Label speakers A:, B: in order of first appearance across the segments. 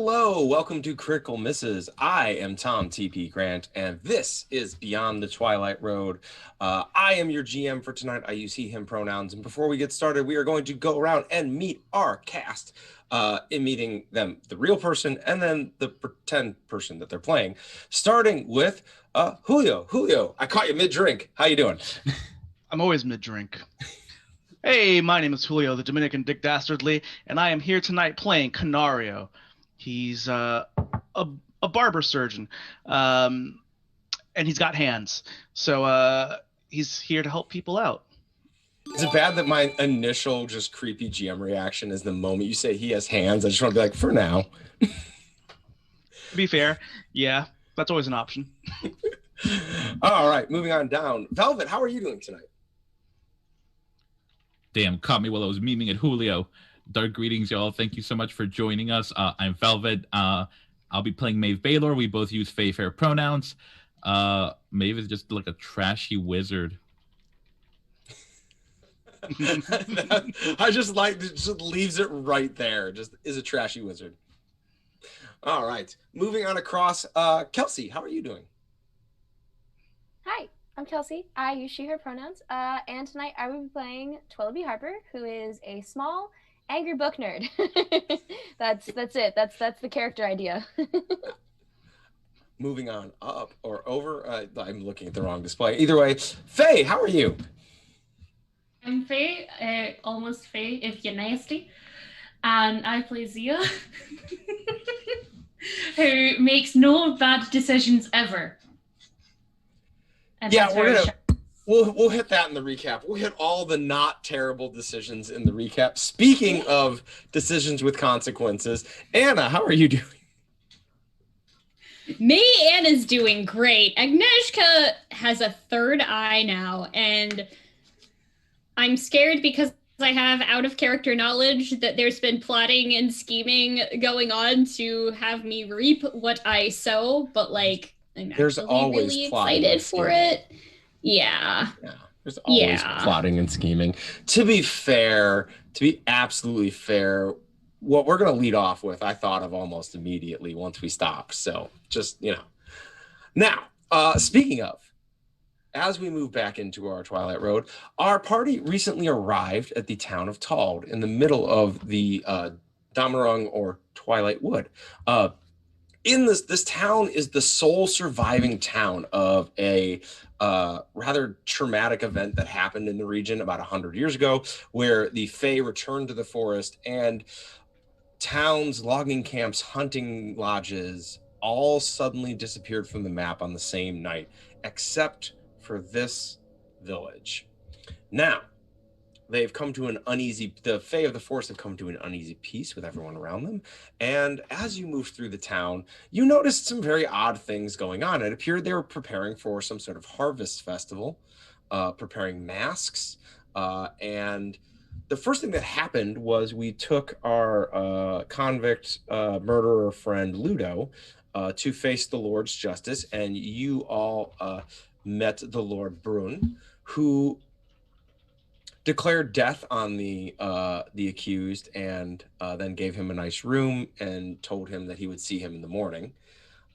A: Hello, welcome to Critical Misses. I am Tom TP Grant, and this is Beyond the Twilight Road. I am your GM for tonight. I use he, him pronouns. And before we get started, we are going to go around and meet our cast, in meeting them, the real person, and then the pretend person that they're playing. Starting with Julio. Julio, I caught you mid-drink. How you doing?
B: I'm always mid-drink. Hey, my name is Julio, the Dominican Dick Dastardly, and I am here tonight playing Canario. He's a barber surgeon, and he's got hands. So he's here to help people out.
A: Is it bad that my initial just creepy GM reaction is the moment you say he has hands? I just want to be like, for now.
B: To be fair, yeah, that's always an option.
A: All right, moving on down. Velvet, how are you doing tonight?
C: Damn, caught me while I was memeing at Julio. Dark greetings, y'all. Thank you so much for joining us. I'm Velvet. I'll be playing Maeve Baylor. We both use Fae Fair pronouns. Maeve is just like a trashy wizard.
A: I just like it, just leaves it right there. Just is a trashy wizard. All right, moving on across. Kelsey, how are you doing?
D: Hi, I'm Kelsey. I use she, her pronouns. And tonight I will be playing Twillaby Harper, who is a small, angry book nerd. That's it. That's the character idea.
A: Moving on up or over. I'm looking at the wrong display. Either way, Faye, how are you?
E: I'm Faye, almost Faye if you're nasty. And I play Zia, who makes no bad decisions ever. And
A: yeah, we'll hit that in the recap. We'll hit all the not terrible decisions in the recap. Speaking of decisions with consequences, Anna, how are you doing?
F: Me, Anna's doing great. Agnieszka has a third eye now, and I'm scared because I have out of character knowledge that there's been plotting and scheming going on to have me reap what I sow, but like I'm
A: there's
F: actually
A: always
F: really
A: plotting
F: excited for it. Yeah.
A: There's always plotting and scheming. To be absolutely fair, what we're going to lead off with, I thought of almost immediately once we stopped. So just, Now, speaking of, as we move back into our Twilight Road, our party recently arrived at the town of Tald in the middle of the Damarung or Twilight Wood. In this town is the sole surviving town of a rather traumatic event that happened in the region about 100 years ago, where the Fae returned to the forest and towns, logging camps, hunting lodges all suddenly disappeared from the map on the same night, except for this village. Now, they've come to the Fae of the Forest have come to an uneasy peace with everyone around them. And as you move through the town, you noticed some very odd things going on. It appeared they were preparing for some sort of harvest festival, preparing masks. And the first thing that happened was we took our convict murderer friend Ludo to face the Lord's justice. And you all met the Lord Brun, who declared death on the accused, and then gave him a nice room and told him that he would see him in the morning.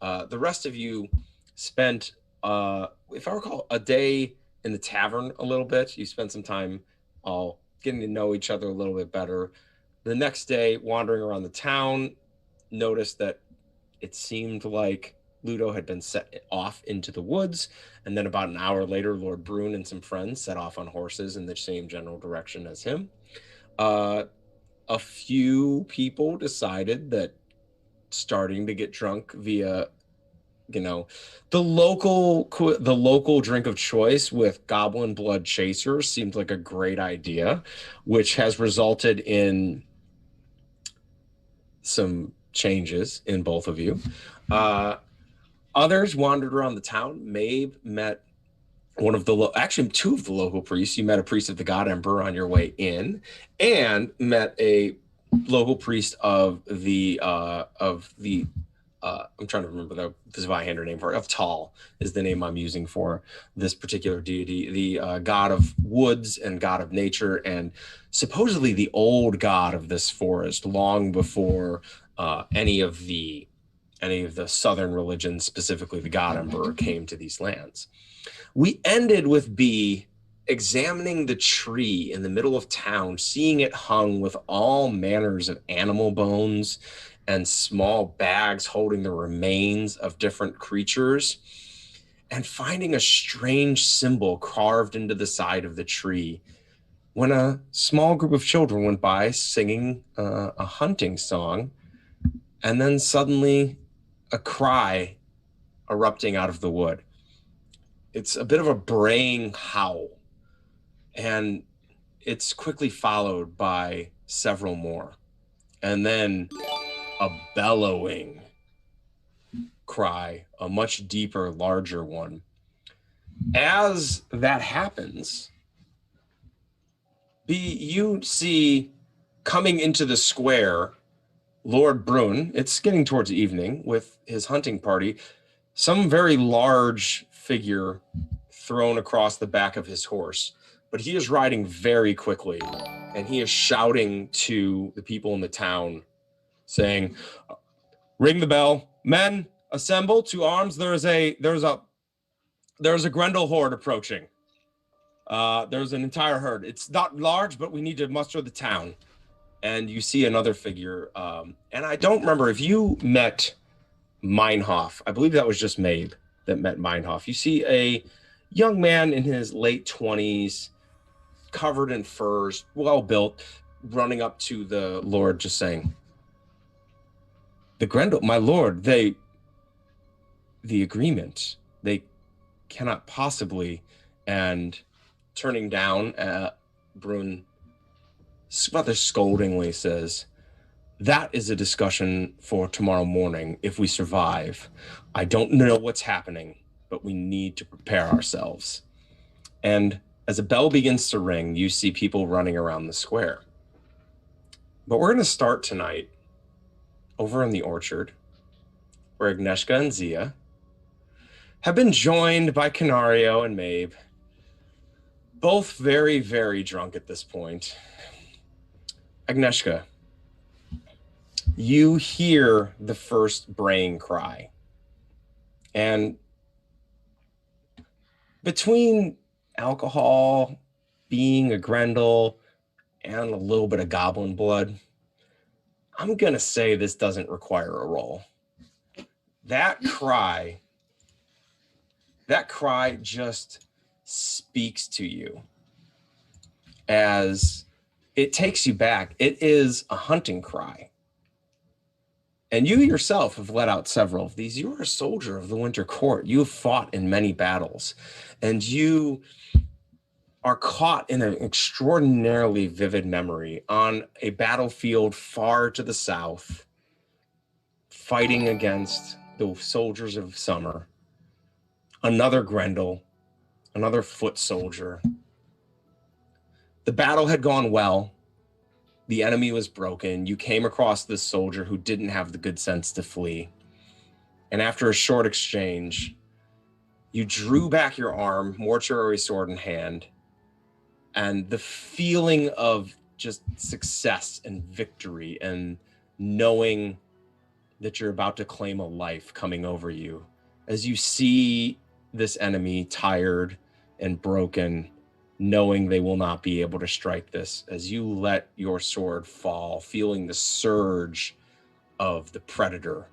A: The rest of you spent, if I recall, a day in the tavern a little bit. You spent some time all getting to know each other a little bit better. The next day, wandering around the town, noticed that it seemed like Ludo had been set off into the woods, and then about an hour later, Lord Brun and some friends set off on horses in the same general direction as him. A few people decided that starting to get drunk via, the local drink of choice with Goblin Blood Chaser seemed like a great idea, which has resulted in some changes in both of you. Others wandered around the town. Maeve met two of the local priests. You met a priest of the God Emperor on your way in, and met a local priest of the I'm trying to remember the Zweihander name for it. Of Tal is the name I'm using for this particular deity, the god of woods and god of nature, and supposedly the old god of this forest, long before any of the southern religions, specifically the god emperor, came to these lands. We ended with B examining the tree in the middle of town, seeing it hung with all manners of animal bones and small bags holding the remains of different creatures, and finding a strange symbol carved into the side of the tree when a small group of children went by singing a hunting song, and then suddenly a cry erupting out of the wood. It's a bit of a braying howl, and it's quickly followed by several more. And then a bellowing cry, a much deeper, larger one. As that happens, you see coming into the square Lord Brun. It's getting towards evening with his hunting party. Some very large figure thrown across the back of his horse, but he is riding very quickly, and he is shouting to the people in the town, saying, "Ring the bell, men, assemble to arms. There's a Grendel horde approaching. There's an entire herd. It's not large, but we need to muster the town." And you see another figure, and I don't remember if you met Meinhof. I believe that was just Mabe that met Meinhof. You see a young man in his late 20s, covered in furs, well built, running up to the Lord, just saying, "The Grendel, my lord, the agreement, they cannot possibly," and turning down, Brun rather scoldingly says, "That is a discussion for tomorrow morning if we survive. I don't know what's happening, but we need to prepare ourselves." And as a bell begins to ring, you see people running around the square. But we're going to start tonight over in the orchard, where Agnieszka and Zia have been joined by Canario and Mabe, both very, very drunk at this point. Agnieszka, you hear the first braying cry. And between alcohol, being a Grendel, and a little bit of goblin blood, I'm going to say this doesn't require a roll. That cry just speaks to you as it takes you back. It is a hunting cry. And you yourself have let out several of these. You are a soldier of the Winter Court. You have fought in many battles, and you are caught in an extraordinarily vivid memory on a battlefield far to the south, fighting against the soldiers of summer, another Grendel, another foot soldier. The battle had gone well. The enemy was broken. You came across this soldier who didn't have the good sense to flee. And after a short exchange, you drew back your arm, mortuary sword in hand, and the feeling of just success and victory and knowing that you're about to claim a life coming over you as you see this enemy tired and broken, knowing they will not be able to strike this, as you let your sword fall, feeling the surge of the predator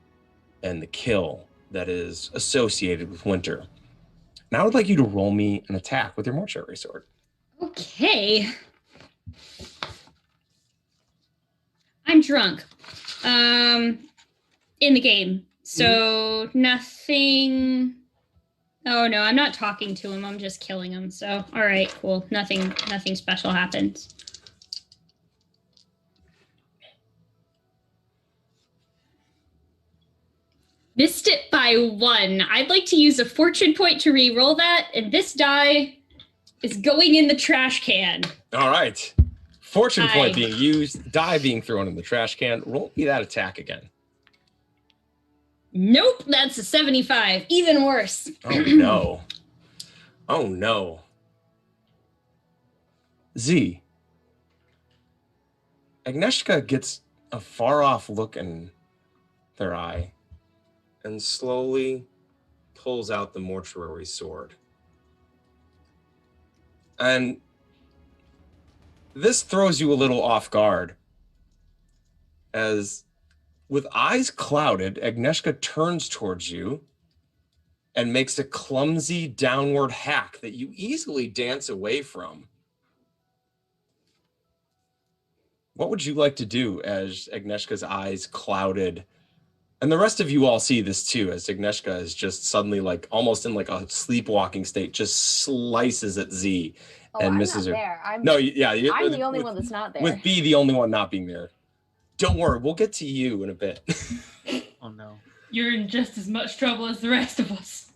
A: and the kill that is associated with winter. Now I would like you to roll me an attack with your mortuary sword.
F: Okay. I'm drunk. In the game. So nothing. Oh no, I'm not talking to him. I'm just killing him. So all right, cool. Nothing special happens. Missed it by 1. I'd like to use a fortune point to re-roll that, and this die is going in the trash can.
A: All right. Fortune point being used, die being thrown in the trash can. Roll me that attack again.
F: Nope, that's a 75. Even worse.
A: Oh no. Oh no. Z. Agnieszka gets a far off look in their eye and slowly pulls out the mortuary sword. And this throws you a little off guard as, with eyes clouded, Agnieszka turns towards you and makes a clumsy downward hack that you easily dance away from. What would you like to do as Agnieszka's eyes clouded? And the rest of you all see this too, as Agnieszka is just suddenly, like, almost in like a sleepwalking state, just slices at Z
D: Oh,
A: and
D: I'm
A: misses
D: not
A: her.
D: there. I'm the only one that's not there.
A: With B, the only one not being there. Don't worry, we'll get to you in a bit.
B: Oh no.
E: You're in just as much trouble as the rest of us.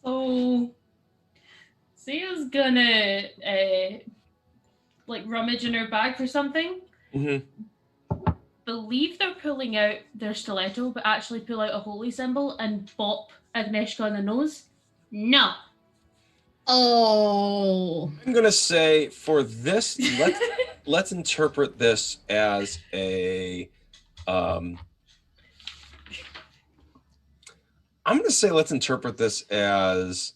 E: So Sia's gonna like rummage in her bag for something.
A: Mm-hmm.
E: Believe they're pulling out their stiletto, but actually pull out a holy symbol and bop Agnieszka on the nose. No.
F: Oh.
A: I'm gonna say for this, let's interpret this as a. I'm gonna say let's interpret this as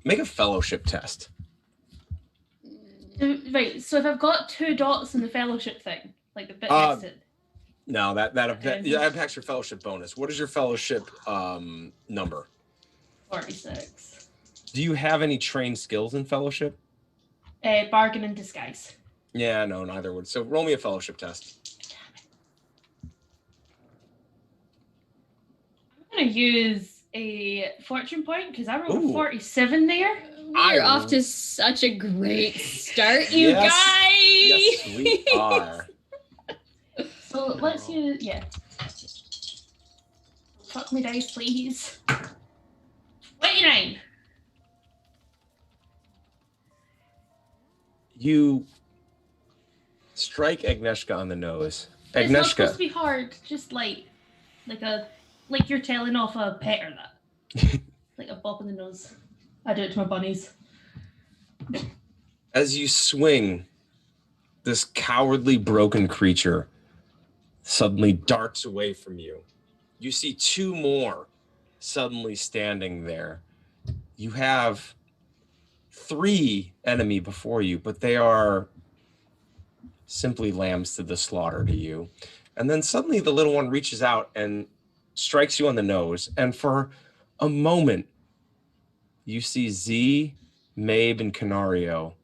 A: make a fellowship test.
E: Right. So if I've got 2 dots in the fellowship thing, like the bit next to it.
A: No, that impacts your fellowship bonus. What is your fellowship number?
E: 46.
A: Do you have any trained skills in fellowship?
E: Bargain and disguise.
A: Yeah, no, neither would. So roll me a fellowship test.
E: I'm gonna use a fortune point because I rolled
A: Ooh.
E: a 47 there.
F: We're off to such a great start, you
A: Yes.
F: guys.
A: Yes, we are.
E: So let's use Fuck me dice, please. 29.
A: You strike Agnieszka on the nose.
E: It's not supposed to
A: Agnieszka,
E: be hard, just like you're telling off a pet or that. Like a bop in the nose. I do it to my bunnies.
A: as you swing, this cowardly broken creature suddenly darts away from you. You see 2 more suddenly standing there. You have 3 enemy before you, but they are simply lambs to the slaughter to you. And then suddenly the little one reaches out and strikes you on the nose. And for a moment, you see Z, Mabe, and Canario,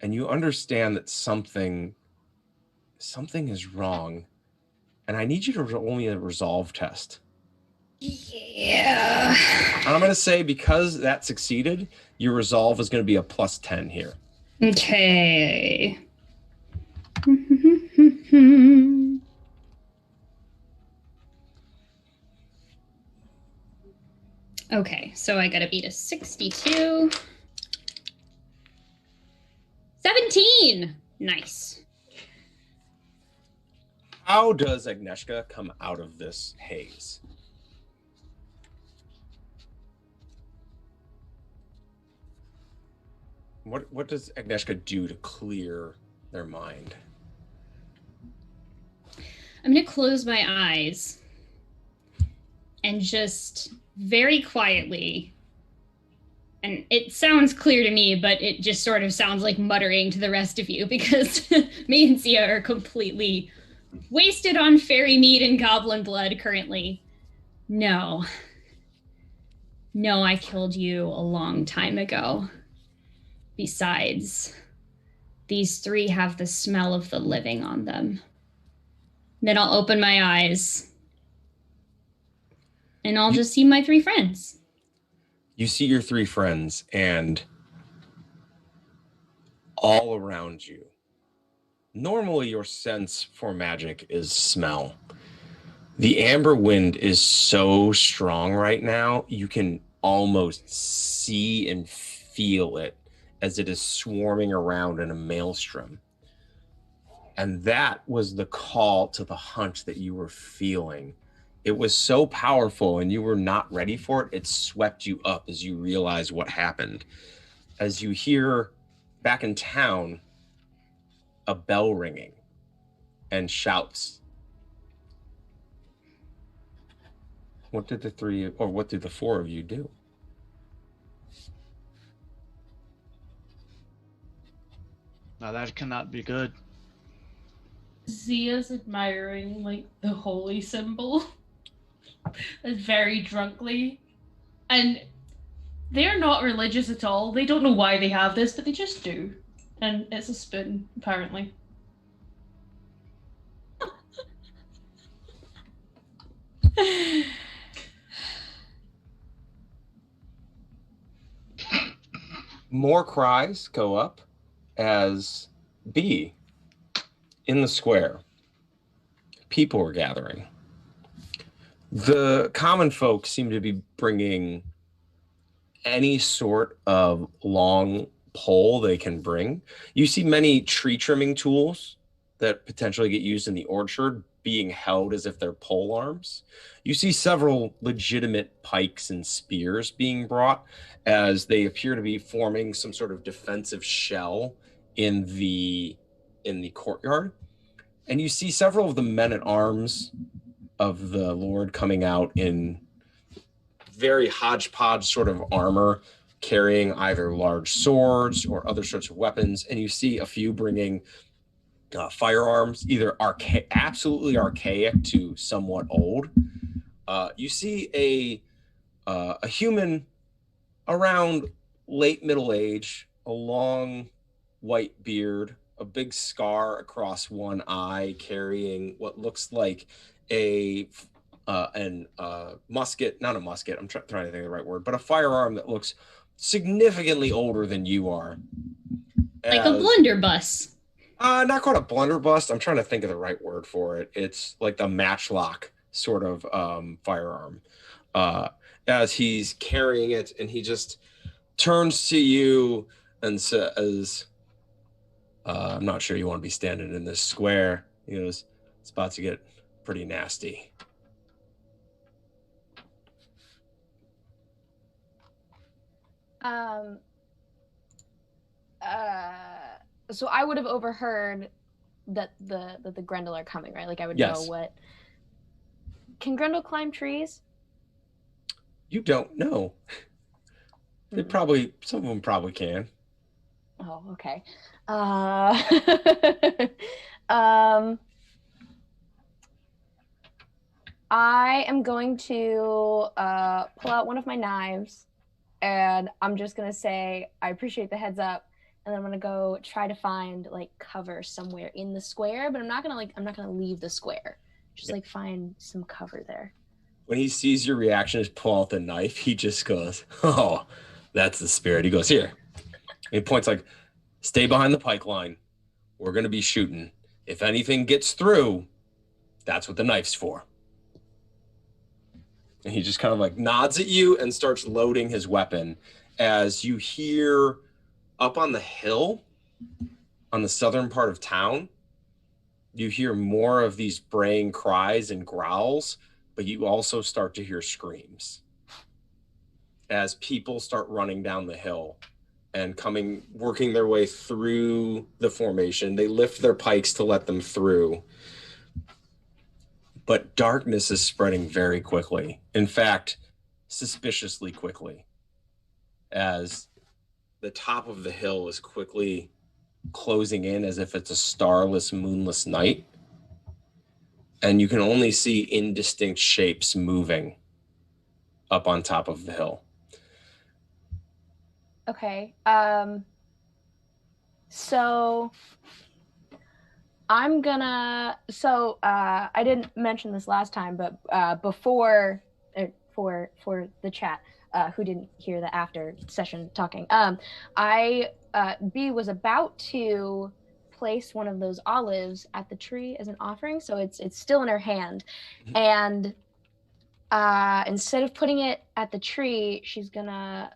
A: and you understand that something is wrong. And I need you to roll me a resolve test.
F: Yeah.
A: And I'm going to say because that succeeded, your resolve is going to be a +10 here.
F: Okay. Okay, so I gotta beat a 62. 17! Nice.
A: How does Agnieszka come out of this haze? What does Agnieszka do to clear their mind?
F: I'm gonna close my eyes and just very quietly, and it sounds clear to me, but it just sort of sounds like muttering to the rest of you because me and Sia are completely wasted on fairy meat and goblin blood currently. No, I killed you a long time ago. Besides, these 3 have the smell of the living on them. Then I'll open my eyes and I'll just see my 3 friends.
A: You see your 3 friends, and all around you, normally your sense for magic is smell. The amber wind is so strong right now, you can almost see and feel it as it is swarming around in a maelstrom. And that was the call to the hunt that you were feeling. It was so powerful and you were not ready for it. It swept you up as you realized what happened. As you hear back in town a bell ringing and shouts. What did the four of you do?
B: Now that cannot be good.
E: Zia's admiring like the holy symbol very drunkly, and they're not religious at all. They don't know why they have this, but they just do, and it's a spoon apparently.
A: More cries go up as B, in the square, people are gathering. The common folk seem to be bringing any sort of long pole they can bring. You see many tree trimming tools that potentially get used in the orchard being held as if they're pole arms. You see several legitimate pikes and spears being brought as they appear to be forming some sort of defensive shell in the courtyard. And you see several of the men at arms of the Lord coming out in very hodgepodge sort of armor, carrying either large swords or other sorts of weapons. And you see a few bringing firearms, either absolutely archaic to somewhat old. You see a human around late middle age, a long white beard, a big scar across one eye, carrying what looks like a musket, not a musket, I'm trying to think of the right word, but a firearm that looks significantly older than you are.
F: Like a blunderbuss.
A: Not quite a blunderbuss. I'm trying to think of the right word for it. It's like the matchlock sort of firearm. As he's carrying it, and he just turns to you and says, I'm not sure you want to be standing in this square. He goes, it's about to get pretty nasty.
D: So I would have overheard that the Grendel are coming, right? Like I would know what. Can Grendel climb trees?
A: You don't know. They some of them probably can.
D: Oh, okay. I am going to pull out one of my knives, and I'm just gonna say I appreciate the heads up, and then I'm gonna go try to find like cover somewhere in the square, but I'm not gonna leave the square. Just like find some cover there.
A: When he sees your reaction is pull out the knife, he just goes, oh, that's the spirit. He goes, here. And he points like, stay behind the pike line. We're gonna be shooting. If anything gets through, that's what the knife's for. And he just kind of like nods at you and starts loading his weapon as you hear up on the hill on the southern part of town, you hear more of these braying cries and growls, but you also start to hear screams as people start running down the hill and working their way through the formation. They lift their pikes to let them through. But darkness is spreading very quickly. In fact, suspiciously quickly, as the top of the hill is quickly closing in as if it's a starless, moonless night. And you can only see indistinct shapes moving up on top of the hill.
D: Okay. So I'm gonna. So I didn't mention this last time, but before for the chat, who didn't hear the after session talking, B was about to place one of those olives at the tree as an offering, so it's still in her hand, and instead of putting it at the tree, she's gonna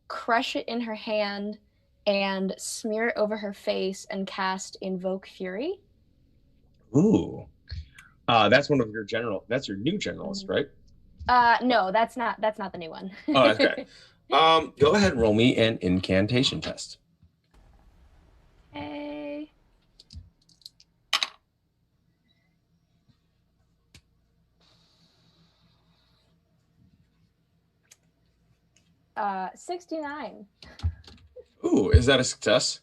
D: crush it in her hand and smear it over her face and cast Invoke Fury.
A: Ooh. That's one of your general. That's your new generalist, right?
D: No, that's not the new one.
A: Oh, okay. Go ahead and roll me an incantation test.
D: Okay. 69.
A: Ooh, is that a success?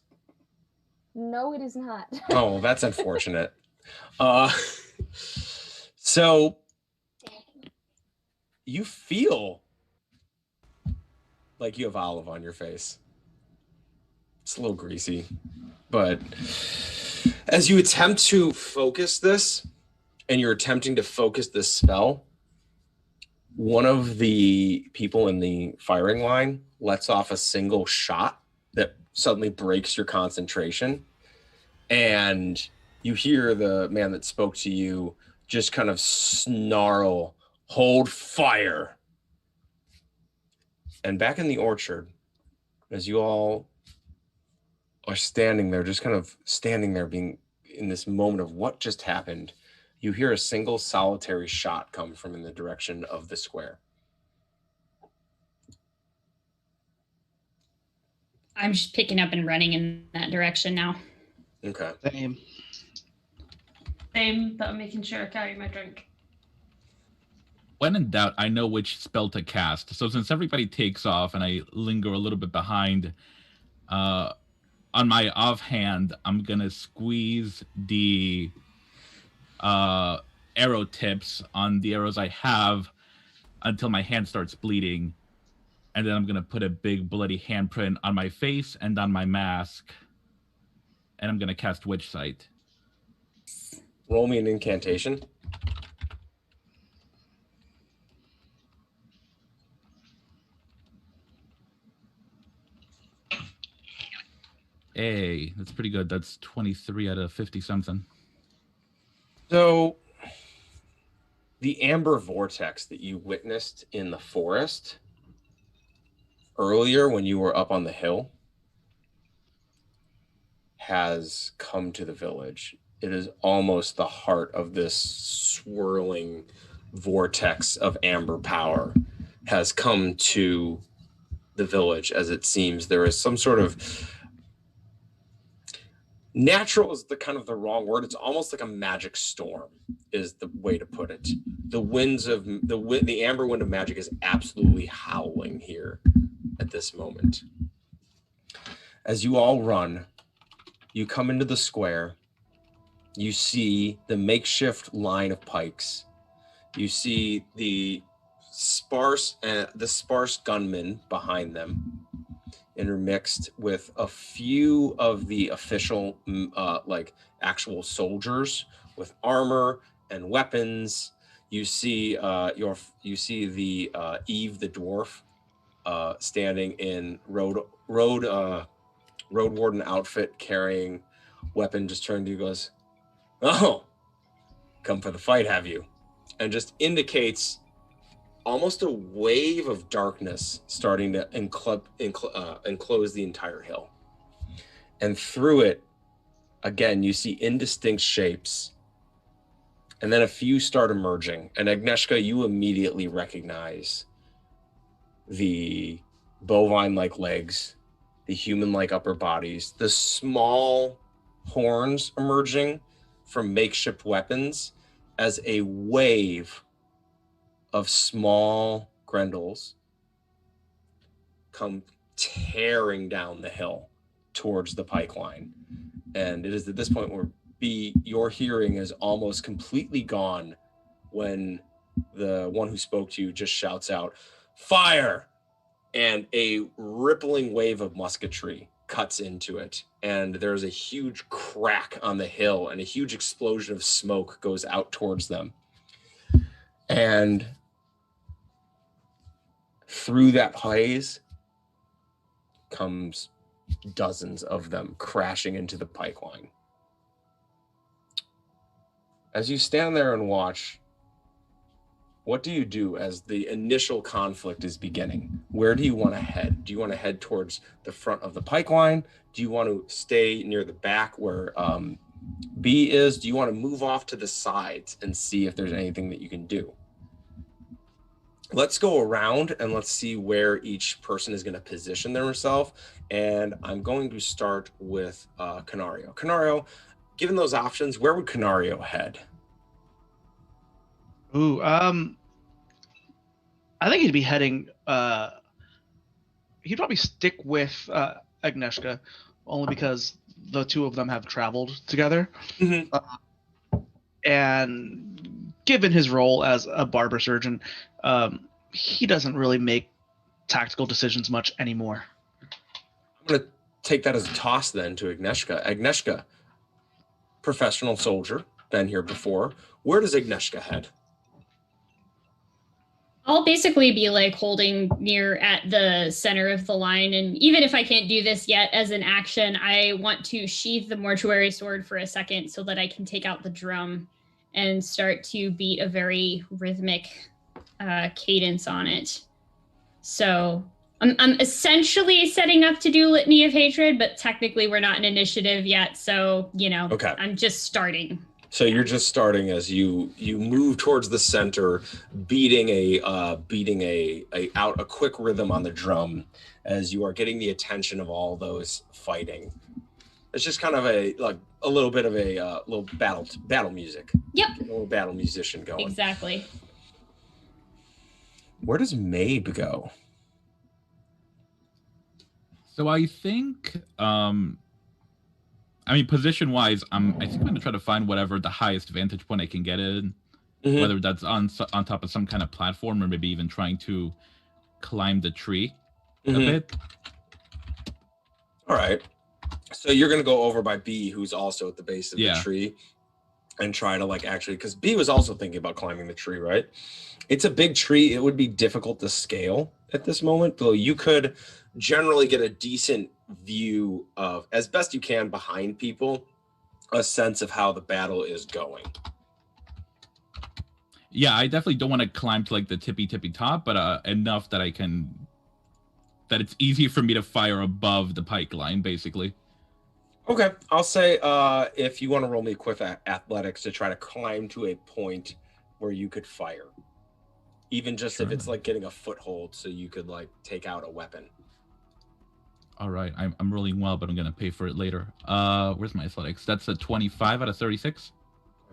D: No, it is not.
A: Oh, that's unfortunate. Uh, so you feel like you have olive on your face. It's a little greasy, but as you attempt to focus this, and you're attempting to focus this spell, one of the people in the firing line lets off a single shot that suddenly breaks your concentration. And you hear the man that spoke to you just kind of snarl, "Hold fire." And back in the orchard, as you all are standing there, just kind of standing there, being in this moment of what just happened, you hear a single solitary shot come from in the direction of the square.
F: I'm just picking up and running in that direction now.
A: Okay.
E: Same, but I'm making sure I carry my drink.
C: When in doubt, I know which spell to cast. So since everybody takes off and I linger a little bit behind, on my offhand, I'm gonna squeeze the arrow tips on the arrows I have until my hand starts bleeding, and then I'm gonna put a big bloody handprint on my face and on my mask, and I'm gonna cast Witch Sight.
A: Roll me an incantation.
C: Hey, that's pretty good. That's 23 out of 50 something.
A: So, the amber vortex that you witnessed in the forest earlier when you were up on the hill has come to the village. It is almost the heart of this swirling vortex of amber power has come to the village. As it seems there is some sort of natural is the kind of the wrong word. It's almost like a magic storm is the way to put it. The winds of the amber wind of magic is absolutely howling here at this moment. As you all run, you come into the square. You see the makeshift line of pikes. You see the sparse gunmen behind them, intermixed with a few of the official like actual soldiers with armor and weapons. You see the Eve the dwarf standing in road warden outfit, carrying weapon, just turning to you, goes, "Oh, come for the fight, have you?" And just indicates almost a wave of darkness starting to enclose the entire hill. And through it, again, you see indistinct shapes. And then a few start emerging. And Agnieszka, you immediately recognize the bovine-like legs, the human-like upper bodies, the small horns emerging from makeshift weapons as a wave of small Grendels come tearing down the hill towards the pike line. And it is at this point where your hearing is almost completely gone when the one who spoke to you just shouts out, "Fire!" And a rippling wave of musketry cuts into it. And there's a huge crack on the hill, and a huge explosion of smoke goes out towards them. And through that haze comes dozens of them crashing into the pike line. As you stand there and watch, what do you do as the initial conflict is beginning? Where do you want to head? Do you want to head towards the front of the pike line? Do you want to stay near the back where B is, do you want to move off to the sides and see if there's anything that you can do? Let's go around and let's see where each person is going to position themselves. And I'm going to start with Canario. Canario, given those options, where would Canario head?
B: Ooh, I think he'd be heading. He'd probably stick with Agnieszka, only because the two of them have traveled together.
A: Mm-hmm.
B: And given his role as a barber surgeon, he doesn't really make tactical decisions much anymore.
A: I'm going to take that as a toss then to Agnieszka. Agnieszka, professional soldier, been here before. Where does Agnieszka head?
F: I'll basically be like holding near at the center of the line. And even if I can't do this yet as an action, I want to sheath the mortuary sword for a second so that I can take out the drum and start to beat a very rhythmic cadence on it. So I'm essentially setting up to do Litany of Hatred, but technically we're not in initiative yet. So,
A: Okay.
F: I'm just starting.
A: So you're just starting as you move towards the center, beating a quick rhythm on the drum as you are getting the attention of all those fighting. It's just kind of a little bit of a little battle music.
F: Yep.
A: A little battle musician going.
F: Exactly.
A: Where does Mabe go?
C: So I think, position-wise, I think I'm going to try to find whatever the highest vantage point I can get in, whether that's on top of some kind of platform or maybe even trying to climb the tree a bit.
A: All right. So you're going to go over by B, who's also at the base of the tree, and try to because B was also thinking about climbing the tree, right? It's a big tree. It would be difficult to scale at this moment, though you could generally get a decent view of, as best you can behind people, a sense of how the battle is going.
C: Yeah, I definitely don't want to climb to the tippy top, but enough that that it's easy for me to fire above the pike line, basically.
A: Okay, I'll say if you want to roll me quick athletics to try to climb to a point where you could fire, even just if it's getting a foothold, so you could take out a weapon.
C: All right, I'm rolling well, but I'm gonna pay for it later. Where's my athletics? That's a 25 out of 36.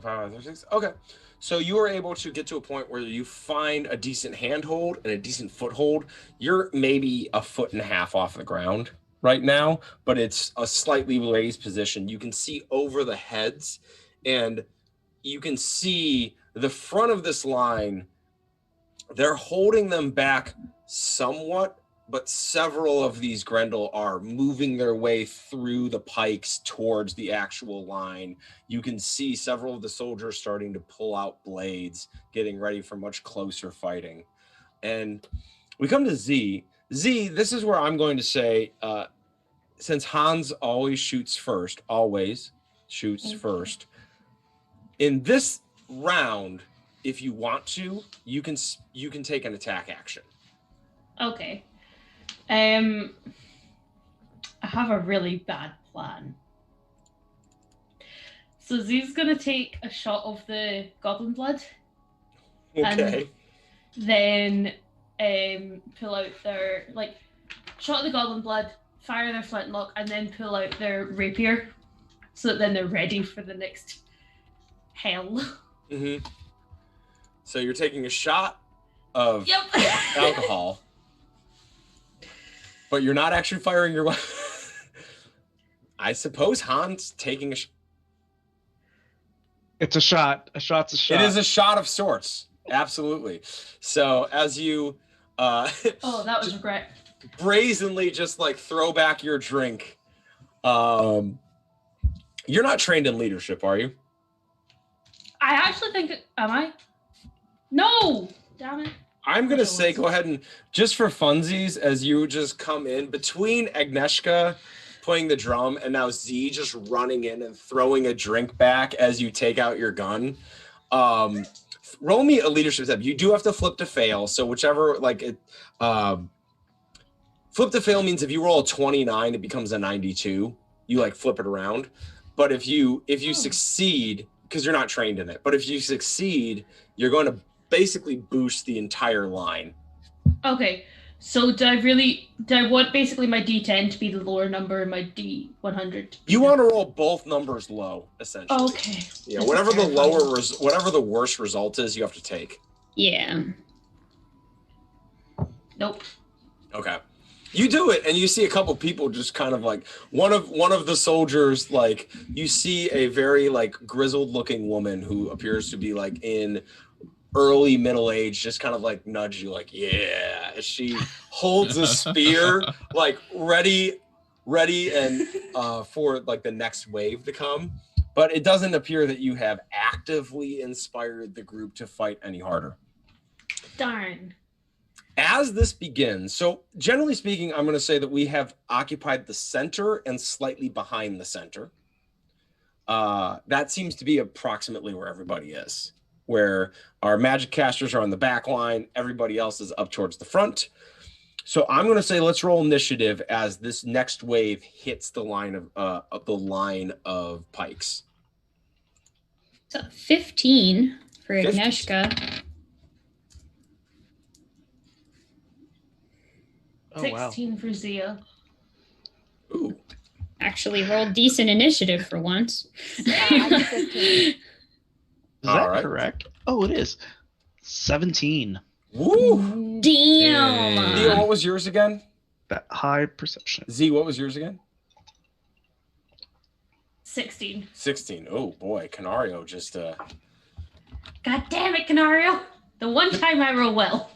A: 5 out of 36. Okay, so you are able to get to a point where you find a decent handhold and a decent foothold. You're maybe a foot and a half off the ground right now, but it's a slightly raised position. You can see over the heads, and you can see the front of this line. They're holding them back somewhat, but several of these Grendel are moving their way through the pikes towards the actual line. You can see several of the soldiers starting to pull out blades, getting ready for much closer fighting. And we come to Z. Z, this is where I'm going to say, since Hans always shoots first, in this round, if you want to, you can take an attack action.
E: Okay. I have a really bad plan. So Z's gonna take a shot of the goblin blood.
A: Okay.
E: And then pull out their shot of the goblin blood, fire their flintlock, and then pull out their rapier, so that then they're ready for the next hell.
A: Mm-hmm. So you're taking a shot of alcohol, but you're not actually firing your weapon. I suppose Hans taking a shot.
B: It's a shot. A shot's a shot.
A: It is a shot of sorts. Absolutely. So as you
E: that was regret.
A: Brazenly just throw back your drink. You're not trained in leadership, are you?
E: I actually think am I? No! Damn it.
A: I'm going to say go ahead and, just for funsies, as you just come in, between Agnieszka playing the drum and now Z just running in and throwing a drink back as you take out your gun, roll me a leadership step. You do have to flip to fail, so whichever, flip to fail means if you roll a 29, it becomes a 92. You flip it around. But if you
E: Oh.
A: succeed, because you're not trained in it, but if you succeed, you're going to basically boost the entire line.
E: Okay. So do I want basically my D10 to be the lower number and my D100?
A: You want to roll both numbers low, essentially.
E: Okay.
A: Yeah,
E: This is
A: whatever the
E: terrifying.
A: whatever the worst result is, you have to take.
F: Yeah.
E: Nope.
A: Okay. You do it, and you see a couple people just kind of like one of the soldiers. Like you see a very like grizzled-looking woman who appears to be like in early middle age, just kind of like nudge you, like yeah. As she holds a spear, like ready, and for like the next wave to come. But it doesn't appear that you have actively inspired the group to fight any harder.
E: Darn.
A: As this begins, so generally speaking, I'm going to say that we have occupied the center and slightly behind the center. That seems to be approximately where everybody is, where our magic casters are on the back line. Everybody else is up towards the front. So I'm going to say let's roll initiative as this next wave hits the line of pikes.
F: So 15 for
A: 15.
F: Agnieszka.
B: Oh, wow.
E: 16 for Zia.
A: Ooh.
F: Actually rolled decent initiative for once.
D: I got 15.
B: Is that
A: All right.
B: correct? Oh, it is. 17.
A: Woo!
F: Damn.
A: Theo, what was yours again?
B: That high perception.
A: Z, what was yours again?
E: 16.
A: 16. Oh boy, Canario just
E: God damn it, Canario. The one time I roll well.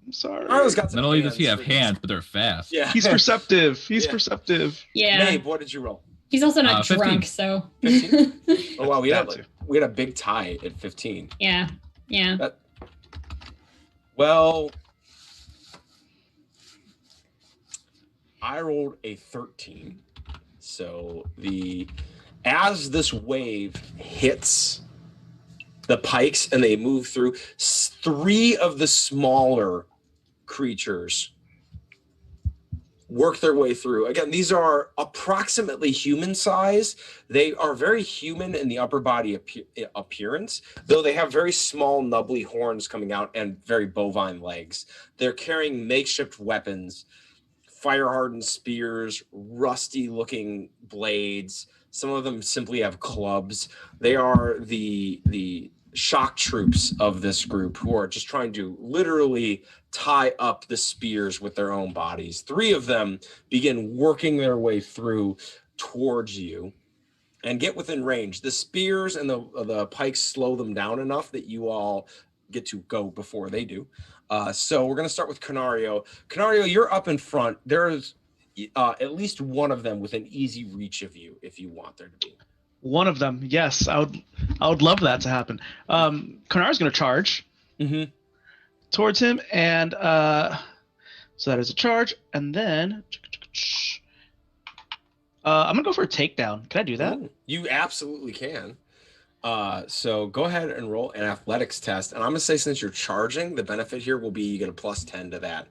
B: I'm sorry.
A: Canario's got some
C: Not only does he have
A: for
C: hands, but they're fast.
A: this. Yeah.
B: He's perceptive. He's
A: Yeah.
B: perceptive.
F: Yeah.
A: Mabe, what did you roll?
F: He's also not
C: 15.
F: drunk, so.
A: 15? Oh wow, we
B: That
A: had a big tie at 15.
F: Yeah. Yeah.
A: Well, I rolled a 13. So as this wave hits the pikes and they move through, 3 of the smaller creatures work their way through. Again, these are approximately human size. They are very human in the upper body appearance, though they have very small, nubbly horns coming out and very bovine legs. They're carrying makeshift weapons, fire-hardened spears, rusty-looking blades. Some of them simply have clubs. They are the shock troops of this group who are just trying to literally tie up the spears with their own bodies. 3 of them begin working their way through towards you and get within range. The spears and the pikes slow them down enough that you all get to go before they do. So we're going to start with Canario. Canario, you're up in front. There is at least one of them within easy reach of you if you want there to be.
B: One of them, yes. I would love that to happen. Kanar's going to charge towards him, and so that is a charge. And then I'm going to go for a takedown. Can I do that?
A: Ooh, you absolutely can. So go ahead and roll an athletics test. And I'm going to say since you're charging, the benefit here will be you get a plus 10 to that.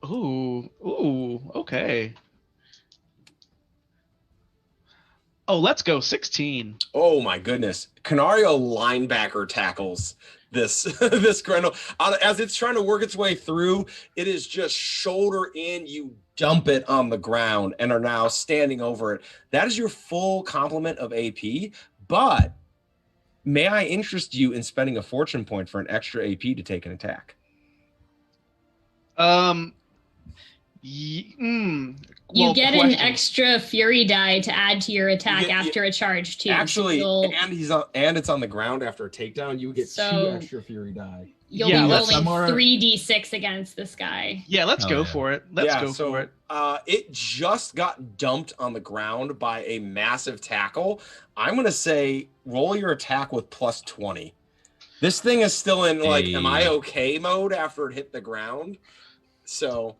B: Ooh, okay. Oh, let's go 16.
A: Oh my goodness. Canario linebacker tackles this this Grendel. As it's trying to work its way through, it is just shoulder in, you dump it on the ground and are now standing over it. That is your full complement of AP, but may I interest you in spending a fortune point for an extra AP to take an attack?
F: You get an extra fury die to add to your attack after a charge too.
A: Actually,
F: so
A: and it's on the ground after a takedown. You get 2 extra fury die.
F: You'll be rolling 3d6 against this guy.
B: Yeah, let's go for it. Let's go for it.
A: It just got dumped on the ground by a massive tackle. I'm gonna say roll your attack with plus 20. This thing is still in am I okay mode after it hit the ground. So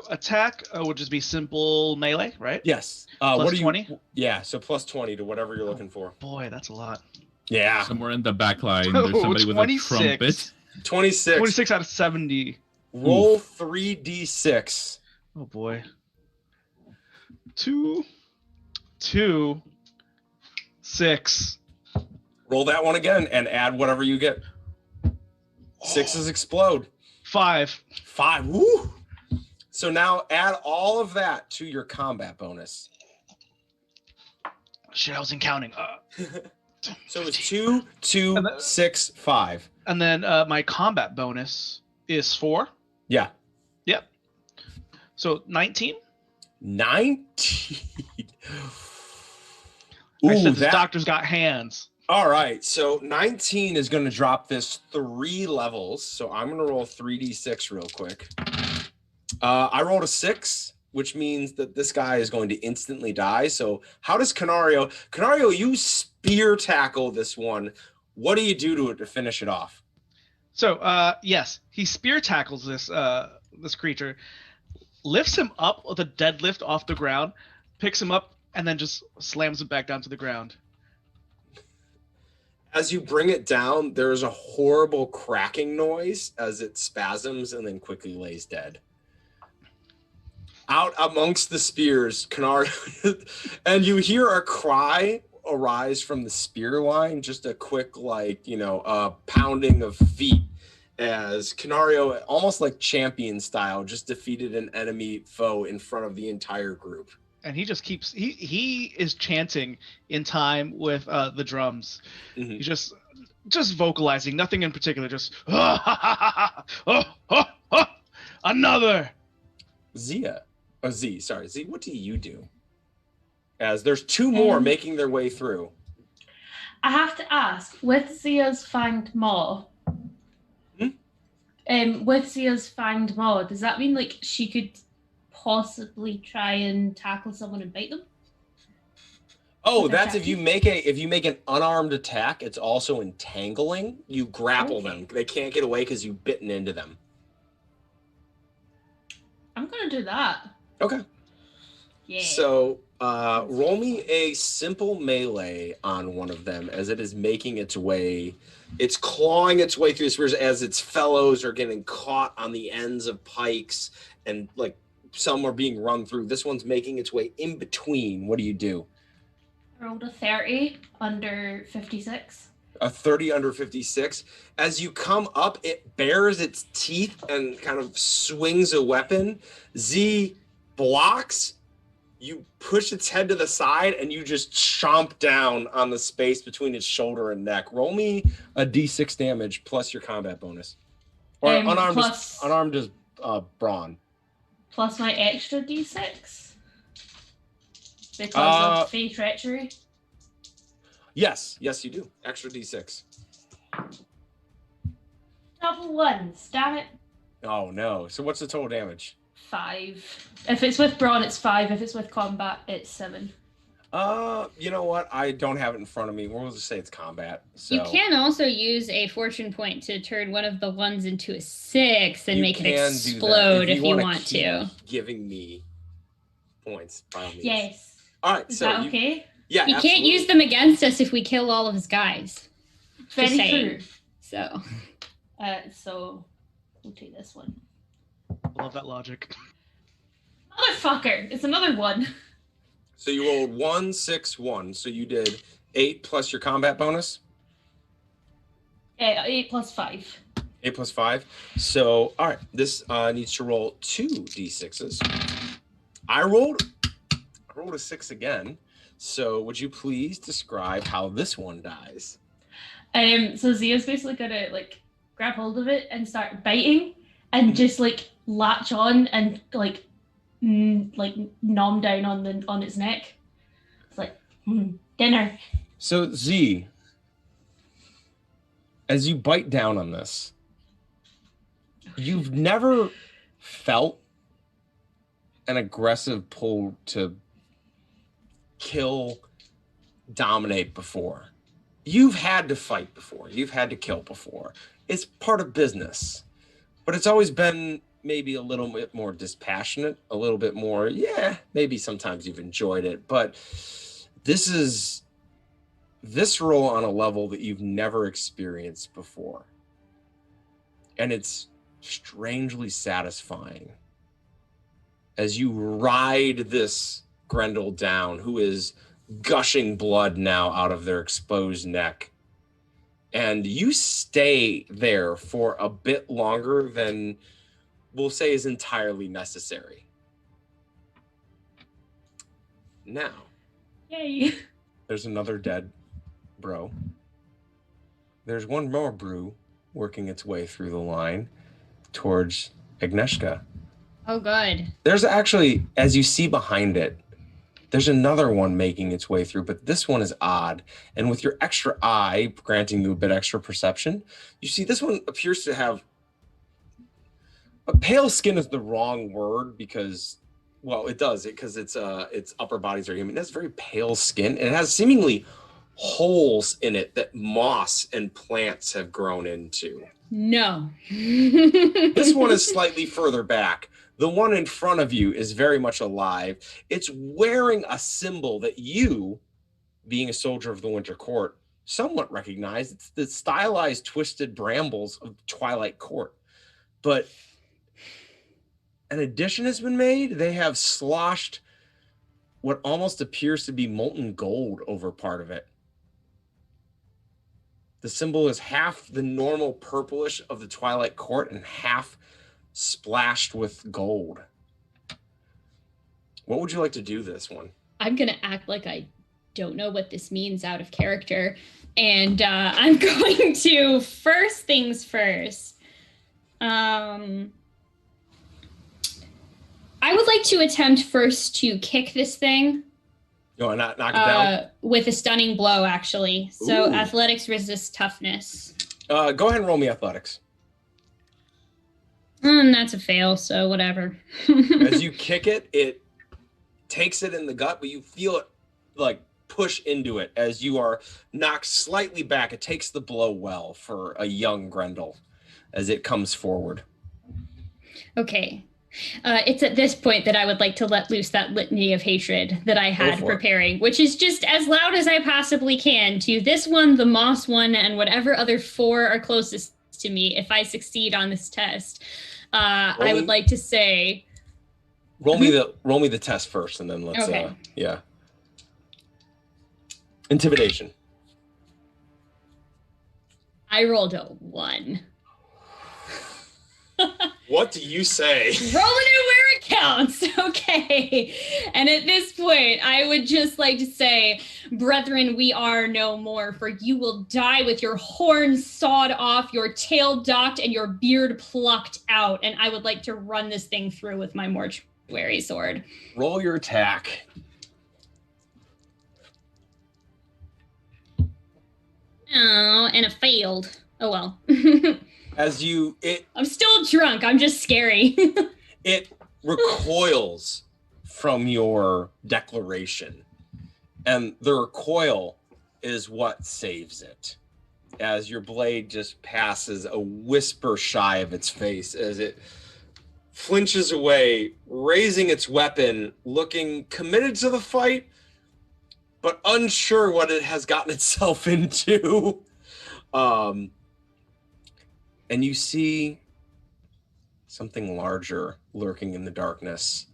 B: attack would just be simple melee, right?
A: Yes.
B: Plus
A: what are you?
B: 20?
A: Yeah. So plus 20 to whatever you're looking for.
B: Boy, that's a lot.
A: Yeah.
C: Somewhere in the back line, there's somebody with a trumpet.
A: 26.
B: 26 out of 70.
A: Roll 3d6.
B: Oh boy. 2, 6.
A: Roll that one again and add whatever you get. 6s explode.
B: 5.
A: 5. Woo! So now add all of that to your combat bonus.
B: Shit, I wasn't counting.
A: So it's 2, 2, 6, 5.
B: And then my combat bonus is 4.
A: Yeah.
B: Yep. So 19.
A: 19.
B: I said
A: Ooh,
B: this doctor's got hands.
A: All right. So 19 is going to drop this 3 levels. So I'm going to roll 3d6 real quick. I rolled a 6, which means that this guy is going to instantly die. So how does Canario? Canario, you spear tackle this one. What do you do to it to finish it off?
B: So yes, he spear tackles this this creature, lifts him up with a deadlift off the ground, picks him up, and then just slams him back down to the ground.
A: As you bring it down, there's a horrible cracking noise as it spasms and then quickly lays dead. Out amongst the spears, Canario, and you hear a cry arise from the spear line, just a quick, pounding of feet as Canario, almost like champion style, just defeated an enemy foe in front of the entire group.
B: And he just keeps, he is chanting in time with the drums.
A: Mm-hmm.
B: He's just vocalizing, nothing in particular, just another.
A: Z, what do you do? As there's 2 more making their way through.
E: I have to ask, with Zia's fanged maw, does that mean like she could possibly try and tackle someone and bite them?
A: Oh, that's if you make an unarmed attack, it's also entangling. You grapple them. They can't get away because you've bitten into them.
E: I'm gonna do that.
A: Okay.
E: Yeah.
A: So roll me a simple melee on one of them as it is making its way. It's clawing its way through the spears as its fellows are getting caught on the ends of pikes and like some are being run through. This one's making its way in between. What do you do?
E: I rolled a 30 under 56.
A: A 30 under 56. As you come up, it bares its teeth and kind of swings a weapon. Z blocks. You push its head to the side and you just chomp down on the space between its shoulder and neck. Roll me a d6 damage plus your combat bonus. Or unarmed is brawn.
E: Plus my extra d6? Because of Fey Treachery?
A: Yes, you do. Extra d6.
E: Double ones, damn it.
A: Oh no. So what's the total damage?
E: 5. If it's with brawn, it's 5. If it's with combat, it's 7.
A: You know what? I don't have it in front of me. We'll just say it's combat. So.
F: You can also use a fortune point to turn one of the ones into a 6 and make it explode if you want to.
A: Giving me points by all means.
E: Yes.
A: All right.
E: Is that okay?
A: Yeah.
F: You can't use them against us if we kill all of his guys.
E: Very true.
F: So
E: we'll take this one.
B: I love that logic.
E: Motherfucker! It's another 1.
A: So you rolled 1, 6, 1. So you did 8 plus your combat bonus?
E: 8 plus 5.
A: 8 plus 5. So, all right. This needs to roll 2 d6s. I rolled a 6 again. So would you please describe how this one dies?
E: So Zia's basically gonna like grab hold of it and start biting and just like latch on and like nom down on its neck. It's like dinner.
A: So Z, as you bite down on this, you've never felt an aggressive pull to kill, dominate before. You've had to fight before. You've had to kill before. It's part of business. But it's always been maybe a little bit more dispassionate, a little bit more, maybe sometimes you've enjoyed it. But this is visceral on a level that you've never experienced before. And it's strangely satisfying as you ride this Grendel down, who is gushing blood now out of their exposed neck. And you stay there for a bit longer than we'll say is entirely necessary. Now,
E: Yay.
A: there's another dead bro. There's one more brew working its way through the line towards Agnieszka.
F: Oh, good.
A: There's actually, as you see behind it, there's another one making its way through, but this one is odd. And with your extra eye, granting you a bit extra perception, you see this one appears to have a pale skin is the wrong word because, well, it does it because its upper bodies are human. It has very pale skin, and it has seemingly holes in it that moss and plants have grown into.
F: No.
A: This one is slightly further back. The one in front of you is very much alive. It's wearing a symbol that you, being a soldier of the Winter Court, somewhat recognize. It's the stylized twisted brambles of Twilight Court. But an addition has been made. They have sloshed what almost appears to be molten gold over part of it. The symbol is half the normal purplish of the Twilight Court and half splashed with gold. What would you like to do this one?
F: I'm going to act like I don't know what this means out of character. And I'm going to, first things first, I would like to attempt first to kick this thing.
A: You want to knock it down?
F: With a stunning blow, actually. So
A: Ooh.
F: athletics resist toughness.
A: Go ahead and roll me athletics.
F: That's a fail, so whatever.
A: As you kick it, it takes it in the gut, but you feel it like push into it as you are knocked slightly back. It takes the blow well for a young Grendel as it comes forward.
F: Okay. It's at this point that I would like to let loose that litany of hatred that I had preparing, which is just as loud as I possibly can to this one, the Moss one, and whatever other 4 are closest to me if I succeed on this test. I would like to say...
A: Roll me the test first, and then let's...
F: Okay.
A: Yeah. Intimidation.
F: I rolled a 1.
A: What do you say?
F: Rolling it where it counts. Okay. And at this point, I would just like to say, brethren, we are no more, for you will die with your horns sawed off, your tail docked, and your beard plucked out. And I would like to run this thing through with my mortuary sword.
A: Roll your attack.
F: Oh, and it failed. Oh, well.
A: I'm
F: still drunk. I'm just scary.
A: It recoils from your declaration, and the recoil is what saves it. As your blade just passes a whisper shy of its face as it flinches away, raising its weapon, looking committed to the fight, but unsure what it has gotten itself into. And you see something larger lurking in the darkness.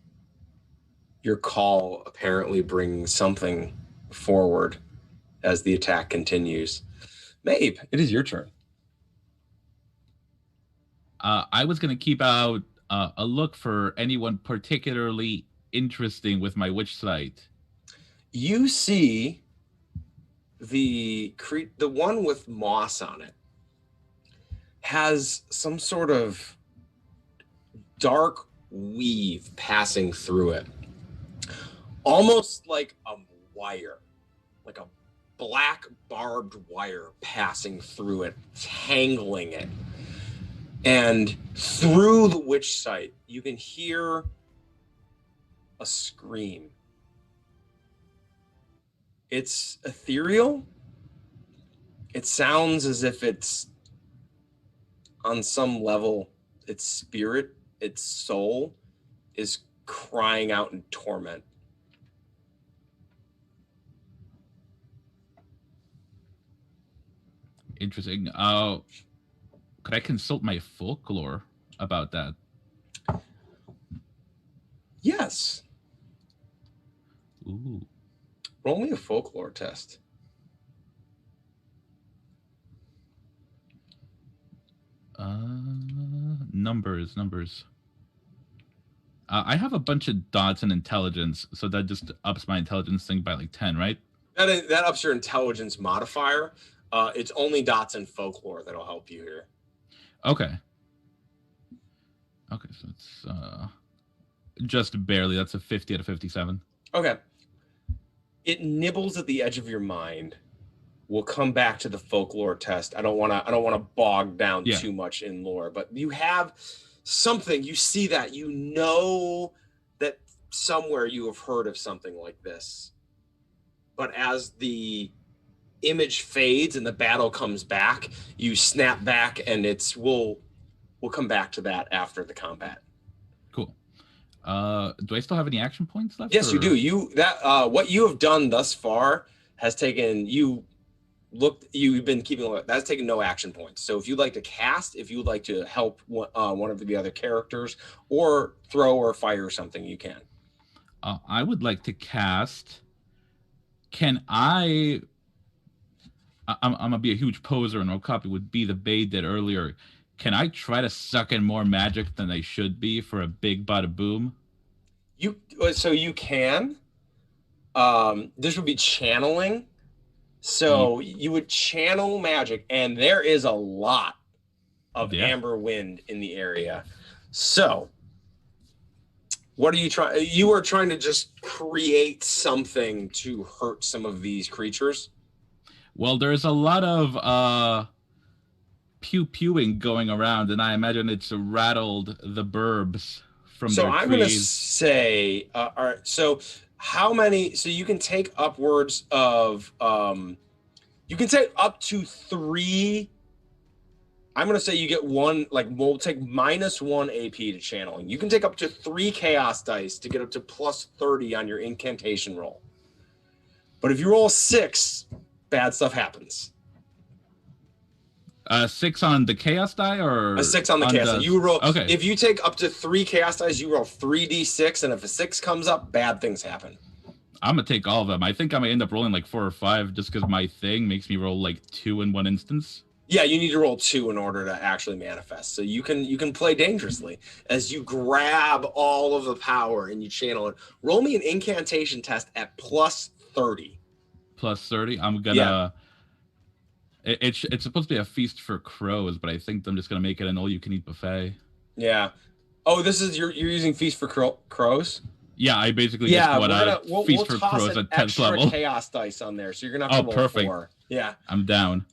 A: Your call apparently brings something forward as the attack continues. Maeve, it is your turn.
C: I was going to keep out a look for anyone particularly interesting with my witch sight.
A: You see the one with moss on it has some sort of dark weave passing through it, almost like a wire, like a black barbed wire passing through it, tangling it. And through the witch sight, you can hear a scream. It's ethereal. It sounds as if it's on some level, its spirit, its soul is crying out in torment.
C: Interesting. Could I consult my folklore about that?
A: Yes.
C: Ooh.
A: Roll me a folklore test.
C: Numbers. I have a bunch of dots in intelligence, so that just ups my intelligence thing by like 10, right?
A: That ups your intelligence modifier. It's only dots in folklore that'll help you here.
C: Okay, so it's just barely. That's a 50 out of 57.
A: Okay. It nibbles at the edge of your mind. We'll come back to the folklore test. I don't want to bog down too much in lore, but you have something. You see that, you know that somewhere you have heard of something like this. But as the image fades and the battle comes back, you snap back, and we'll come back to that after the combat.
C: Cool. Do I still have any action points left?
A: Yes, you do. What you have done thus far has taken you've been keeping that's taken no action points. So if you'd like to cast, if you would like to help one of the other characters, or throw or fire something, you can.
C: I would like to cast. Can I'm gonna be a huge poser, and Okapi would be the Bay did earlier. Can I try to suck in more magic than they should be for a big bada boom?
A: You can. This would be channeling. So you would channel magic, and there is a lot of amber wind in the area. So what are you trying? You are trying to just create something to hurt some of these creatures?
C: Well, there's a lot of pew-pewing going around, and I imagine it's rattled the burbs from their trees. So I'm going to
A: say, all right, so how many, so you can take upwards of, you can take up to 3, I'm going to say you get one, like we'll take -1 AP to channeling. You can take up to 3 chaos dice to get up to plus 30 on your incantation roll. But if you roll 6, bad stuff happens.
C: 6 on the chaos die, or
A: a 6 on the chaos die. You roll.
C: Okay.
A: If you take up to 3 chaos dice, you roll 3d6, and if a 6 comes up, bad things happen.
C: I'm gonna take all of them. I think I'm gonna end up rolling like 4 or 5, just because my thing makes me roll like 2 in one instance.
A: Yeah, you need to roll 2 in order to actually manifest. So you can play dangerously as you grab all of the power and you channel it. Roll me an incantation test at plus 30.
C: Plus 30. I'm gonna. Yeah. It's supposed to be a feast for crows, but I think I'm just gonna make it an all-you-can-eat buffet.
A: Yeah. Oh, this is you're using feast for crows.
C: Yeah, I basically just feast for crows at 10th level.
A: Chaos dice on there, so you're gonna have to roll 4. Yeah,
C: I'm down.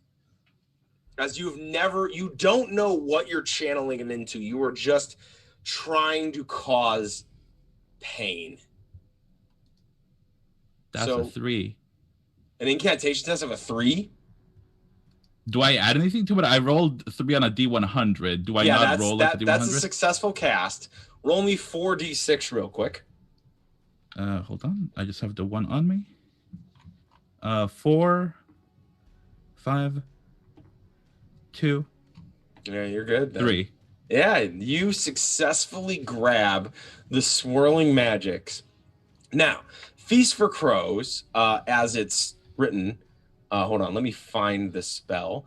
A: As you don't know what you're channeling it into. You are just trying to cause pain.
C: That's a 3.
A: An incantation test of a 3.
C: Do I add anything to it? I rolled 3 on a D100. Do I not roll like a D100?
A: That's a successful cast. Roll me 4d6 real quick.
C: Hold on. I just have the 1 on me. 4, 5, 2.
A: Yeah, you're good.
C: 3.
A: Yeah, you successfully grab the swirling magics. Now, Feast for Crows, as it's written. Hold on, let me find the spell.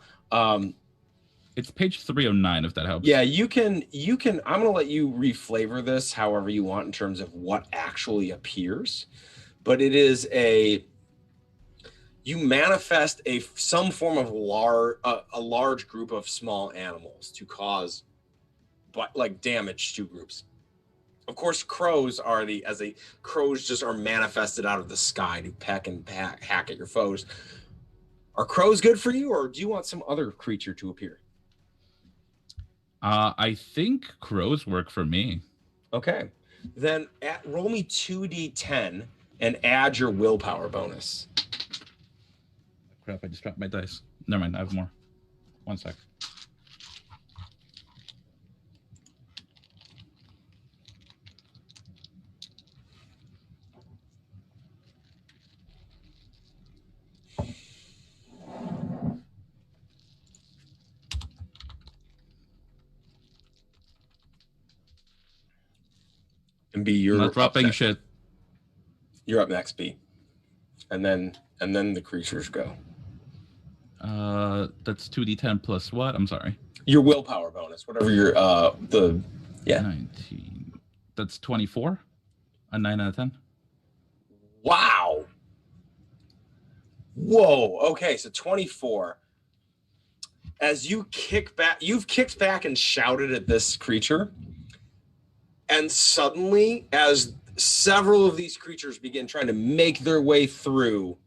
C: It's page 309, if that helps.
A: Yeah, you can. I'm going to let you reflavor this however you want in terms of what actually appears. But it is you manifest some form of a large group of small animals to cause damage to groups. Of course, crows crows just are manifested out of the sky to peck and hack at your foes. Are crows good for you, or do you want some other creature to appear?
C: I think crows work for me.
A: Okay. Then roll me 2d10 and add your willpower bonus.
C: Crap, I just dropped my dice. Never mind, I have more. 1 sec.
A: And B, you're
C: not dropping shit.
A: You're up next, B. and then the creatures go.
C: That's 2d10 plus what? I'm sorry.
A: Your willpower bonus, whatever your yeah.
C: 19. That's 24. A 9 out of 10.
A: Wow. Whoa. Okay, so 24. As you kick back, you've kicked back and shouted at this creature. And suddenly, as several of these creatures begin trying to make their way through,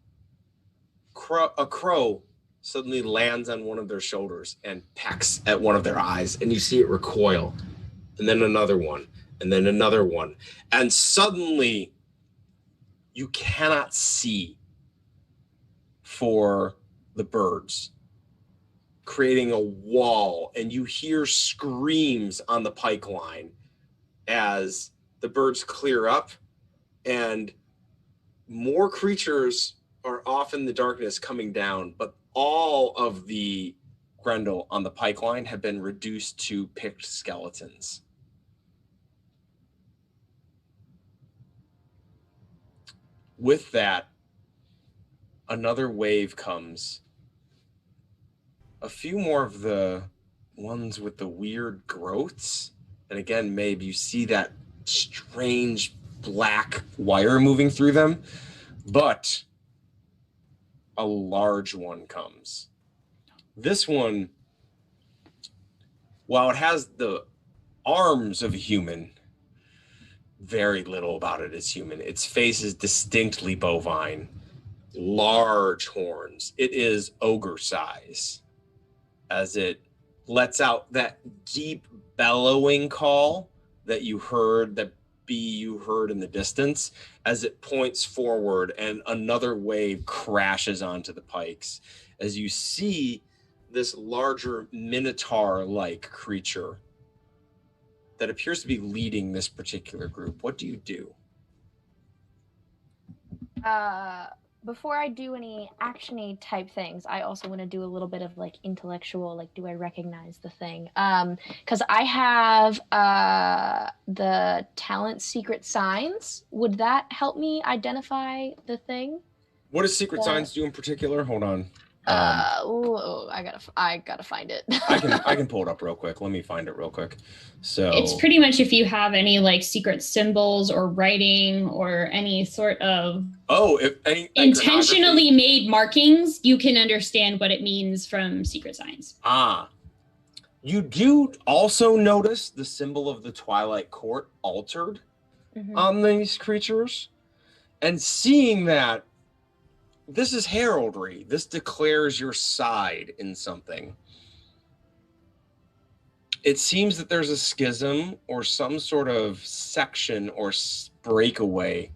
A: a crow suddenly lands on one of their shoulders and pecks at one of their eyes. And you see it recoil. And then another one. And then another one. And suddenly, you cannot see for the birds, creating a wall, and you hear screams on the pike line as the birds clear up, and more creatures are off in the darkness coming down, but all of the Grendel on the pike line have been reduced to picked skeletons. With that, another wave comes. A few more of the ones with the weird growths. And again, Maeve, you see that strange black wire moving through them. But a large one comes. This one, while it has the arms of a human, very little about it is human. Its face is distinctly bovine. Large horns. It is ogre size as it lets out that deep bellowing call that you heard, that you heard in the distance, as it points forward, and another wave crashes onto the pikes as you see this larger minotaur-like creature that appears to be leading this particular group. What do you do?
D: Before I do any action-y type things, I also want to do a little bit of like intellectual, like, do I recognize the thing? Because I have the talent secret signs. Would that help me identify the thing?
A: What does secret signs do in particular? Hold on.
D: I gotta find it.
A: I can pull it up real quick. Let me find it real quick. So
F: it's pretty much if you have any like secret symbols or writing or any sort of intentionally made markings, you can understand what it means from secret signs.
A: You do also notice the symbol of the Twilight Court altered on these creatures, and seeing that, this is heraldry. This declares your side in something. It seems that there's a schism or some sort of section or breakaway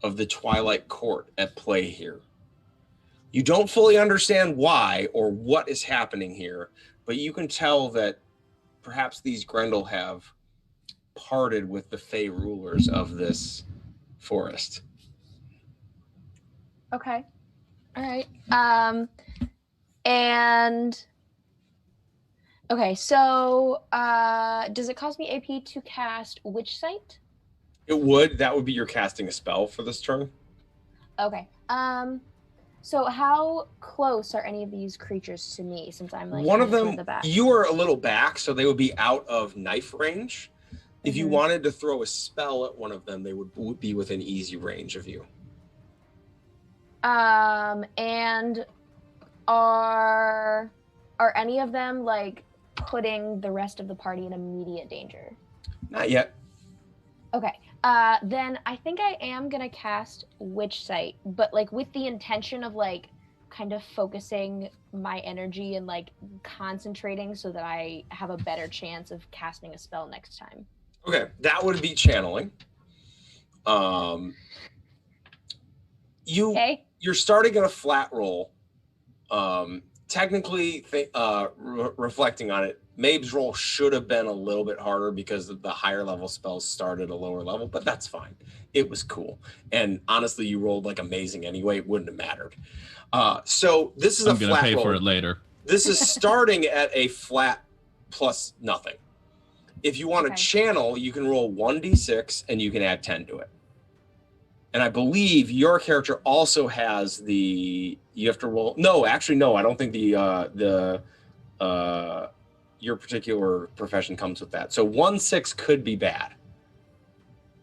A: of the Twilight Court at play here. You don't fully understand why or what is happening here, but you can tell that perhaps these Grendel have parted with the Fey rulers of this forest.
D: Okay. All right. And okay, so does it cost me AP to cast Witch Sight?
A: It would. That would be your casting a spell for this turn.
D: Okay. So how close are any of these creatures to me, since I'm like
A: one of them
D: the back?
A: You are a little back, so they would be out of knife range. If you wanted to throw a spell at one of them, they would be within easy range of you.
D: And are any of them like putting the rest of the party in immediate danger?
A: Not yet.
D: Okay. Then I think I am gonna cast Witch Sight, but like with the intention of like kind of focusing my energy and like concentrating so that I have a better chance of casting a spell next time.
A: Okay, that would be channeling. You're starting at a flat roll. Technically, reflecting on it, Maeve's roll should have been a little bit harder because the higher level spells started at a lower level, but that's fine. It was cool. And honestly, you rolled like amazing anyway. It wouldn't have mattered. So this is a flat roll. I'm
C: going to pay for it later.
A: This is starting at a flat plus nothing. If you want to channel, you can roll 1d6 and you can add 10 to it. And I believe your character also has the. You have to roll. No, actually, no. I don't think your particular profession comes with that. So 1/6 could be bad.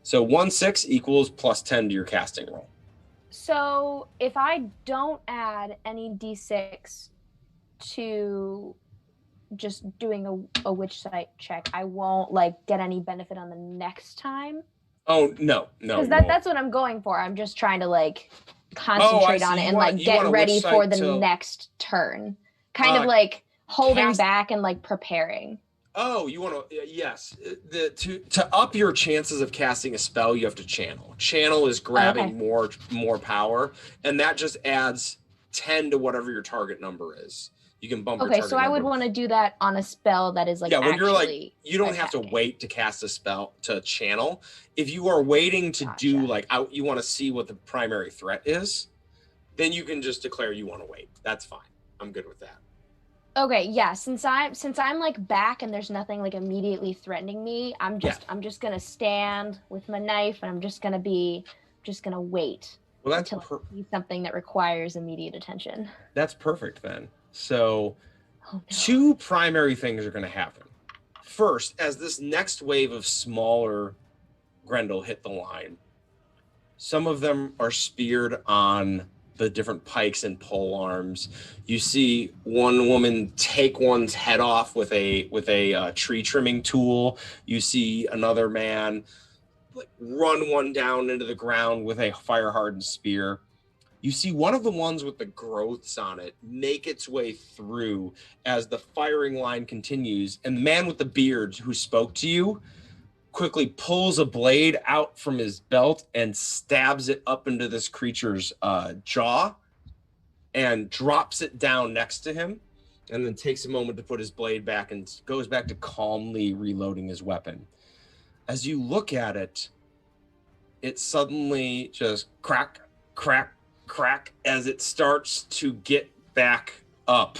A: So 1/6 equals +10 to your casting roll.
D: So if I don't add any d6 to just doing a witch sight check, I won't like get any benefit on the next time.
A: Oh no.
D: Because that's what I'm going for. I'm just trying to like concentrate on it and like get ready for the next turn. Kind of like holding back and like preparing.
A: Oh, you want to? Yes. To up your chances of casting a spell, you have to channel. Channel is grabbing more power, and that just adds 10 to whatever your target number is. You can bump.
D: Okay, so I would want to do that on a spell that is like
A: when you're like you don't have to wait to cast a spell to channel. If you are waiting to do like you want to see what the primary threat is, then you can just declare you want to wait. That's fine. I'm good with that.
D: Okay, yeah. Since I'm like back and there's nothing like immediately threatening me, I'm just gonna stand with my knife and I'm just gonna wait.
A: Well, that's
D: until I see something that requires immediate attention.
A: That's perfect then. So, two primary things are going to happen. First, as this next wave of smaller Grendel hit the line, some of them are speared on the different pikes and pole arms. You see one woman take one's head off with a tree trimming tool. You see another man like run one down into the ground with a fire hardened spear. You see one of the ones with the growths on it make its way through as the firing line continues, and the man with the beard who spoke to you quickly pulls a blade out from his belt and stabs it up into this creature's jaw and drops it down next to him, and then takes a moment to put his blade back and goes back to calmly reloading his weapon. As you look at it, it suddenly just crack, crack, crack as it starts to get back up.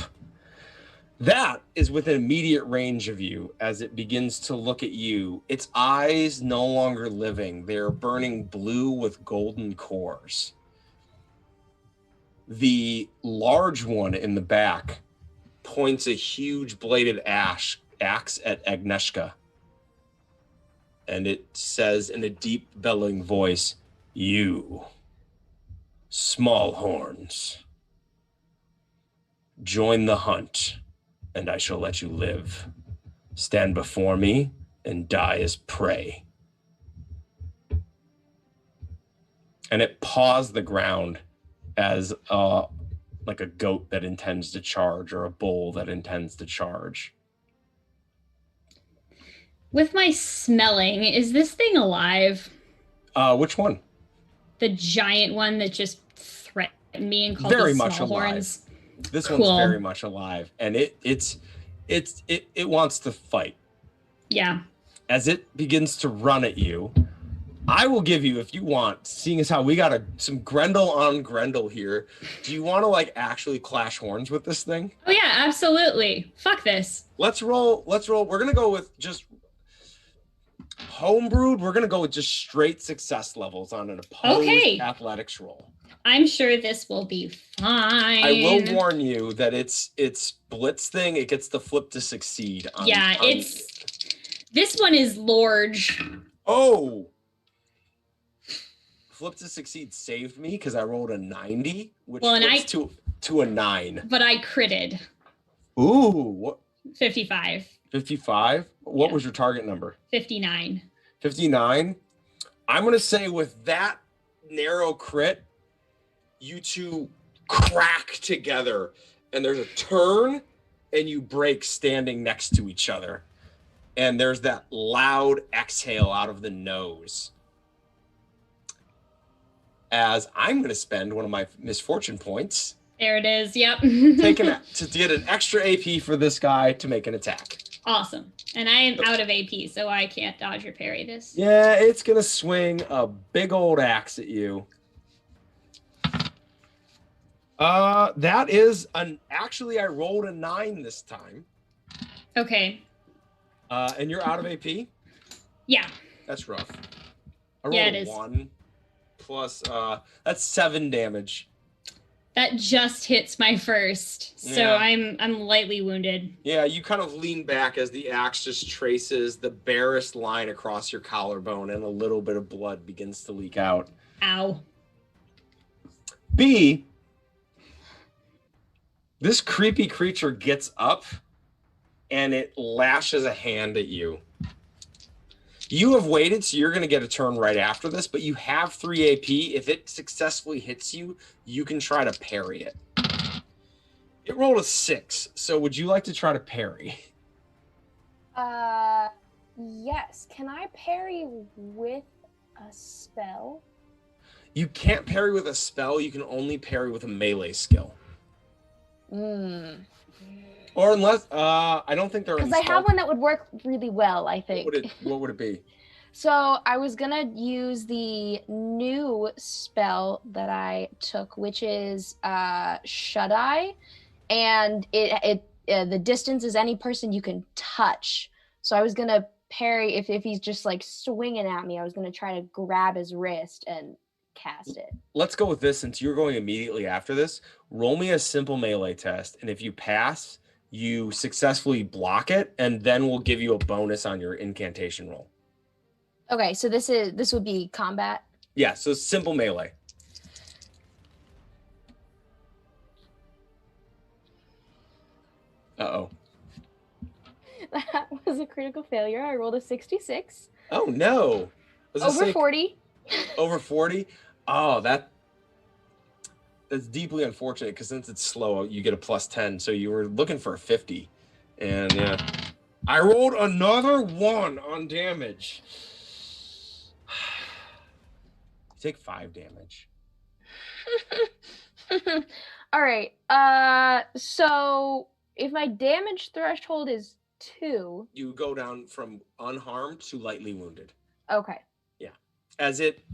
A: That is within immediate range of you as it begins to look at you. Its eyes no longer living. They're burning blue with golden cores. The large one in the back points a huge bladed axe at Agnieszka. And it says in a deep bellowing voice, "You, small horns, join the hunt, and I shall let you live. Stand before me and die as prey." And it paws the ground as like a goat that intends to charge or a bull that intends to charge.
F: With my smelling, is this thing alive?
A: Which one?
F: The giant one that just threatened me and called
A: very
F: me
A: much
F: small
A: alive.
F: horns.
A: This
F: Cool.
A: one's very much alive, and it wants to fight.
F: Yeah.
A: As it begins to run at you, I will give you, if you want, seeing as how we got some Grendel on Grendel here, do you want to like actually clash horns with this thing?
F: Oh yeah, absolutely. Fuck this.
A: Let's roll. We're gonna go with just homebrewed. We're gonna go with just straight success levels on an opposed athletics roll.
F: I'm sure this will be fine.
A: I will warn you that it's blitz thing. It gets the flip to succeed.
F: This one is large.
A: Oh. Flip to succeed saved me because I rolled a 90, which flips to a 9.
F: But I critted.
A: Ooh, what?
F: 55.
A: 55? What was your target number?
F: 59.
A: 59? I'm going to say with that narrow crit, you two crack together and there's a turn and you break standing next to each other. And there's that loud exhale out of the nose. As I'm going to spend one of my misfortune points.
F: There it is. Yep.
A: to get an extra AP for this guy to make an attack.
F: Awesome. And I am out of AP, so I can't dodge or parry this.
A: Yeah, it's going to swing a big old axe at you. That is actually, I rolled a 9 this time.
F: Okay.
A: And you're out of AP?
F: Yeah.
A: That's rough. I rolled
F: it is.
A: 1 plus that's 7 damage.
F: That just hits my first, so
A: Yeah.
F: I'm lightly wounded.
A: Yeah, you kind of lean back as the axe just traces the barest line across your collarbone, and a little bit of blood begins to leak out.
F: Ow.
A: B, this creepy creature gets up and it lashes a hand at you. You have waited, so you're going to get a turn right after this, but you have 3 AP. If it successfully hits you, you can try to parry it. It rolled a 6, so would you like to try to parry?
D: Yes. Can I parry with a spell?
A: You can't parry with a spell. You can only parry with a melee skill. Or unless, I don't think there are any
D: Because I have one that would work really well, I think.
A: What would it be?
D: So I was gonna use the new spell that I took, which is Shut Eye, and the distance is any person you can touch. So I was gonna parry if he's just like swinging at me. I was gonna try to grab his wrist and cast it.
A: Let's go with this since you're going immediately after this. Roll me a simple melee test, and if you pass, you successfully block it, and then we'll give you a bonus on your incantation roll.
D: Okay, so this would be combat.
A: Yeah, so simple melee. Uh-oh.
D: That was a critical failure. I rolled a 66.
A: Oh, no.
D: Over 40.
A: Over 40? Oh, that's deeply unfortunate because since it's slow, you get a +10. So you were looking for a 50. And yeah, I rolled another 1 on damage. You take 5 damage.
D: All right. So if my damage threshold is 2,
A: You go down from unharmed to lightly wounded.
D: okay.
A: As it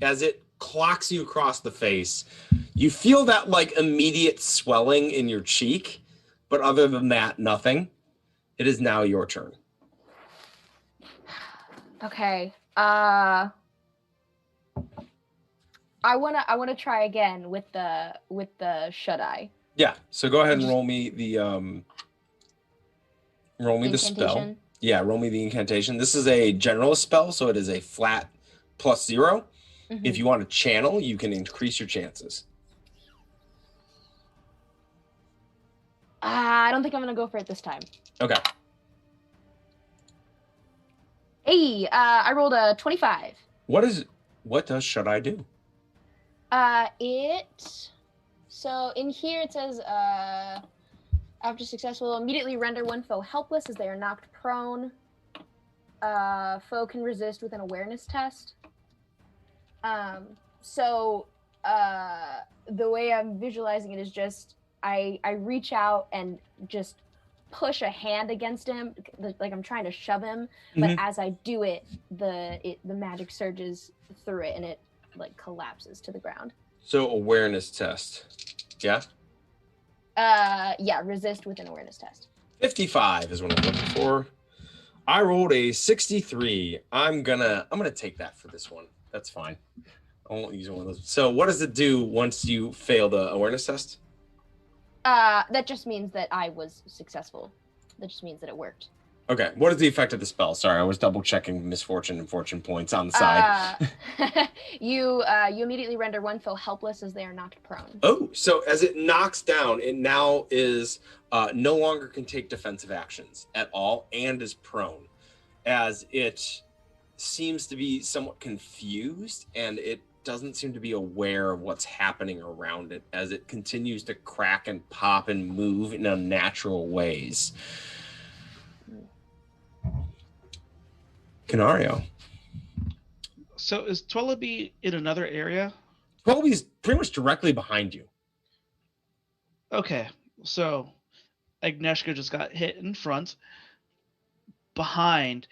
A: clocks you across the face, you feel that like immediate swelling in your cheek, but other than that, nothing. It is now your turn.
D: Okay. I wanna try again with the Shut Eye.
A: Yeah. So go ahead and roll me the the spell.
D: Incantation.
A: Yeah, roll me the incantation. This is a generalist spell, so it is a flat +0. If you want to channel, you can increase your chances.
D: I don't think I'm gonna go for it this time.
A: Okay.
D: Hey, I rolled a 25.
A: What does Shut Eye do?
D: So in here it says, after successful, immediately render one foe helpless as they are knocked prone. Foe can resist with an awareness test. So the way I'm visualizing it is just I reach out and just push a hand against him, like I'm trying to shove him, but as I do it, the magic surges through it and it like collapses to the ground.
A: So awareness test. Yeah?
D: Yeah, resist with an awareness test.
A: 55 is what I'm looking for. I rolled a 63. I'm gonna take that for this one. That's fine. I won't use one of those. So what does it do once you fail the awareness test?
D: That just means that I was successful. That just means that it worked.
A: Okay. What is the effect of the spell? Sorry, I was double checking misfortune and fortune points on the side.
D: You immediately render one foe helpless as they are knocked prone.
A: Oh, so as it knocks down, it now is no longer can take defensive actions at all and is prone, as it seems to be somewhat confused and it doesn't seem to be aware of what's happening around it as it continues to crack and pop and move in unnatural ways. Canario.
B: So is Twellaby in another area?
A: Twellaby's pretty much directly behind you.
B: Okay, so Agnieszka just got hit in front. Behind.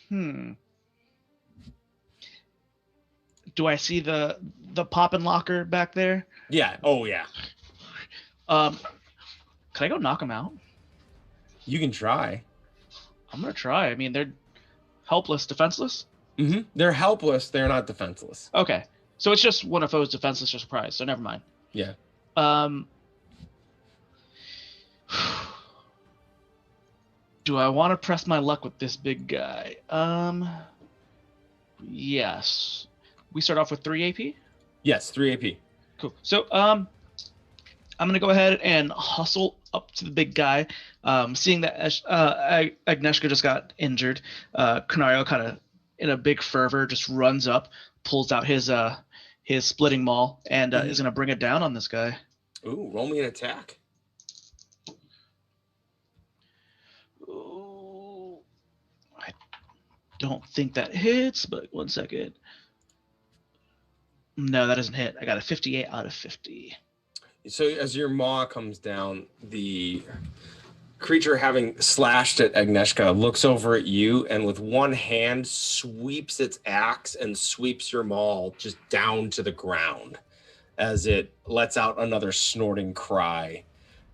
B: Do I see the poppin' locker back there?
A: Yeah. Oh, yeah.
B: Can I go knock him out?
A: You can try.
B: I'm gonna try. I mean, they're helpless, defenseless.
A: Mm-hmm. They're helpless. They're not defenseless.
B: Okay. So it's just when a foe is defenseless or surprised, so never mind.
A: Yeah.
B: Do I want to press my luck with this big guy? Yes. We start off with 3 AP?
A: Yes, 3 AP.
B: Cool. So, I'm gonna go ahead and hustle up to the big guy. Seeing that Agnieszka just got injured, Canario kind of, in a big fervor, just runs up, pulls out his splitting maul, and is gonna bring it down on this guy.
A: Ooh, roll me an attack.
B: Ooh, I don't think that hits, but 1 second. No, that doesn't hit. I got a 58 out of 50.
A: So as your maw comes down, the creature, having slashed at Agnieszka, looks over at you and with one hand sweeps its axe and sweeps your maul just down to the ground as it lets out another snorting cry.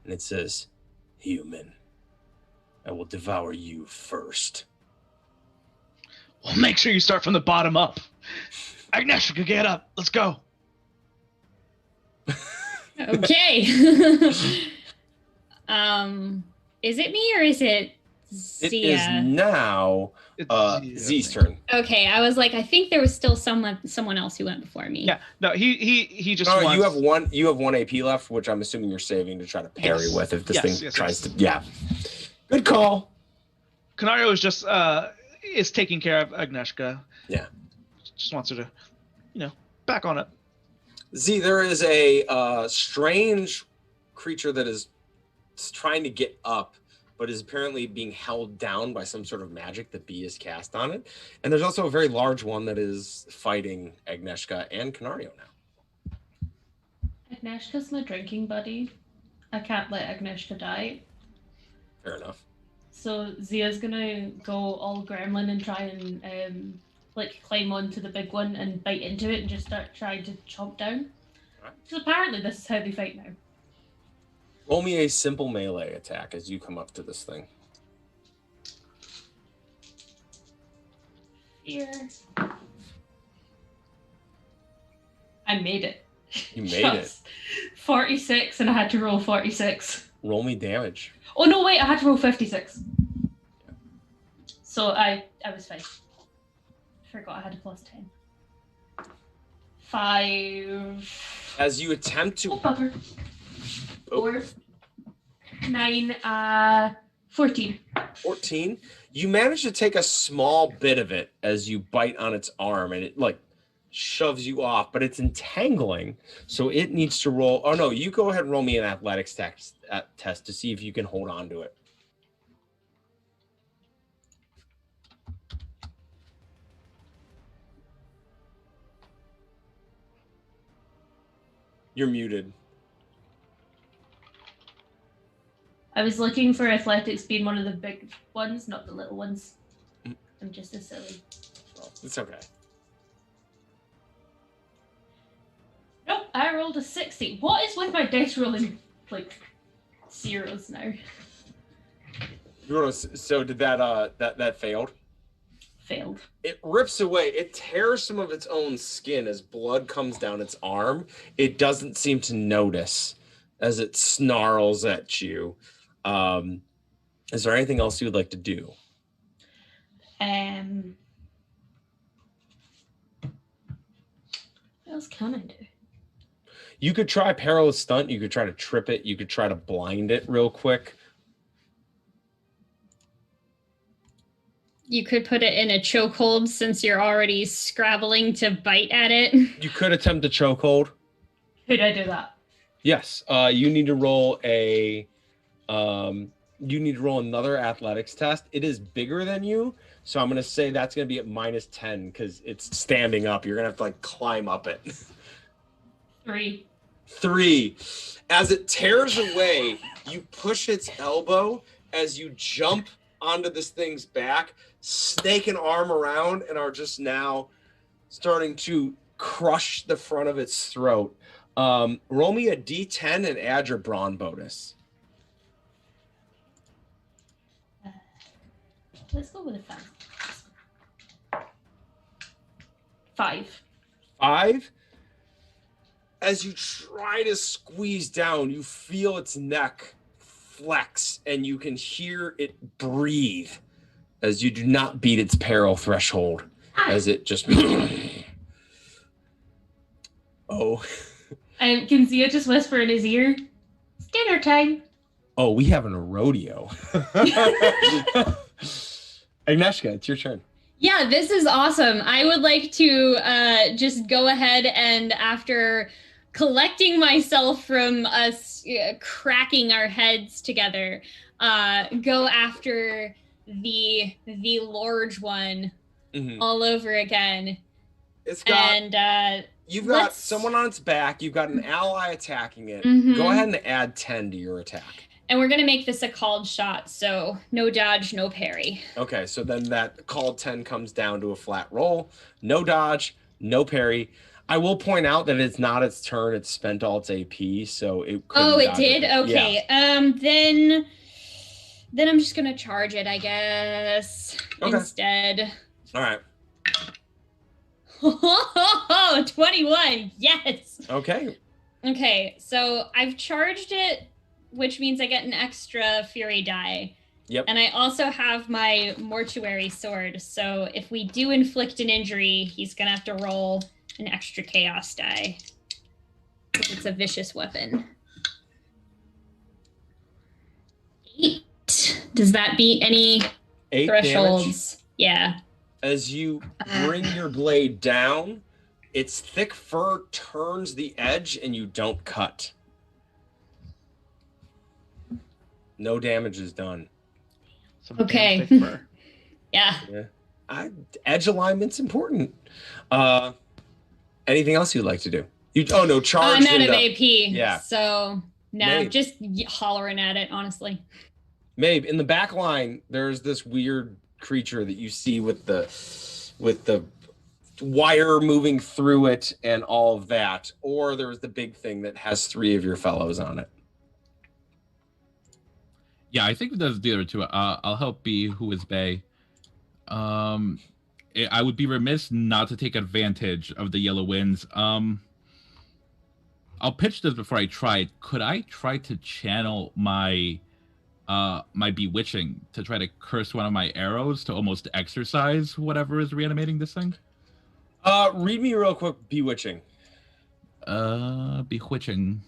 A: And it says, "Human, I will devour you first."
B: Well, make sure you start from the bottom up. Agnieszka, get up. Let's go.
F: Okay. Is it me or is it Zia?
A: It is now
B: It's
A: Z's turn.
F: Okay, I was like, I think there was still someone else who went before me.
B: Yeah, no, he just
A: No,
B: wants...
A: you have 1 AP left, which I'm assuming you're saving to try to parry
B: Yes.
A: with if this
B: Yes,
A: thing
B: yes,
A: tries
B: yes.
A: to. Yeah. Good call.
B: Canario is just is taking care of Agnieszka.
A: Yeah.
B: Just wants her to, back on it.
A: Z, there is a strange creature that is trying to get up, but is apparently being held down by some sort of magic that B is cast on it. And there's also a very large one that is fighting Agnieszka and Canario now.
E: Agnieszka's my drinking buddy. I can't let Agnieszka die.
A: Fair enough.
E: So Zia's gonna go all gremlin and try and climb onto the big one and bite into it and just start trying to chomp down.
A: Alright.
E: So apparently this is how they fight now.
A: Roll me a simple melee attack as you come up to this thing.
E: Here. I made it.
A: You made it.
E: 46 and I had to roll 46.
A: Roll me damage.
E: Oh no, wait, I had to roll 56. So I was fine. Forgot I had a plus 10. 5.
A: As you attempt to...
E: Oh, bugger. 4. 9. 14.
A: 14. You manage to take a small bit of it as you bite on its arm, and it shoves you off, but it's entangling, so it needs to roll. Oh no, you go ahead and roll me an athletics test to see if you can hold on to it. You're muted.
E: I was looking for athletics being one of the big ones, not the little ones. I'm just as silly.
A: Well, it's okay.
E: Nope, I rolled a 60. What is with my dice rolling zeros now?
A: So did that failed?
E: Failed.
A: It rips away. It tears some of its own skin as blood comes down its arm. It doesn't seem to notice as it snarls at you. Is there anything else you would like to do?
E: What else can I do?
A: You could try perilous stunt. You could try to trip it. You could try to blind it real quick.
F: You could put it in a chokehold since you're already scrabbling to bite at it.
A: You could attempt a chokehold.
E: Could I do that?
A: Yes. You need to roll another athletics test. It is bigger than you, so I'm going to say that's going to be at -10 because it's standing up. You're going to have to climb up it.
E: 3.
A: 3. As it tears away, you push its elbow as you jump onto this thing's back, snake an arm around, and are just now starting to crush the front of its throat. Roll me a d10 and add your brawn bonus.
E: Let's go with a 5. 5.
A: 5. As you try to squeeze down, you feel its neck flex, and you can hear it breathe as you do not beat its peril threshold, as it just... Oh.
E: I can see it just whisper in his ear, "It's dinner time."
A: Oh, we having a rodeo. Agnieszka, it's your turn.
F: Yeah, this is awesome. I would like to just go ahead and, after collecting myself from us cracking our heads together, go after the large one all over again.
A: It's got,
F: and
A: you've got someone on its back. You've got an ally attacking it. Go ahead and add 10 to your attack.
F: And we're going to make this a called shot, so no dodge, no parry.
A: Okay, so then that called 10 comes down to a flat roll. No dodge, no parry. I will point out that it's not its turn. It's spent all its AP, so it couldn't
F: Oh, it
A: dodge
F: did? Okay.
A: Yeah.
F: Then I'm just going to charge it, I guess, instead.
A: All right.
F: Oh, 21. Yes.
A: Okay.
F: Okay, so I've charged it, which means I get an extra fury die.
A: Yep.
F: And I also have my mortuary sword. So if we do inflict an injury, he's going to have to roll an extra chaos die. It's a vicious weapon. 8. Does that beat any
A: 8
F: thresholds?
A: Damage.
F: Yeah.
A: As you bring your blade down, its thick fur turns the edge and you don't cut. No damage is done.
F: Okay. Yeah.
A: Edge alignment's important. Anything else you'd like to do? Charge.
F: I'm out of AP.
A: Yeah.
F: So no,
A: Mabe.
F: just hollering at it, honestly.
A: Mabe, in the back line, there's this weird creature that you see with the wire moving through it and all of that. Or there's the big thing that has 3 of your fellows on it.
C: Yeah, I think there's the other two. I'll help B, who is Bay. I would be remiss not to take advantage of the yellow winds. I'll pitch this before I try it. Could I try to channel my my bewitching to try to curse one of my arrows to almost exercise whatever is reanimating this thing?
A: Read me real quick, bewitching.
C: Bewitching.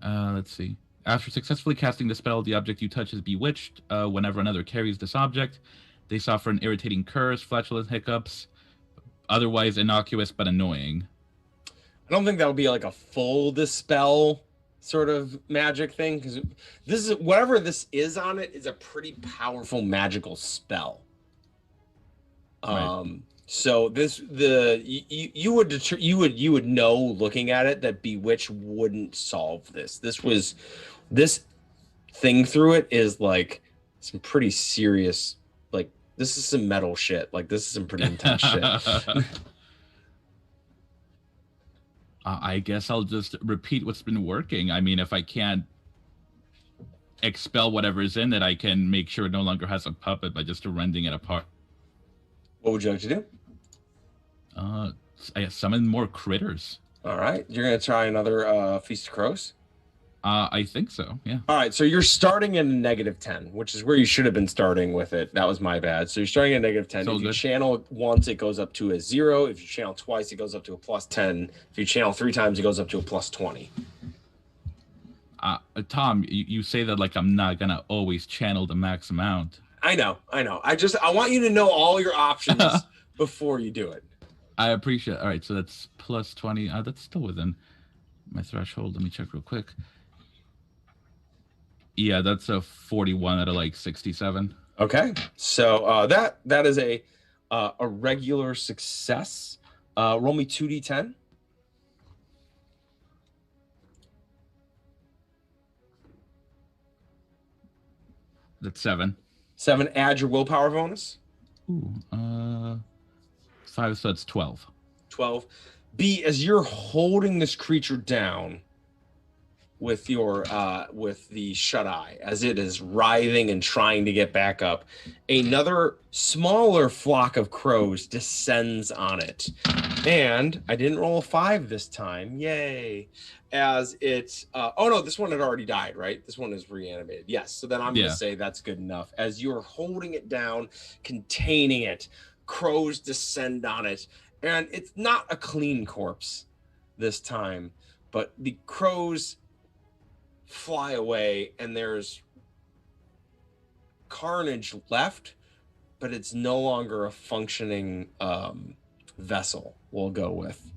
C: Let's see. After successfully casting the spell, the object you touch is bewitched. Whenever another carries this object, they suffer an irritating curse, flatulent hiccups, otherwise innocuous but annoying.
A: I don't think that'll be like a full dispel sort of magic thing, because this is whatever this is on it is a pretty powerful magical spell.
C: Right.
A: So you would know looking at it that bewitch wouldn't solve this. This thing through it is like some pretty serious, like this is some metal shit. Like this is some pretty intense shit.
C: I guess I'll just repeat what's been working. I mean, if I can't expel whatever's in it, I can make sure it no longer has a puppet by just rending it apart.
A: What would you like to do?
C: I summon more critters.
A: All right, you're gonna try another Feast of Crows.
C: I think so. Yeah.
A: All right, so you're starting in -10, which is where you should have been starting with it. That was my bad. So you're starting at -10.
C: So
A: if you
C: good.
A: channel once, it goes up to a 0. If you channel twice, it goes up to a +10. If you channel 3 times, it goes up to a +20.
C: Tom, you say that like I'm not gonna always channel the max amount.
A: I know. I want you to know all your options before you do it.
C: I appreciate. All right, so that's +20. That's still within my threshold. Let me check real quick. Yeah, that's a 41 out of like 67.
A: Okay, so that is a regular success. Roll me 2d10.
C: That's 7.
A: 7. Add your willpower bonus.
C: Ooh, 5, so that's 12.
A: 12. B, as you're holding this creature down, with your with the shut eye as it is writhing and trying to get back up. Another smaller flock of crows descends on it, and I didn't roll a 5 this time. Yay! As it's oh no, this one had already died, right? This one is reanimated. Yes, so then I'm gonna say that's good enough. As you're holding it down, containing it, crows descend on it, and it's not a clean corpse this time, but the crows fly away and there's carnage left, but it's no longer a functioning vessel, we'll go with,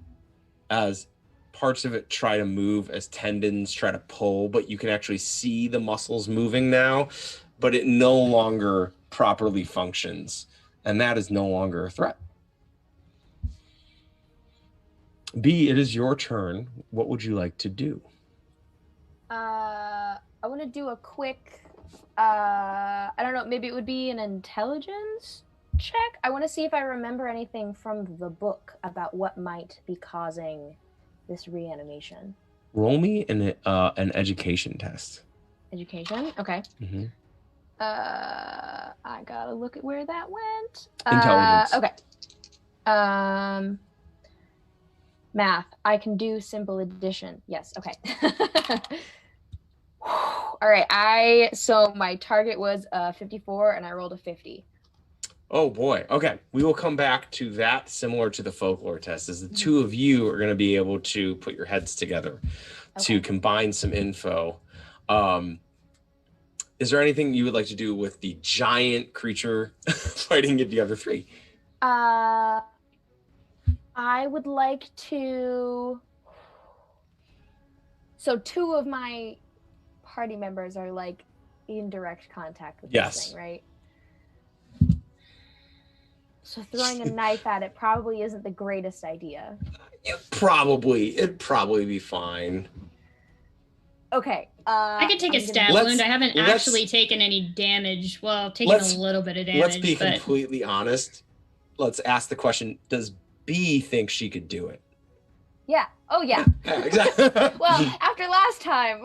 A: as parts of it try to move, as tendons try to pull, but you can actually see the muscles moving now, but it no longer properly functions, and that is no longer a threat. B, it is your turn. What would you like to do?
D: I want to do a quick, I don't know, maybe it would be an intelligence check. I want to see if I remember anything from the book about what might be causing this reanimation.
A: Roll me an education test.
D: Education? Okay.
A: Mm-hmm.
D: I gotta look at where that went.
A: Intelligence.
D: Okay. Math. I can do simple addition. Yes. Okay. All right. So my target was 54, and I rolled a 50.
A: Oh boy. Okay. We will come back to that, similar to the folklore test, as the two of you are going to be able to put your heads together to combine some info. Is there anything you would like to do with the giant creature fighting the other three?
D: I would like to. So 2 of my party members are like in direct contact with this thing, right? So throwing a knife at it probably isn't the greatest idea.
A: It'd probably be fine.
D: Okay.
F: I could take a stab wound. I haven't actually taken any damage. Well, taken a little bit of damage.
A: Let's be completely honest. Let's ask the question: does B think she could do it?
D: Yeah. Oh yeah.
A: Yeah, exactly.
D: Well, after last time.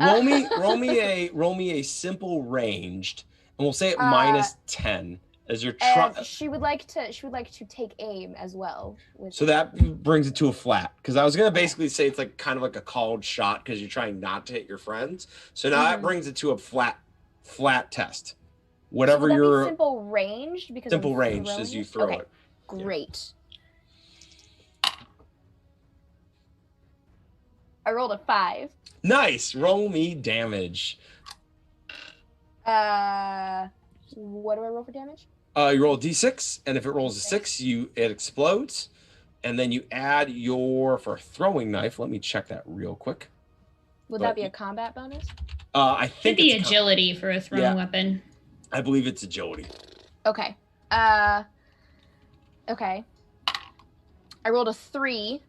A: roll me a simple ranged, and we'll say it minus 10 as you're trying.
D: She would like to take aim as well.
A: So that brings it to a flat, because I was gonna basically say it's like kind of like a called shot because you're trying not to hit your friends. So now that brings it to a flat test. Whatever your
D: simple ranged, because
A: simple ranged as you throw it.
D: Great. I rolled a 5.
A: Nice. Roll me damage.
D: What do I roll for damage?
A: You roll a d6, and if it rolls a 6, it explodes, and then you add for a throwing knife. Let me check that real quick.
D: Would that be a combat bonus?
A: I think
F: it's agility for a thrown weapon.
A: I believe it's agility.
D: Okay. Okay. I rolled a 3,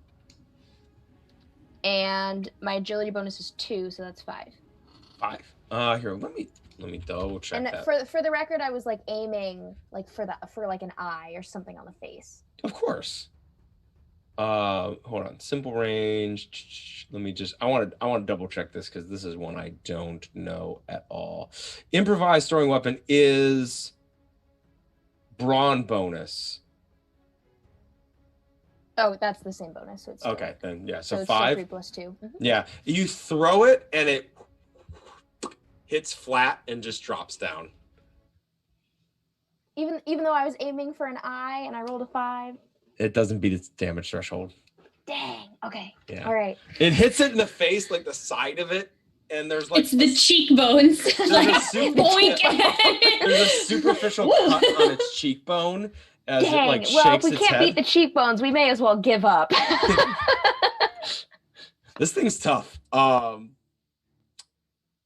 D: and my agility bonus is 2, so that's 5.
A: 5. Here, let me double check that.
D: And for the record, I was like aiming like for like an eye or something on the face.
A: Of course. Hold on. Simple range. Let me just. I want to double check this because this is one I don't know at all. Improvised throwing weapon is brawn bonus.
D: Oh, that's the same bonus. So it's
A: okay, then yeah. So
D: it's
A: 5.
D: 3 plus 2. Mm-hmm.
A: Yeah, you throw it and it hits flat and just drops down.
D: Even though I was aiming for an eye and I rolled a 5.
A: It doesn't beat its damage threshold.
D: Dang. Okay.
A: Yeah.
D: All right.
A: It hits it in the face, like the side of it, and there's like
F: it's the cheekbones.
A: There's a superficial cut on its cheekbone as it like shakes its head.
D: Well, if we can't beat the cheekbones, we may as well give up.
A: This thing's tough.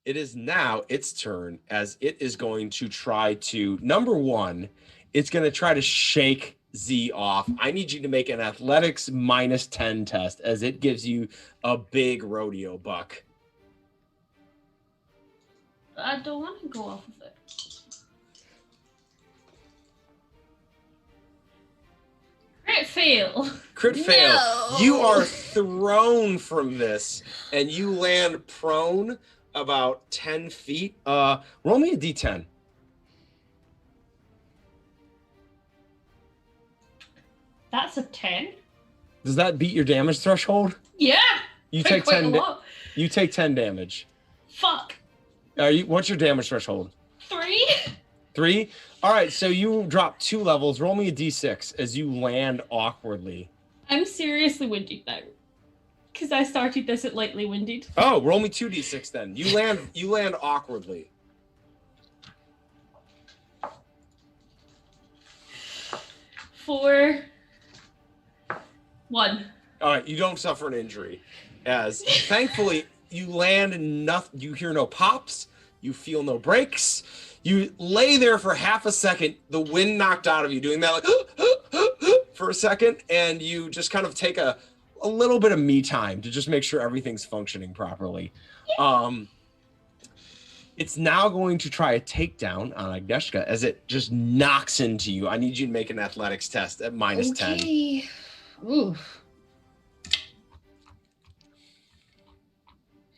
A: It is now its turn, as it is going to try to, number one, it's going to try to shake Z off. I need you to make an athletics minus 10 test, as it gives you a big rodeo buck.
E: I don't want to go off of it. Crit fail.
A: Crit fail.
F: No.
A: You are thrown from this, and you land prone about 10 feet. Roll me a d10.
E: That's a 10.
A: Does that beat your damage threshold?
E: Yeah.
A: You
E: by
A: take
E: quite
A: 10.
E: a lot.
A: You take 10 damage.
E: Fuck.
A: What's your damage threshold?
E: 3.
A: 3. All right, so you drop 2 levels. Roll me a d6 as you land awkwardly.
E: I'm seriously winded now. Because I started this at lightly winded.
A: Oh, roll me 2d6 then. You land awkwardly.
E: 4. 1.
A: All right, you don't suffer an injury, as thankfully you land and nothing. You hear no pops. You feel no breaks. You lay there for half a second. The wind knocked out of you, doing that like for a second, and you just kind of take a little bit of me time to just make sure everything's functioning properly. It's now going to try a takedown on Agnieszka as it just knocks into you. I need you to make an athletics test at minus 10.
F: Okay. Ooh.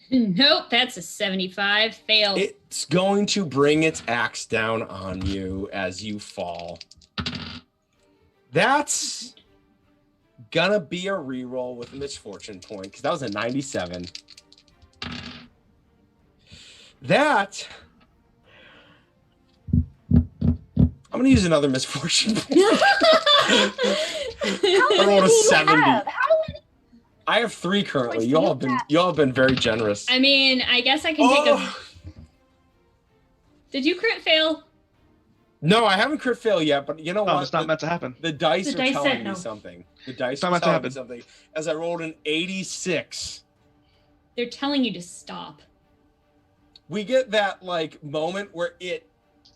F: Nope, that's a 75. Fail.
A: It's going to bring its axe down on you as you fall. That's gonna be a reroll with a misfortune point because that was a 97. That I'm gonna use another misfortune point. I rolled a 70. I have 3 currently. Y'all have been very generous.
F: I mean, I guess I can take a. Did you crit fail?
A: No, I haven't crit fail yet, but you know what?
B: It's not meant to happen.
A: The dice
E: The
A: are
E: dice
A: telling
E: said
A: me
E: no.
A: something. The dice
B: not
A: are
B: meant to
A: telling me
B: happen.
A: something. As I rolled an 86.
F: They're telling you to stop.
A: We get that like moment where it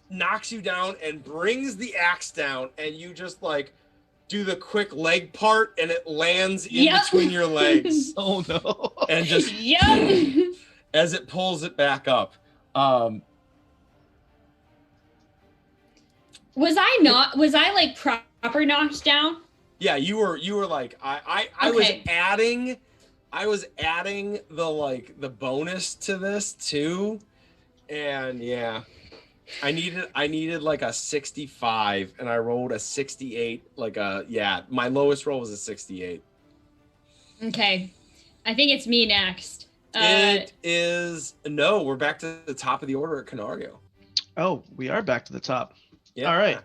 A: knocks you down and brings the axe down, and you just like do the quick leg part, and it lands in
F: Yep.
A: between your legs,
B: Oh no.
A: and just
F: Yep.
A: as it pulls it back up.
F: Was I like proper knocked down?
A: Yeah, you were like I
F: Okay.
A: was adding the bonus to this too, and yeah. I needed like a 65 and I rolled a 68. My lowest roll was a 68.
F: Okay. I think it's me next.
A: It is no, we're back to the top of the order at Canario.
B: Oh, we are back to the top.
A: Yeah.
B: All right.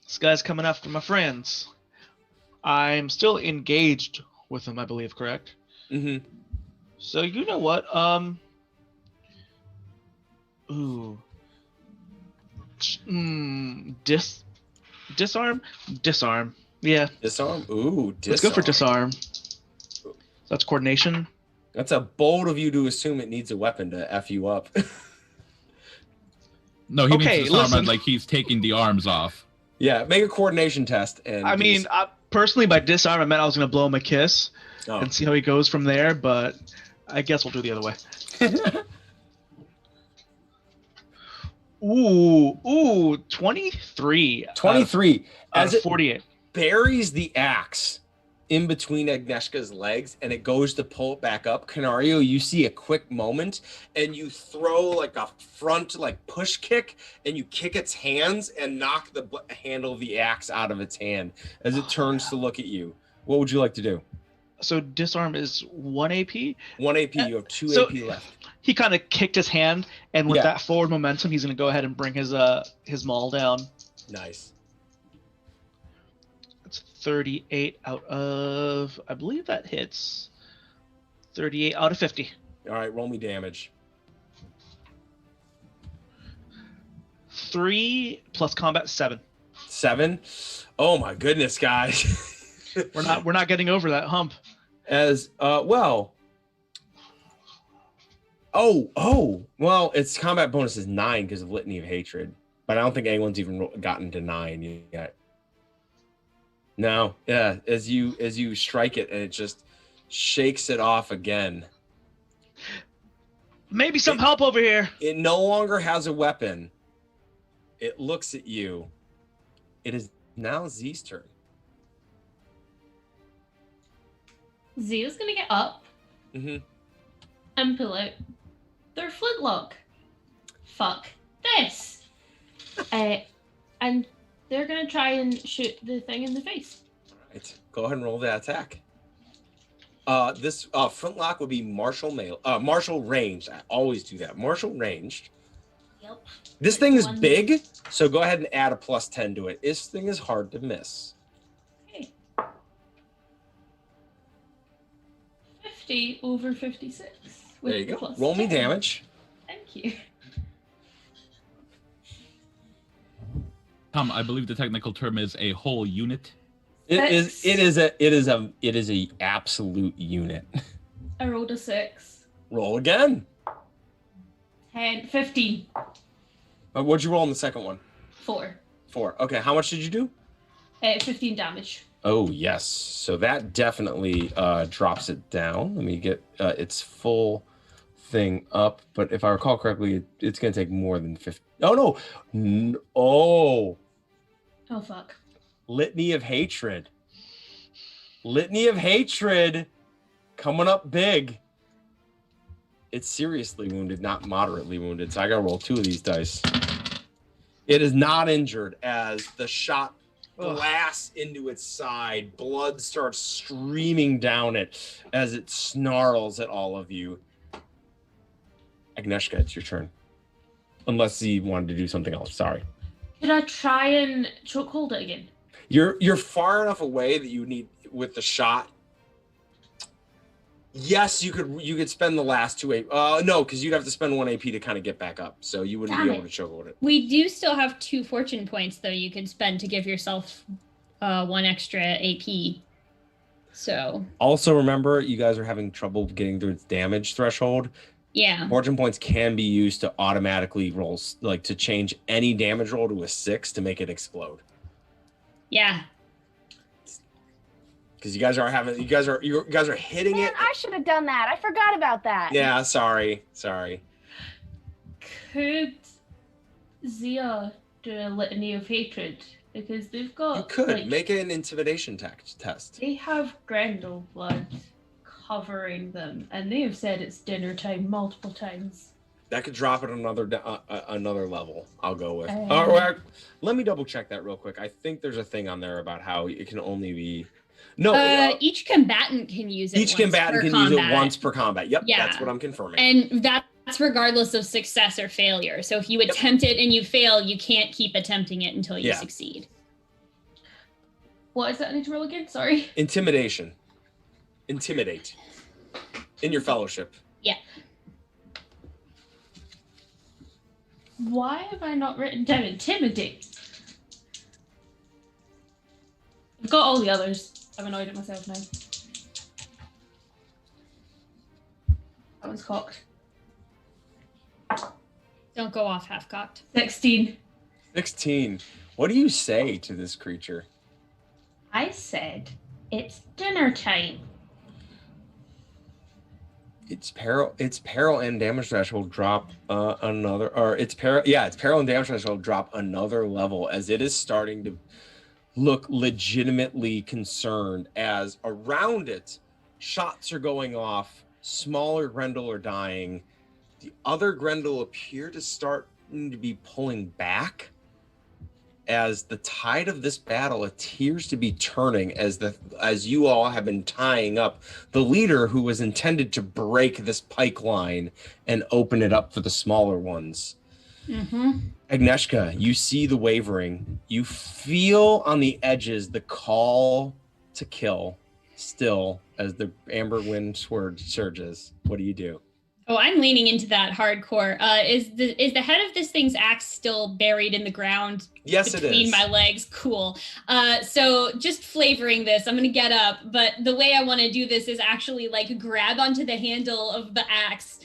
B: This guy's coming after my friends. I'm still engaged with him, I believe, correct?
A: Mm-hmm.
B: So you know what? Ooh. Disarm? Disarm. Yeah.
A: Disarm? Ooh, disarm.
B: Let's go for disarm. That's coordination.
A: That's a bold of you to assume it needs a weapon to F you up.
C: No, he
B: Okay,
C: means disarm
B: listen.
C: like he's taking the arms off.
A: Yeah, make a coordination test. And
B: I mean, personally, by disarm, I meant I was going to blow him a kiss
A: Oh.
B: and see how he goes from there, but I guess we'll do the other way. Ooh, 23.
A: 23.
B: Out
A: As
B: of
A: it
B: 48.
A: buries the axe in between Agnieszka's legs and it goes to pull it back up, Canario, you see a quick moment and you throw like a front push kick and you kick its hands and knock the handle of the axe out of its hand as it turns to look at you. What would you like to do?
B: So disarm is 1 AP.
A: 1 AP, you have 2
B: so-
A: AP left.
B: He kind of kicked his hand, and with
A: Yeah.
B: that forward momentum, he's going to go ahead and bring his maul down.
A: Nice.
B: That's 38 out of, I believe that hits. 38 out of 50.
A: All right, roll me damage.
B: 3 plus combat 7.
A: 7. Oh my goodness, guys.
B: We're not getting over that hump.
A: As well. Well, its combat bonus is 9 because of Litany of Hatred, but I don't think anyone's even gotten to 9 yet. No, yeah. As you strike it and it just shakes it off again.
B: Maybe some help over here.
A: It no longer has a weapon. It looks at you. It is now Z's turn.
E: Zia's gonna get up
A: Mm-hmm.
E: and pull out their flintlock. Fuck this! And they're gonna try and shoot the thing in the face.
A: All right. Go ahead and roll that attack. This flintlock would be martial ranged. I always do that. Martial ranged.
E: Yep.
A: This thing is
E: One-
A: big, so go ahead and add a +10 to it. This thing is hard to miss.
E: Okay. 50 over 56. with
A: There you
E: the
A: go.
E: plus
A: Roll me
E: 10.
A: damage.
E: Thank you.
C: Tom, I believe the technical term is a whole unit.
A: It is a absolute unit.
E: I rolled a 6.
A: Roll again.
E: 10, 15.
A: What'd you roll on the second one?
E: 4.
A: 4. Okay, how much did you do?
E: 15 damage.
A: Oh, yes. So that definitely drops it down. Let me get its full thing up. But if I recall correctly, it's going to take more than 50. Oh, no. Oh,
E: Oh, fuck.
A: Litany of Hatred. Litany of Hatred coming up big. It's seriously wounded, not moderately wounded. So I got to roll 2 of these dice. It is not injured as the shot blasts into its side. Blood starts streaming down it as it snarls at all of you. Agnieszka, it's your turn. Unless you wanted to do something else. Sorry.
E: Could I try and chokehold it again?
A: You're far enough away that you need with the shot. Yes, you could spend the last 2 AP. No, because you'd have to spend 1 AP to kind of get back up, so you wouldn't be able to choke with it.
F: We do still have 2 fortune points, though, you could spend to give yourself 1 extra AP. So.
A: Also, remember, you guys are having trouble getting through its damage threshold.
F: Yeah.
A: Fortune points can be used to automatically roll, like to change any damage roll to a 6 to make it explode.
F: Yeah.
A: Because you guys are hitting
D: Man,
A: it.
D: I should have done that. I forgot about that.
A: Yeah, sorry.
E: Could Zia do a litany of hatred? Because they've got.
A: You could
E: like,
A: make it an intimidation test.
E: They have Grendel blood covering them, and they have said it's dinner time multiple times.
A: That could drop it another level. I'll go with. Let me double check that real quick. I think there's a thing on there about how it can only be. No.
F: Each combatant can use it.
A: Each combatant can use it once per combat. Yep.
F: Yeah.
A: That's what I'm confirming.
F: And that's regardless of success or failure. So if you attempt it and you fail, you can't keep attempting it until you succeed.
E: What is that I need to roll again? Sorry.
A: Intimidation. Intimidate. In your fellowship.
F: Yeah.
E: Why have I not written down intimidate? I've got all the others. I'm annoyed at myself now. That one's cocked.
F: Don't go off half-cocked.
E: 16.
A: 16. What do you say to this creature?
E: I said, it's dinner time.
A: Its peril and damage threshold drop another, or its peril and damage threshold drop another level as it is starting to look legitimately concerned as around it shots are going off, smaller Grendel are dying, the other Grendel appear to start to be pulling back as the tide of this battle appears to be turning as you all have been tying up the leader who was intended to break this pike line and open it up for the smaller ones.
F: Mm-hmm.
A: Agnieszka, you see the wavering. You feel on the edges the call to kill still as the amber wind surges. What do you do?
F: Oh, I'm leaning into that hardcore. Is the head of this thing's axe still buried in the ground?
A: Yes, it is.
F: Between my legs. Cool. So just flavoring this, I'm gonna get up, but the way I want to do this is actually like grab onto the handle of the axe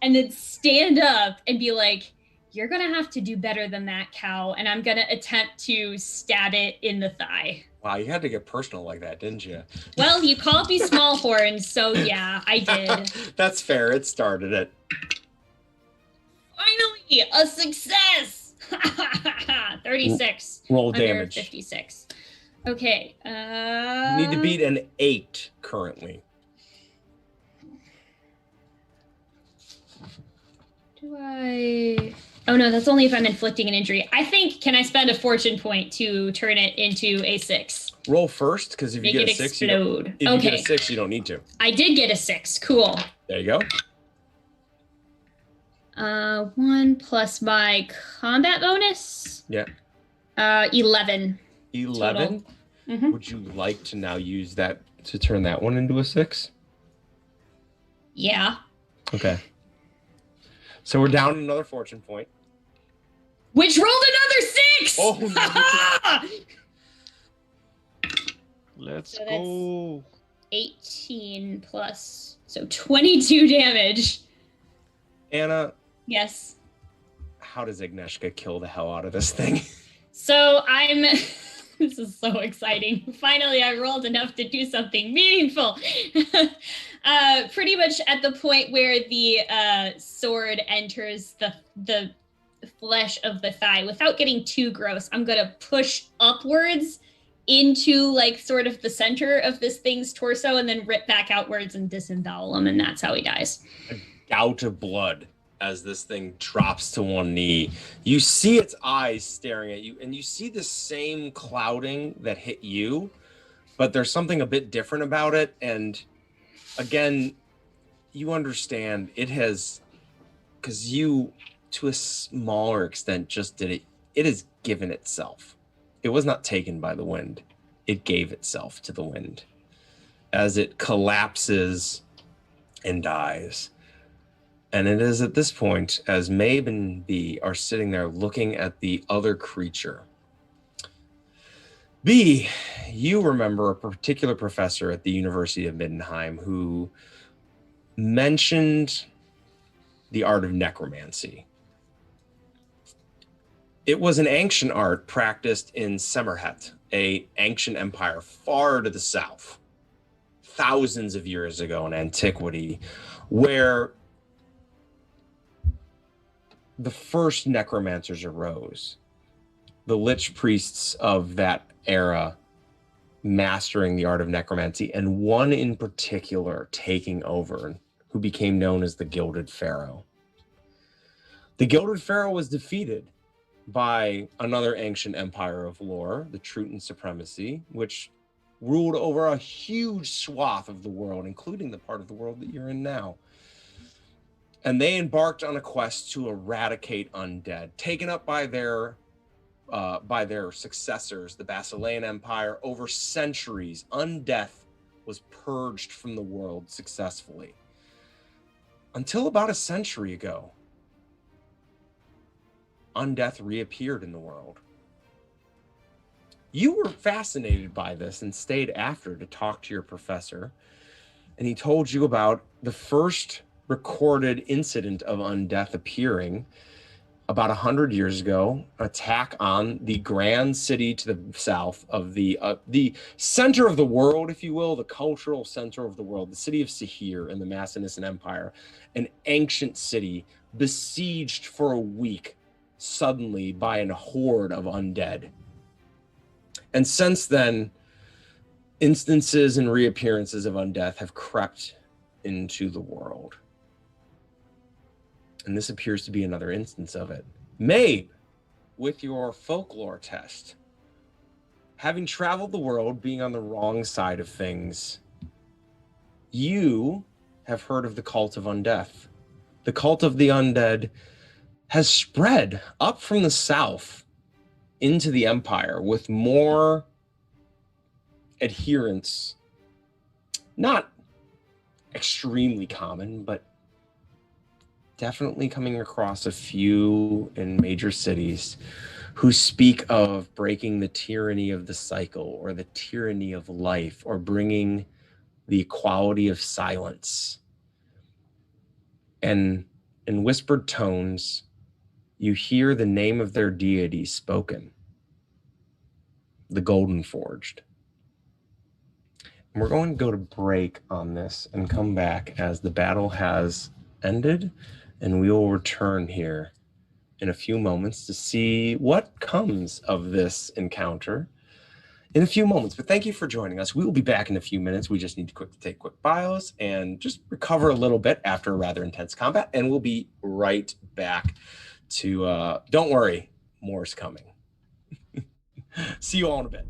F: and then stand up and be like, "You're gonna have to do better than that, cow," and I'm gonna attempt to stab it in the thigh.
A: Wow, you had to get personal like that, didn't you?
F: Well, you called me small horns, so yeah, I did.
A: That's fair. It started it.
F: Finally, a success! 36.
A: Roll
F: Under
A: damage.
F: 56. Okay.
A: You need to beat an 8 currently.
F: do I? Oh no, that's only if I'm inflicting an injury. I think, can I spend a fortune point to turn it into a 6?
A: Roll first, because if you
F: Make
A: get
F: it
A: a 6,
F: explode.
A: you get a 6, you don't need to.
F: I did get a 6. Cool.
A: There you go.
F: 1 plus my combat bonus.
A: Yeah.
F: 11.
A: 11.
F: Mm-hmm.
A: Would you like to now use that to turn that one into a 6?
F: Yeah.
A: Okay. So we're down another fortune point.
F: Which rolled another 6!
A: Oh, no.
B: Let's
F: So
B: go.
F: 18 plus, so 22 damage.
A: Anna,
F: Yes.
A: how does Agnieszka kill the hell out of this thing?
F: So I'm, this is so exciting. Finally, I rolled enough to do something meaningful. Pretty much at the point where the sword enters the flesh of the thigh, without getting too gross, I'm gonna push upwards into like sort of the center of this thing's torso and then rip back outwards and disembowel him, and that's how he dies.
A: A gout of blood as this thing drops to one knee. You see its eyes staring at you, and you see the same clouding that hit you, but there's something a bit different about it. And again, you understand it has, because you, to a smaller extent, just did it. It has given itself. It was not taken by the wind. It gave itself to the wind as it collapses and dies. And it is at this point, as Mabe and B are sitting there looking at the other creature. B, you remember a particular professor at the University of Middenheim who mentioned the art of necromancy. It was an ancient art practiced in Semerhet, an ancient empire far to the south, thousands of years ago in antiquity, where the first necromancers arose. The lich priests of that era mastering the art of necromancy, and one in particular taking over, who became known as the Gilded Pharaoh. The Gilded Pharaoh was defeated by another ancient empire of lore, the Trutan Supremacy, which ruled over a huge swath of the world, including the part of the world that you're in now. And they embarked on a quest to eradicate undead, taken up by their successors, the Basilean Empire. Over centuries, undeath was purged from the world successfully. Until about a century ago, undeath reappeared in the world. You were fascinated by this and stayed after to talk to your professor, and he told you about the first recorded incident of undeath appearing about 100 years ago, an attack on the grand city to the south of the center of the world, if you will, the cultural center of the world, the city of Sahir in the Macedonian Empire, an ancient city besieged for a week suddenly by a horde of undead. And since then, instances and reappearances of undeath have crept into the world. And this appears to be another instance of it. Mabe, with your folklore test, having traveled the world, being on the wrong side of things, you have heard of the cult of undeath. The cult of the undead has spread up from the south into the empire with more adherents. Not extremely common, but definitely coming across a few in major cities who speak of breaking the tyranny of the cycle or the tyranny of life or bringing the equality of silence. And in whispered tones, you hear the name of their deity spoken, the Golden Forged. And we're going to go to break on this and come back as the battle has ended, and we will return here in a few moments to see what comes of this encounter in a few moments. But thank you for joining us. We will be back in a few minutes. We just need to take quick bios and just recover a little bit after a rather intense combat. And we'll be right back to, don't worry, more's coming. See you all in a bit.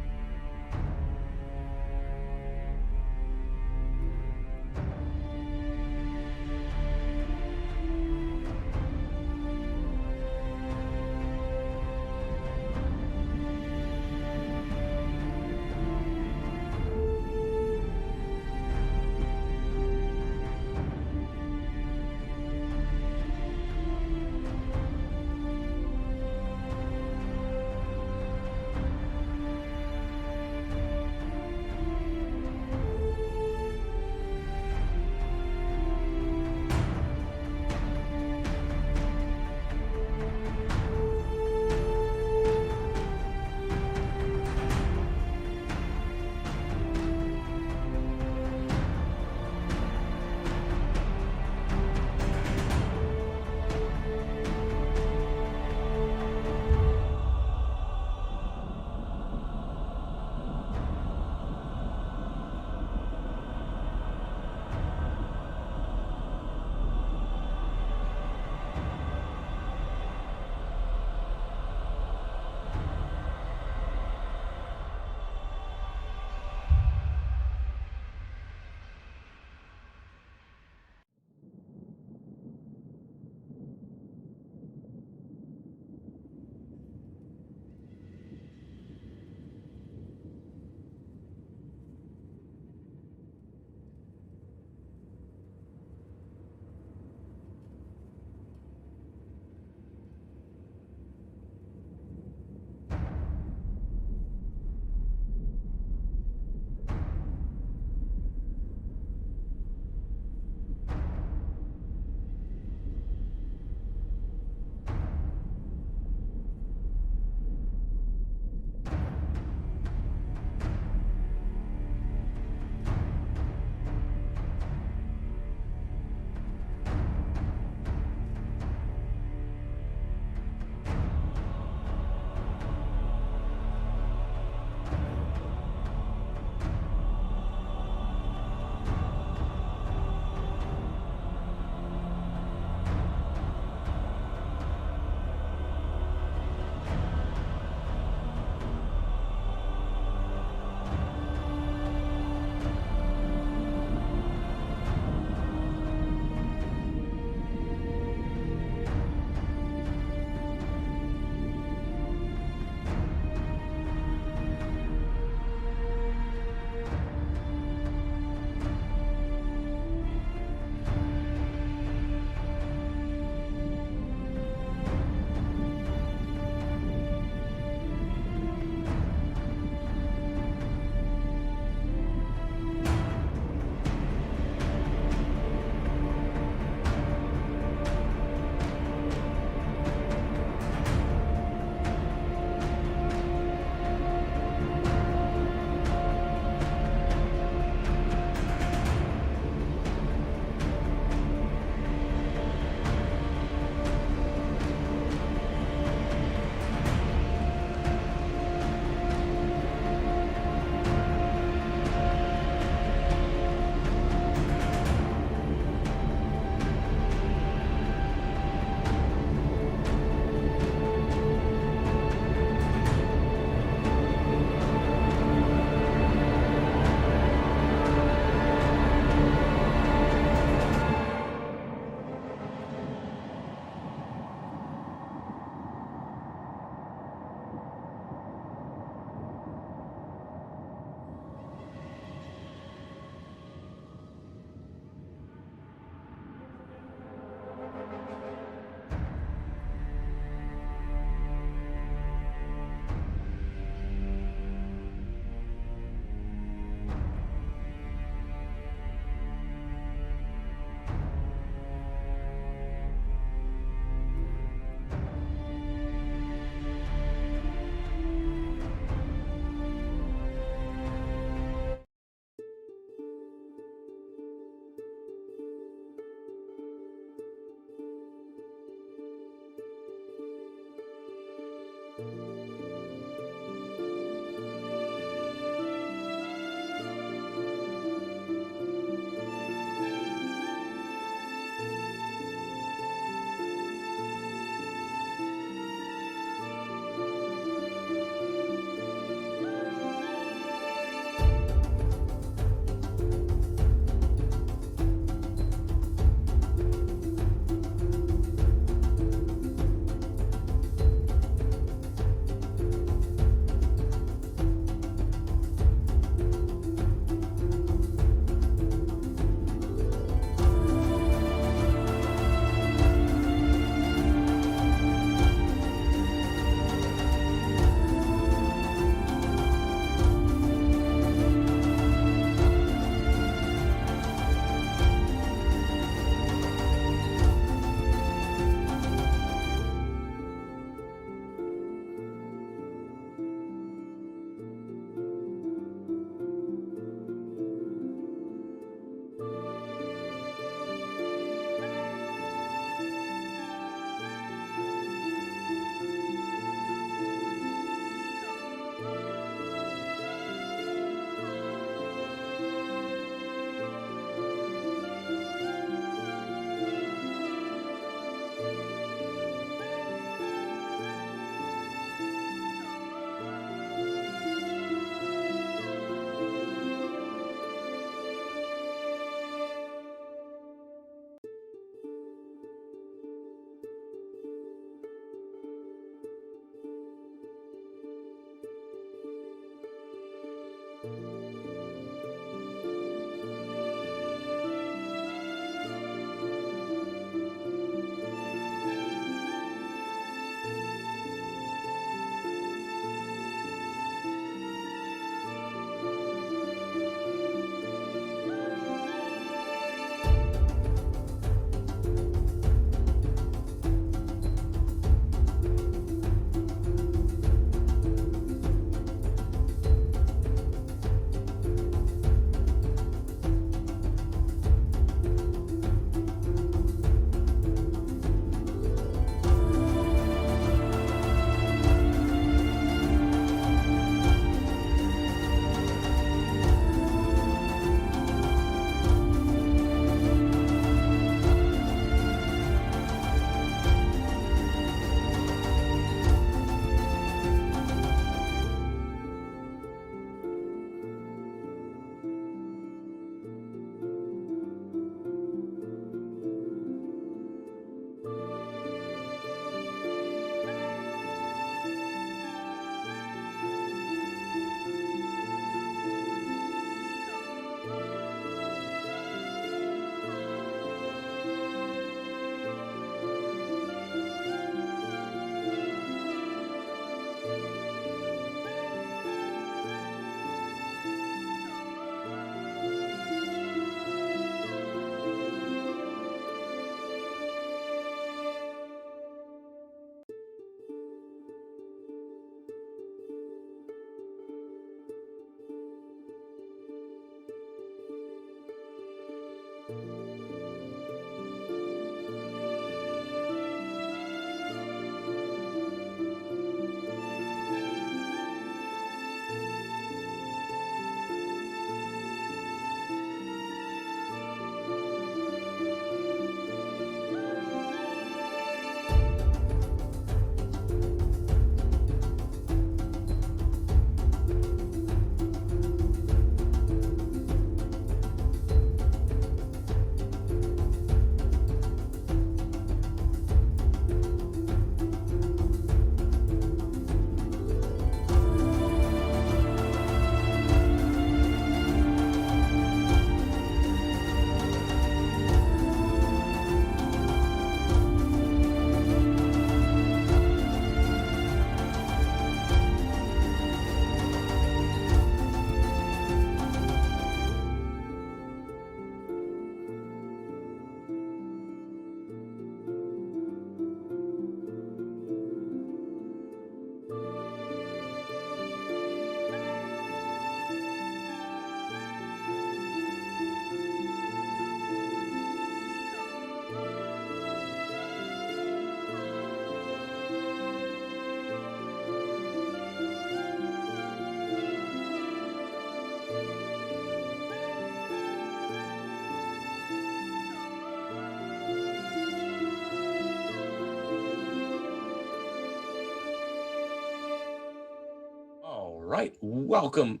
A: right, welcome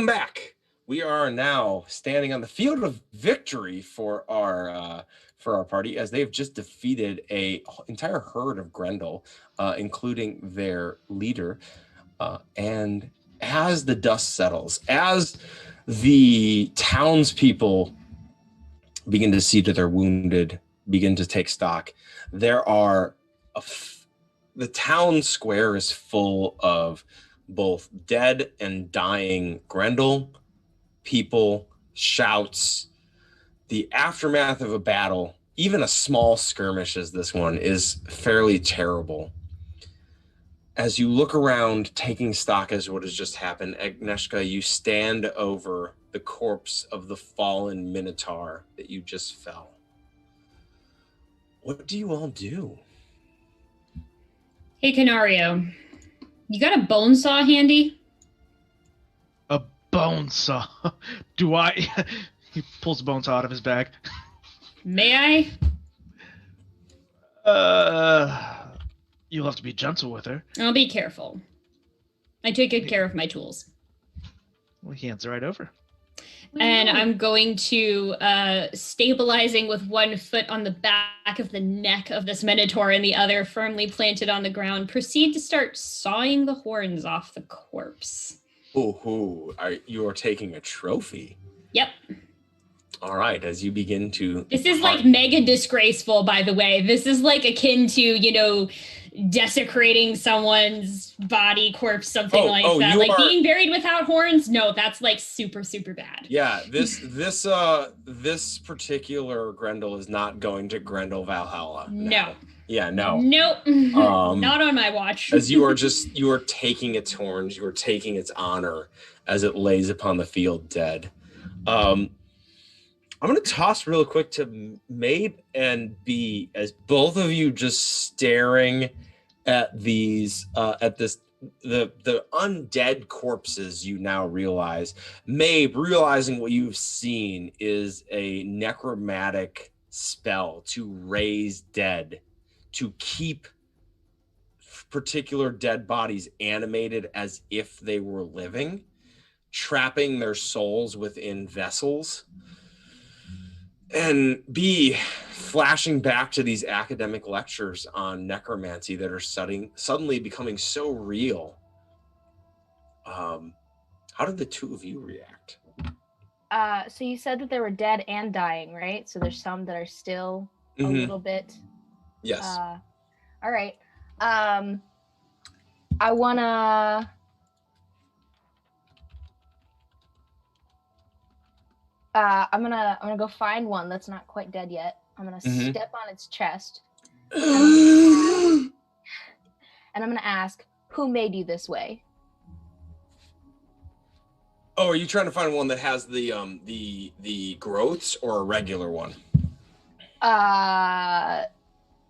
A: back. We are now standing on the field of victory for our party, as they've just defeated a entire herd of Grendel, including their leader. And as the dust settles, as the townspeople begin to see to their wounded, begin to take stock, there are the town square is full of both dead and dying Grendel, people, shouts. The aftermath of a battle, even a small skirmish as this one, is fairly terrible. As you look around, taking stock as what has just happened, Agnieszka, you stand over the corpse of the fallen Minotaur that you just fell. What do you all do?
F: Hey, Canario, you got a bone saw handy?
B: A bone saw? Do I? He pulls a bone saw out of his bag.
F: May I?
B: You'll have to be gentle with her.
F: I'll be careful. I take good care of my tools.
B: Well, he hands it right over.
F: And I'm going to, stabilizing with one foot on the back of the neck of this Minotaur and the other firmly planted on the ground, proceed to start sawing the horns off the corpse.
A: Oh, you are taking a trophy.
F: Yep.
A: All right, as you begin to...
F: This is like mega disgraceful, by the way. This is like akin to, desecrating someone's body, corpse, something like that. Like being buried without horns? No, that's like super, super bad.
A: Yeah, this particular Grendel is not going to Grendel Valhalla.
F: No.
A: Yeah, no.
F: Nope. Not on my watch.
A: As you are taking its horns, you are taking its honor as it lays upon the field dead. I'm going to toss real quick to Mabe and B, as both of you just staring at these, the undead corpses. You now realize, Mabe, realizing what you've seen is a necromantic spell to raise dead, to keep particular dead bodies animated as if they were living, trapping their souls within vessels. And B, flashing back to these academic lectures on necromancy that are suddenly becoming so real. How did the two of you react?
D: So you said that they were dead and dying, right? So there's some that are still a little bit.
A: Yes.
D: All right. I wanna. I'm gonna go find one that's not quite dead yet. I'm gonna step on its chest, and I'm gonna ask, "Who made you this way?"
A: Oh, are you trying to find one that has the growths, or a regular one?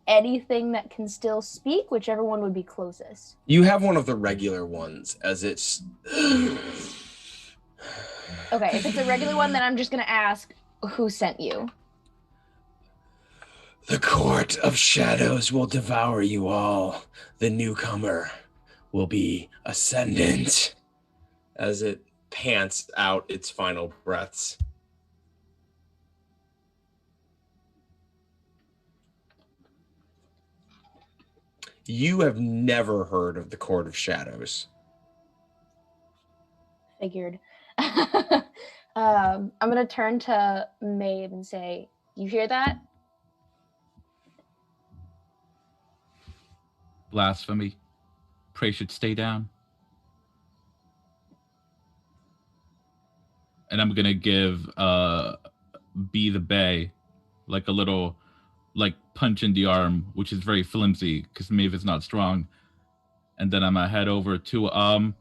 D: Anything that can still speak, whichever one would be closest.
A: You have one of the regular ones, as it's.
D: Okay, if it's a regular one, then I'm just gonna ask, who sent you?
A: The court of shadows will devour you all. The newcomer will be ascendant. As it pants out its final breaths. You have never heard of the court of shadows.
D: Figured. I'm gonna turn to Maeve and say, "You hear that?"
C: Blasphemy. Pray should stay down. And I'm gonna give B the Bay like a little punch in the arm, which is very flimsy because Maeve is not strong. And then I'm gonna head over to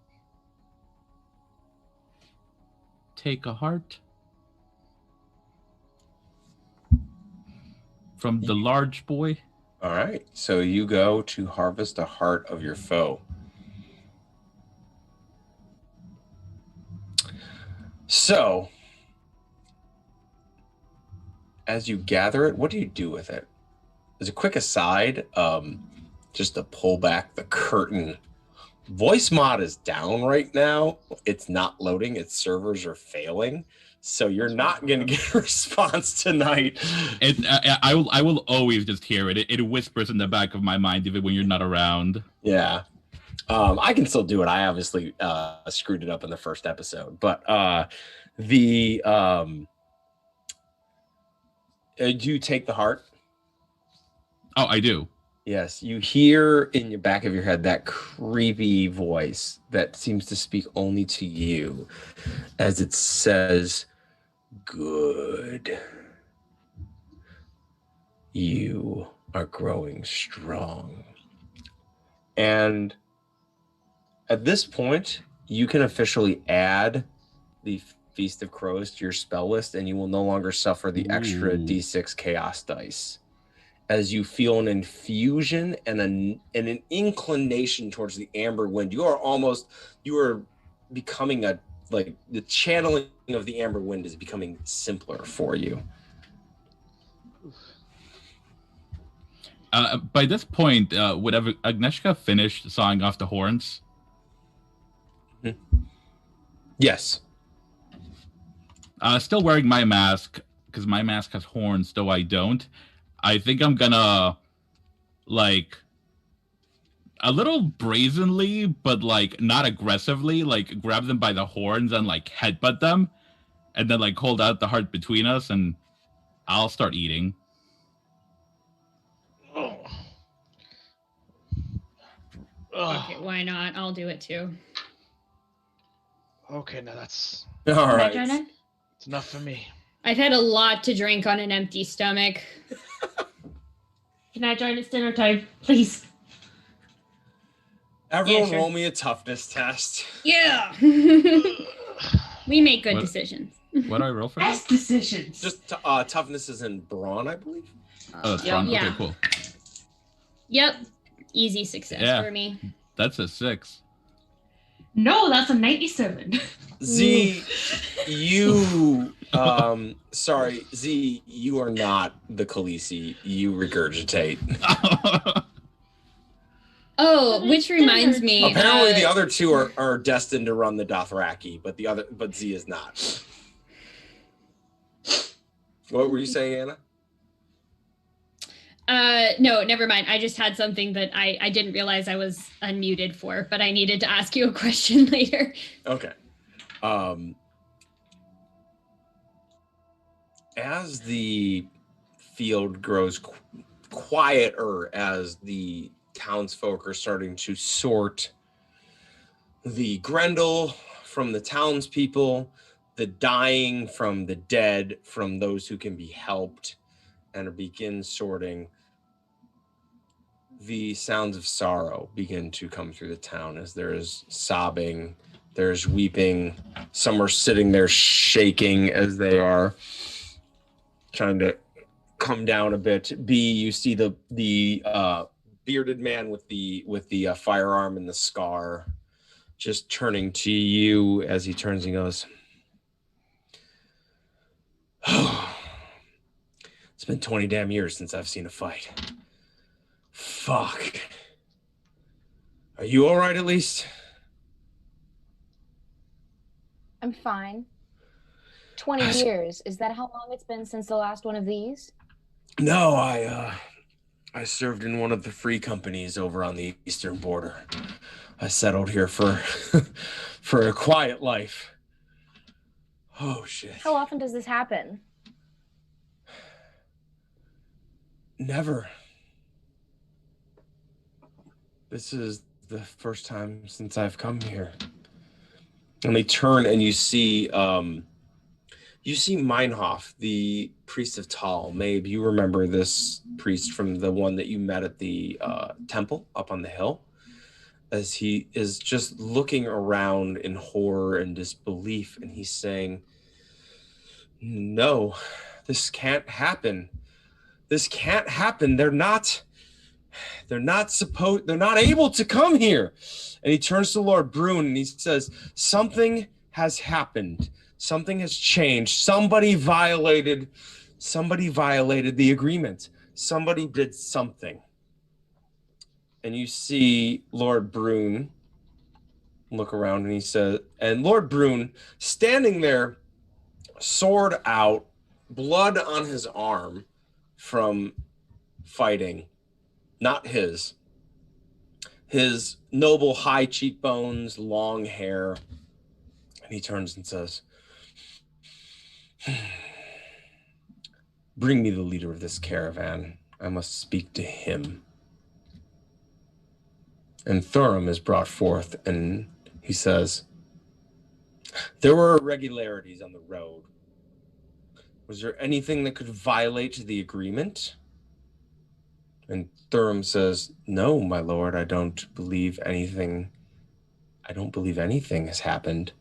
C: take a heart from the large boy.
A: All right, so you go to harvest a heart of your foe. So, as you gather it, what do you do with it? As a quick aside, just to pull back the curtain Voice mod is down right now. It's not loading. Its servers are failing. So you're not going to get a response tonight.
C: I will always just hear it. It whispers in the back of my mind even when you're not around.
A: Yeah. I can still do it. I obviously screwed it up in the first episode. But do you take the heart?
C: Oh, I do.
A: Yes, you hear in the back of your head that creepy voice that seems to speak only to you as it says, "Good. You are growing strong." And at this point, you can officially add the Feast of Crows to your spell list, and you will no longer suffer the extra D6 chaos dice. As you feel an infusion and an inclination towards the amber wind. You are becoming the channeling of the amber wind is becoming simpler for you.
C: By this point, would Agnieszka finished sawing off the horns?
A: Yes.
C: Still wearing my mask, because my mask has horns, though I don't. I think I'm gonna, like, a little brazenly, but, like, not aggressively, like, grab them by the horns and, like, headbutt them, and then, like, hold out the heart between us, and I'll start eating.
F: Okay, why not? I'll do it too.
B: Okay, now that's
A: All right.
B: it's enough for me.
F: I've had a lot to drink on an empty stomach.
E: Can I join? It's dinner time, please.
A: Everyone
F: Yeah, sure.
A: roll me a toughness test.
F: Yeah. We make good
C: What?
F: decisions.
C: What do I roll for that?
E: Best decisions.
A: Just toughness is in brawn, I believe.
C: Oh, that's
E: Yeah.
C: wrong.
F: Yeah.
C: Okay, cool.
F: Yep. Easy success
C: Yeah.
F: for me.
C: That's a 6.
E: No, that's a 97.
A: Z, you sorry, Z, you are not the Khaleesi. You regurgitate.
F: Oh, which reminds me.
A: Apparently the other two are destined to run the Dothraki, but Z is not. What were you saying, Anna?
F: No, never mind. I just had something that I didn't realize I was unmuted for, but I needed to ask you a question later.
A: Okay. As the field grows quieter, as the townsfolk are starting to sort the Grendel from the townspeople, the dying from the dead, from those who can be helped, and begin sorting, the sounds of sorrow begin to come through the town as there is sobbing, there's weeping. Some are sitting there shaking as they are trying to come down a bit. B, you see the bearded man with the firearm and the scar just turning to you. As he turns and goes, "Oh, it's been 20 damn years since I've seen a fight. Fuck. Are you all right at least?"
D: I'm fine. 20 years. Is that how long it's been since the last one of these?
A: No, I served in one of the free companies over on the eastern border. I settled here for for a quiet life. Oh shit.
D: How often does this happen?
A: Never. This is the first time since I've come here. And they turn and you see Meinhof, the priest of Tal. Maybe you remember this priest from the one that you met at the temple up on the hill, as he is just looking around in horror and disbelief, and he's saying, "No, this can't happen. This can't happen. They're not able to come here." And he turns to Lord Brune and he says, "Something has happened. Something has changed. Somebody violated the agreement. Somebody did something." And you see Lord Brune look around, and he says, and Lord Brune, standing there, sword out, blood on his arm from fighting, not his noble high cheekbones, long hair, and he turns and says, bring me the leader of this caravan. I must speak to him. And Thurum is brought forth, and he says, there were irregularities on the road. Was there anything that could violate the agreement? And Thurum says, no, my lord, I don't believe anything has happened.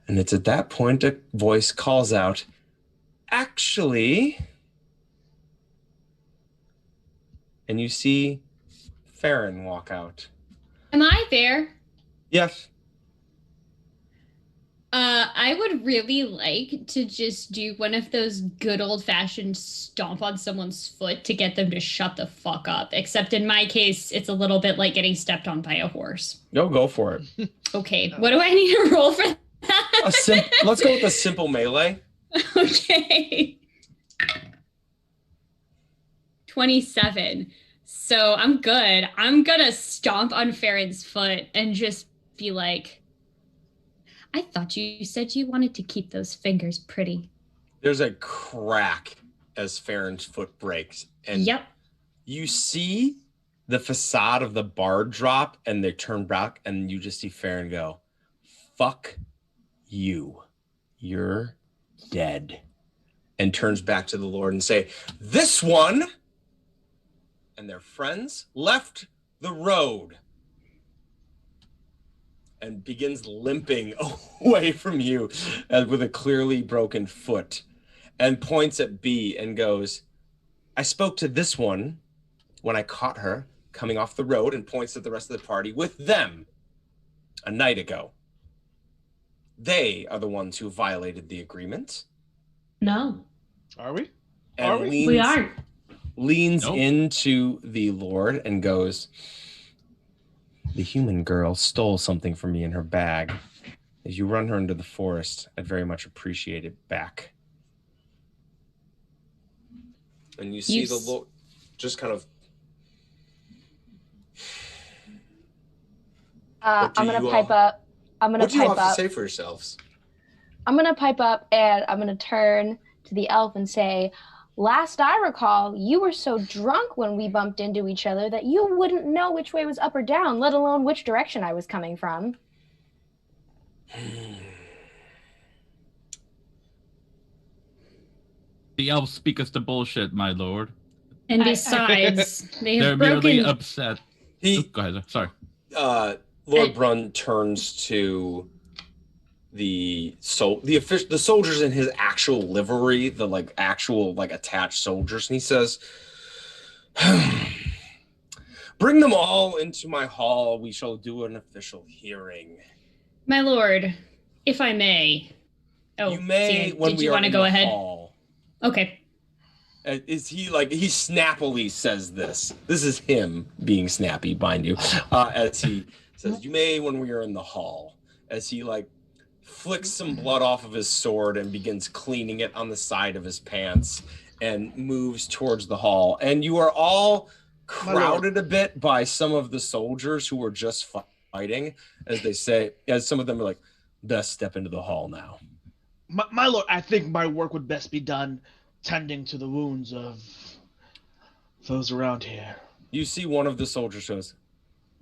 A: And it's at that point a voice calls out, actually, and you see Farron walk out.
F: Am I there?
A: Yes.
F: I would really like to just do one of those good old-fashioned stomp on someone's foot to get them to shut the fuck up. Except in my case, it's a little bit like getting stepped on by a horse.
A: No, go for it.
F: Okay, what do I need to roll for that?
A: Let's go with a simple melee.
F: Okay. 27. So I'm good. I'm gonna stomp on Farron's foot and just be like, I thought you said you wanted to keep those fingers pretty.
A: There's a crack as Farron's foot breaks. And
F: yep.
A: You see the facade of the bar drop and they turn back and you just see Farron go, fuck you. You're dead. And turns back to the Lord and say, this one and their friends left the road. And begins limping away from you with a clearly broken foot and points at B and goes, I spoke to this one when I caught her coming off the road, and points at the rest of the party with them a night ago. They are the ones who violated the agreement.
E: No.
B: Are we?
A: And
B: Are we?
E: We aren't.
A: Leans
C: Nope.
A: into the Lord and goes, the human girl stole something from me in her bag. As you run her into the forest, I'd very much appreciate it back. And you see the Lord just kind of...
D: I'm going to pipe up.
A: What do you have to say for yourselves?
D: I'm going to pipe up and I'm going to turn to the elf and say, last I recall, you were so drunk when we bumped into each other that you wouldn't know which way was up or down, let alone which direction I was coming from.
C: The elves speak us to bullshit, my lord.
F: And besides, they
C: They're
F: have
C: merely
F: broken...
C: upset.
A: He,
C: Go ahead. Sorry.
A: Lord Brun turns to the soldiers in his actual livery, the actual attached soldiers, and he says, bring them all into my hall. We shall do an official hearing.
F: My lord, if I may. Oh,
A: you may.
F: did you want to go ahead?
A: Hall.
F: Okay.
A: Is he he snappily says this? This is him being snappy, mind you, as he says, you may when we are in the hall. As he flicks some blood off of his sword and begins cleaning it on the side of his pants and moves towards the hall. And you are all crowded a bit by some of the soldiers who were just fighting, as some of them are best step into the hall now.
B: My lord, I think my work would best be done tending to the wounds of those around here.
A: You see one of the soldiers says,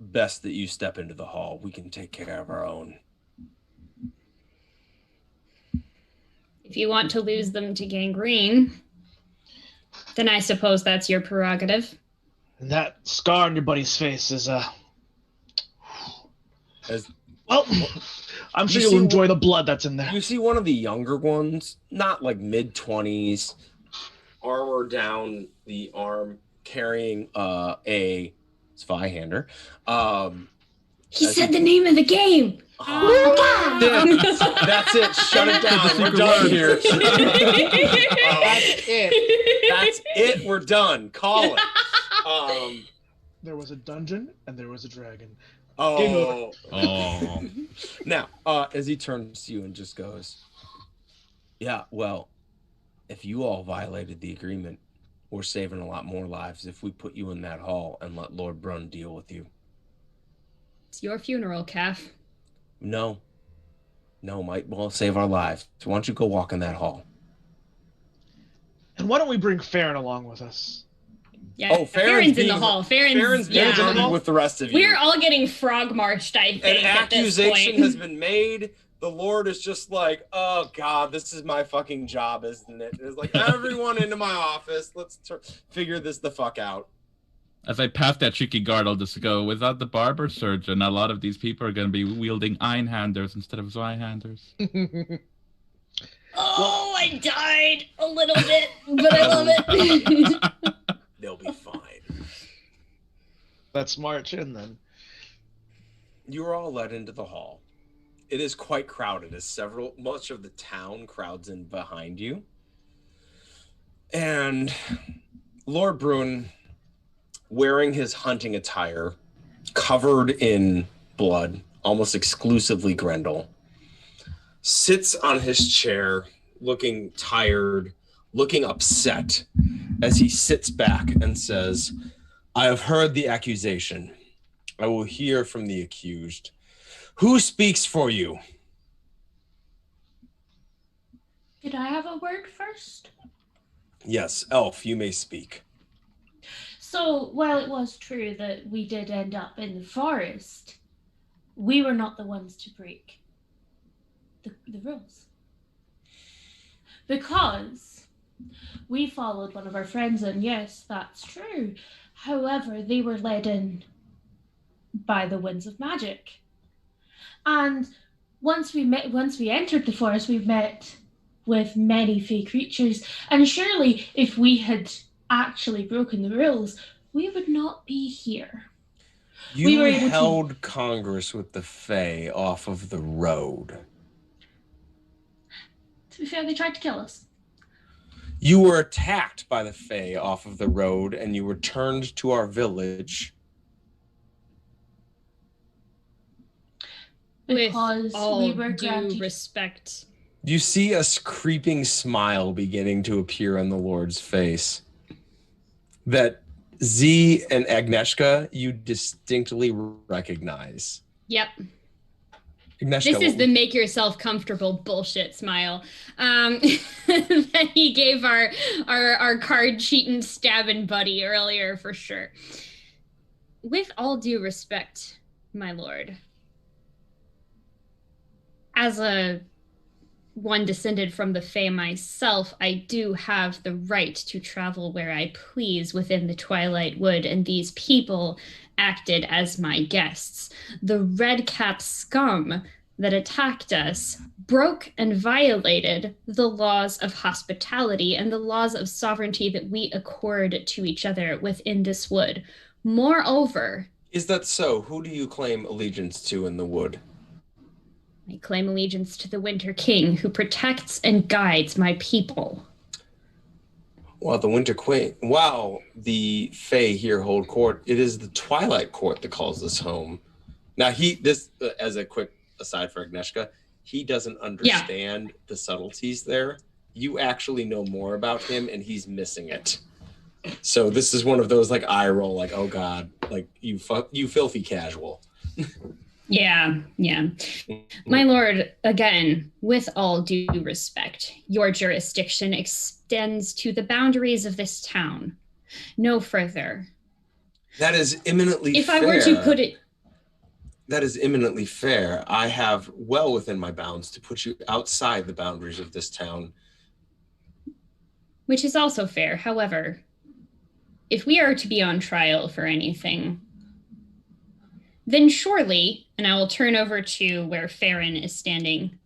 A: best that you step into the hall. We can take care of our own.
F: If you want to lose them to gangrene, then I suppose that's your prerogative.
B: And that scar on your buddy's face is well, I'm sure you'll enjoy the blood that's in there.
A: You see one of the younger ones, not mid-20s, armor down the arm, carrying a Zweihander.
F: He said the name of the game.
A: That's it. Shut it down. We're done here.
B: That's it.
A: That's it. We're done. Call it.
B: There was a dungeon and there was a dragon.
A: Oh.
C: Oh.
A: Now, as he turns to you and just goes, yeah, well, if you all violated the agreement, we're saving a lot more lives if we put you in that hall and let Lord Brun deal with you.
F: It's your funeral, Calf.
A: No, might well save our lives. So why don't you go walk in that hall?
B: And why don't we bring Farron along with us?
F: Yeah,
A: Oh,
F: Farron's in the hall.
A: Farron's being
F: yeah.
A: herded with the rest of you.
F: We're all getting frog marched, I think.
A: An
F: at this
A: accusation
F: point.
A: has been made. The Lord is just like, oh God, this is my fucking job, isn't it? It's like, everyone into my office. Let's figure this the fuck out.
C: As I pass that cheeky guard, I'll just go, without the barber surgeon, a lot of these people are going to be wielding Einhanders instead of Zweihanders.
F: Oh, I died a little bit, but I love it.
A: They'll be fine.
B: Let's march in then.
A: You are all led into the hall. It is quite crowded as much of the town crowds in behind you. And Lord Bruin, wearing his hunting attire, covered in blood, almost exclusively Grendel, sits on his chair, looking tired, looking upset, as he sits back and says, I have heard the accusation. I will hear from the accused. Who speaks for you?
E: Did I have a word first?
A: Yes, Elf, you may speak.
E: So, while it was true that we did end up in the forest, we were not the ones to break the rules. Because we followed one of our friends, and yes, that's true. However, they were led in by the winds of magic. And once we entered the forest, we met with many fey creatures. And surely, if we had actually broken the rules, we would not be here.
A: You
E: were able
A: held Congress with the Fae off of the road.
E: To be fair, they tried to kill us.
A: You were attacked by the Fae off of the road, and you returned to our village.
E: Because
F: With all
E: we were
F: due
E: granted
F: respect.
A: You see a creeping smile beginning to appear on the Lord's face. That Z and Agnieszka, you distinctly recognize.
F: Yep.
A: Agnieszka,
F: This is the make yourself comfortable bullshit smile that he gave our card cheating stabbing buddy earlier for sure. With all due respect, my lord, as one descended from the Fae myself, I do have the right to travel where I please within the Twilight Wood, and these people acted as my guests. The red-cap scum that attacked us broke and violated the laws of hospitality and the laws of sovereignty that we accord to each other within this wood. Moreover...
A: Is that so? Who do you claim allegiance to in the wood?
F: I claim allegiance to the Winter King, who protects and guides my people.
A: Well, the Winter Queen. Wow, the Fae here hold court. It is the Twilight Court that calls this home. Now, as a quick aside for Agnieszka, he doesn't understand the subtleties there. You actually know more about him, and he's missing it. So this is one of those like eye roll, like, oh God, like you filthy casual.
F: Yeah. My lord, again, with all due respect, your jurisdiction extends to the boundaries of this town. No further.
A: That is eminently fair.
F: If I were to put it...
A: That is eminently fair. I have well within my bounds to put you outside the boundaries of this town.
F: Which is also fair. However, if we are to be on trial for anything, then surely, and I will turn over to where Farron is standing,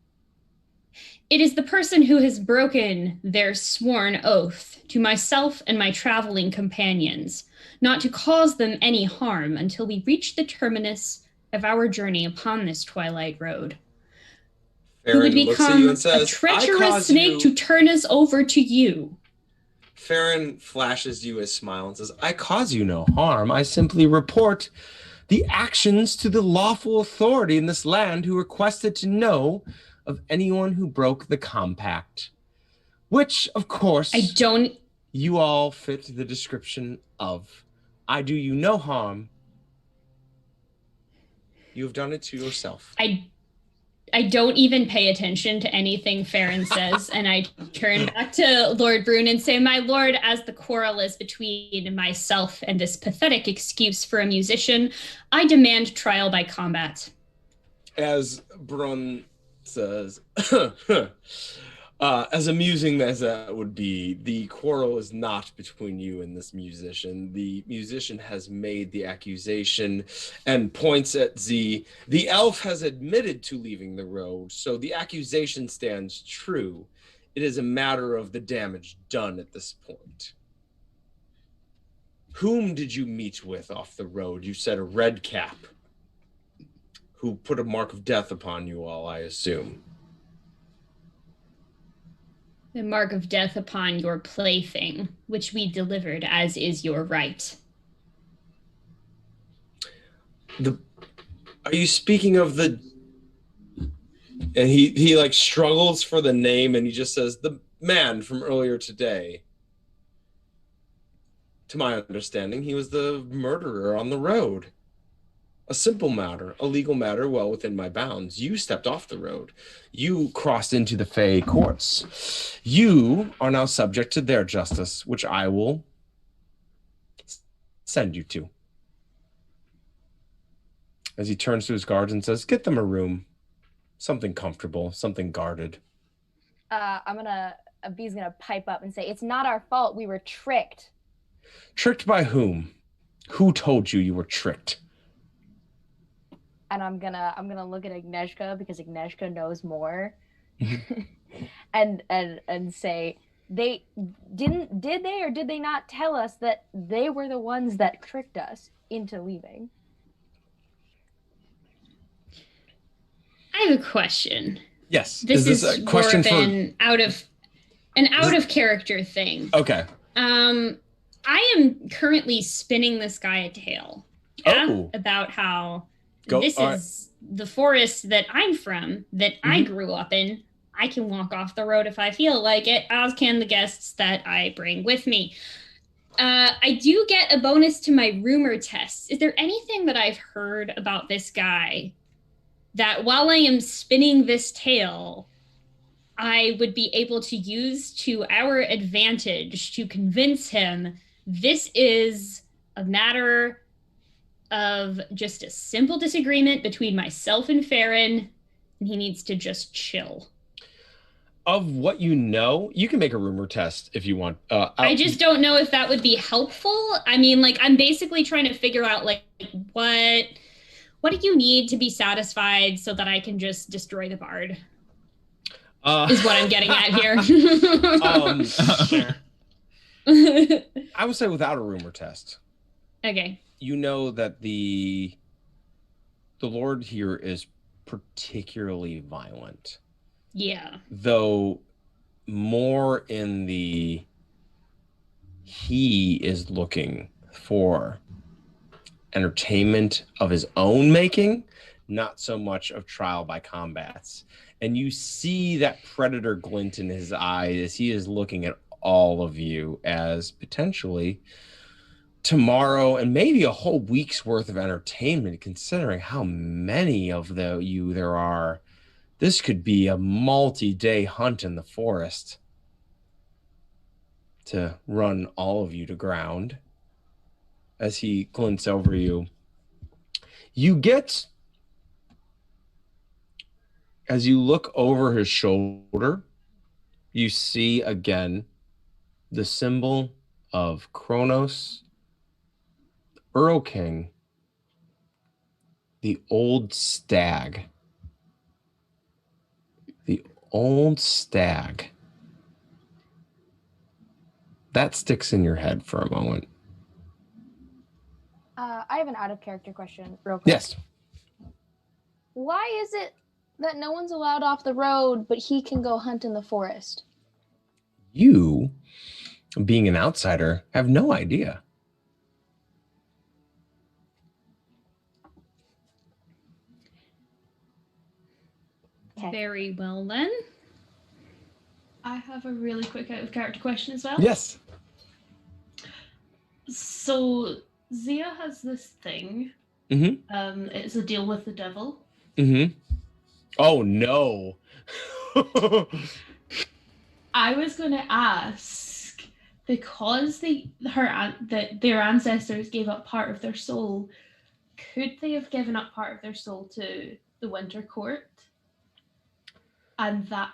F: it is the person who has broken their sworn oath to myself and my traveling companions, not to cause them any harm until we reach the terminus of our journey upon this Twilight Road.
A: Farron
F: who would become
A: says,
F: a treacherous snake to turn us over to you.
A: Farron flashes you a smile and says, I cause you no harm. I simply report the actions to the lawful authority in this land who requested to know of anyone who broke the compact. Which, of course,
F: I don't.
A: you all fit the description of. I do you no harm. You have done it to yourself.
F: I don't even pay attention to anything Farron says, and I turn back to Lord Brune and say, "My lord, as the quarrel is between myself and this pathetic excuse for a musician, I demand trial by combat."
A: As Brun says, as amusing as that would be, the quarrel is not between you and this musician. The musician has made the accusation and points at Z. The elf has admitted to leaving the road, so the accusation stands true. It is a matter of the damage done at this point. Whom did you meet with off the road? You said a red cap, who put a mark of death upon you all, I assume.
F: The mark of death upon your plaything, which we delivered as is your right.
A: Are you speaking of the... And he like struggles for the name, and he just says, the man from earlier today. To my understanding, he was the murderer on the road. A simple matter, a legal matter, well within my bounds. You stepped off the road. You crossed into the Fey courts. You are now subject to their justice, which I will send you to. As he turns to his guards and says, get them a room. Something comfortable, something guarded.
D: B's gonna pipe up and say, it's not our fault. We were tricked.
A: Tricked by whom? Who told you were tricked?
D: And I'm gonna look at Agnieszka because Agnieszka knows more, and say, did they or did they not tell us that they were the ones that tricked us into leaving?
F: I have a question.
A: Yes.
F: This is
A: a question
F: more of an out of character thing.
A: Okay.
F: I am currently spinning this guy a tale. About how this is the forest that I'm from, that I grew up in. I can walk off the road if I feel like it, as can the guests that I bring with me. I do get a bonus to my rumor tests. Is there anything that I've heard about this guy that while I am spinning this tale, I would be able to use to our advantage to convince him this is a matter of just a simple disagreement between myself and Farron, and he needs to just chill?
A: Of what you know, you can make a rumor test if you want.
F: I just don't know if that would be helpful. I mean, like, I'm basically trying to figure out, like, what do you need to be satisfied so that I can just destroy the bard? Is what I'm getting at here.
A: Sure. I would say without a rumor test.
F: Okay.
A: You know that the Lord here is particularly violent.
F: Yeah.
A: Though more in he is looking for entertainment of his own making, not so much of trial by combats. And you see that predator glint in his eye as he is looking at all of you as potentially tomorrow and maybe a whole week's worth of entertainment, considering how many of you there are. This could be a multi-day hunt in the forest to run all of you to ground. As he glints over you, as you look over his shoulder, you see again the symbol of Kronos, Earl King, the old stag. The old stag. That sticks in your head for a moment.
D: I have an out-of-character question, real quick.
A: Yes.
D: Why is it that no one's allowed off the road, but he can go hunt in the forest?
A: You, being an outsider, have no idea.
D: Okay.
F: Very well then.
E: I have a really quick out of character question as well.
A: Yes.
E: So Zia has this thing.
A: Mm-hmm.
E: It's a deal with the devil.
A: Mm-hmm. Oh no.
E: I was going to ask, because their ancestors gave up part of their soul, could they have given up part of their soul to the Winter Court? And that,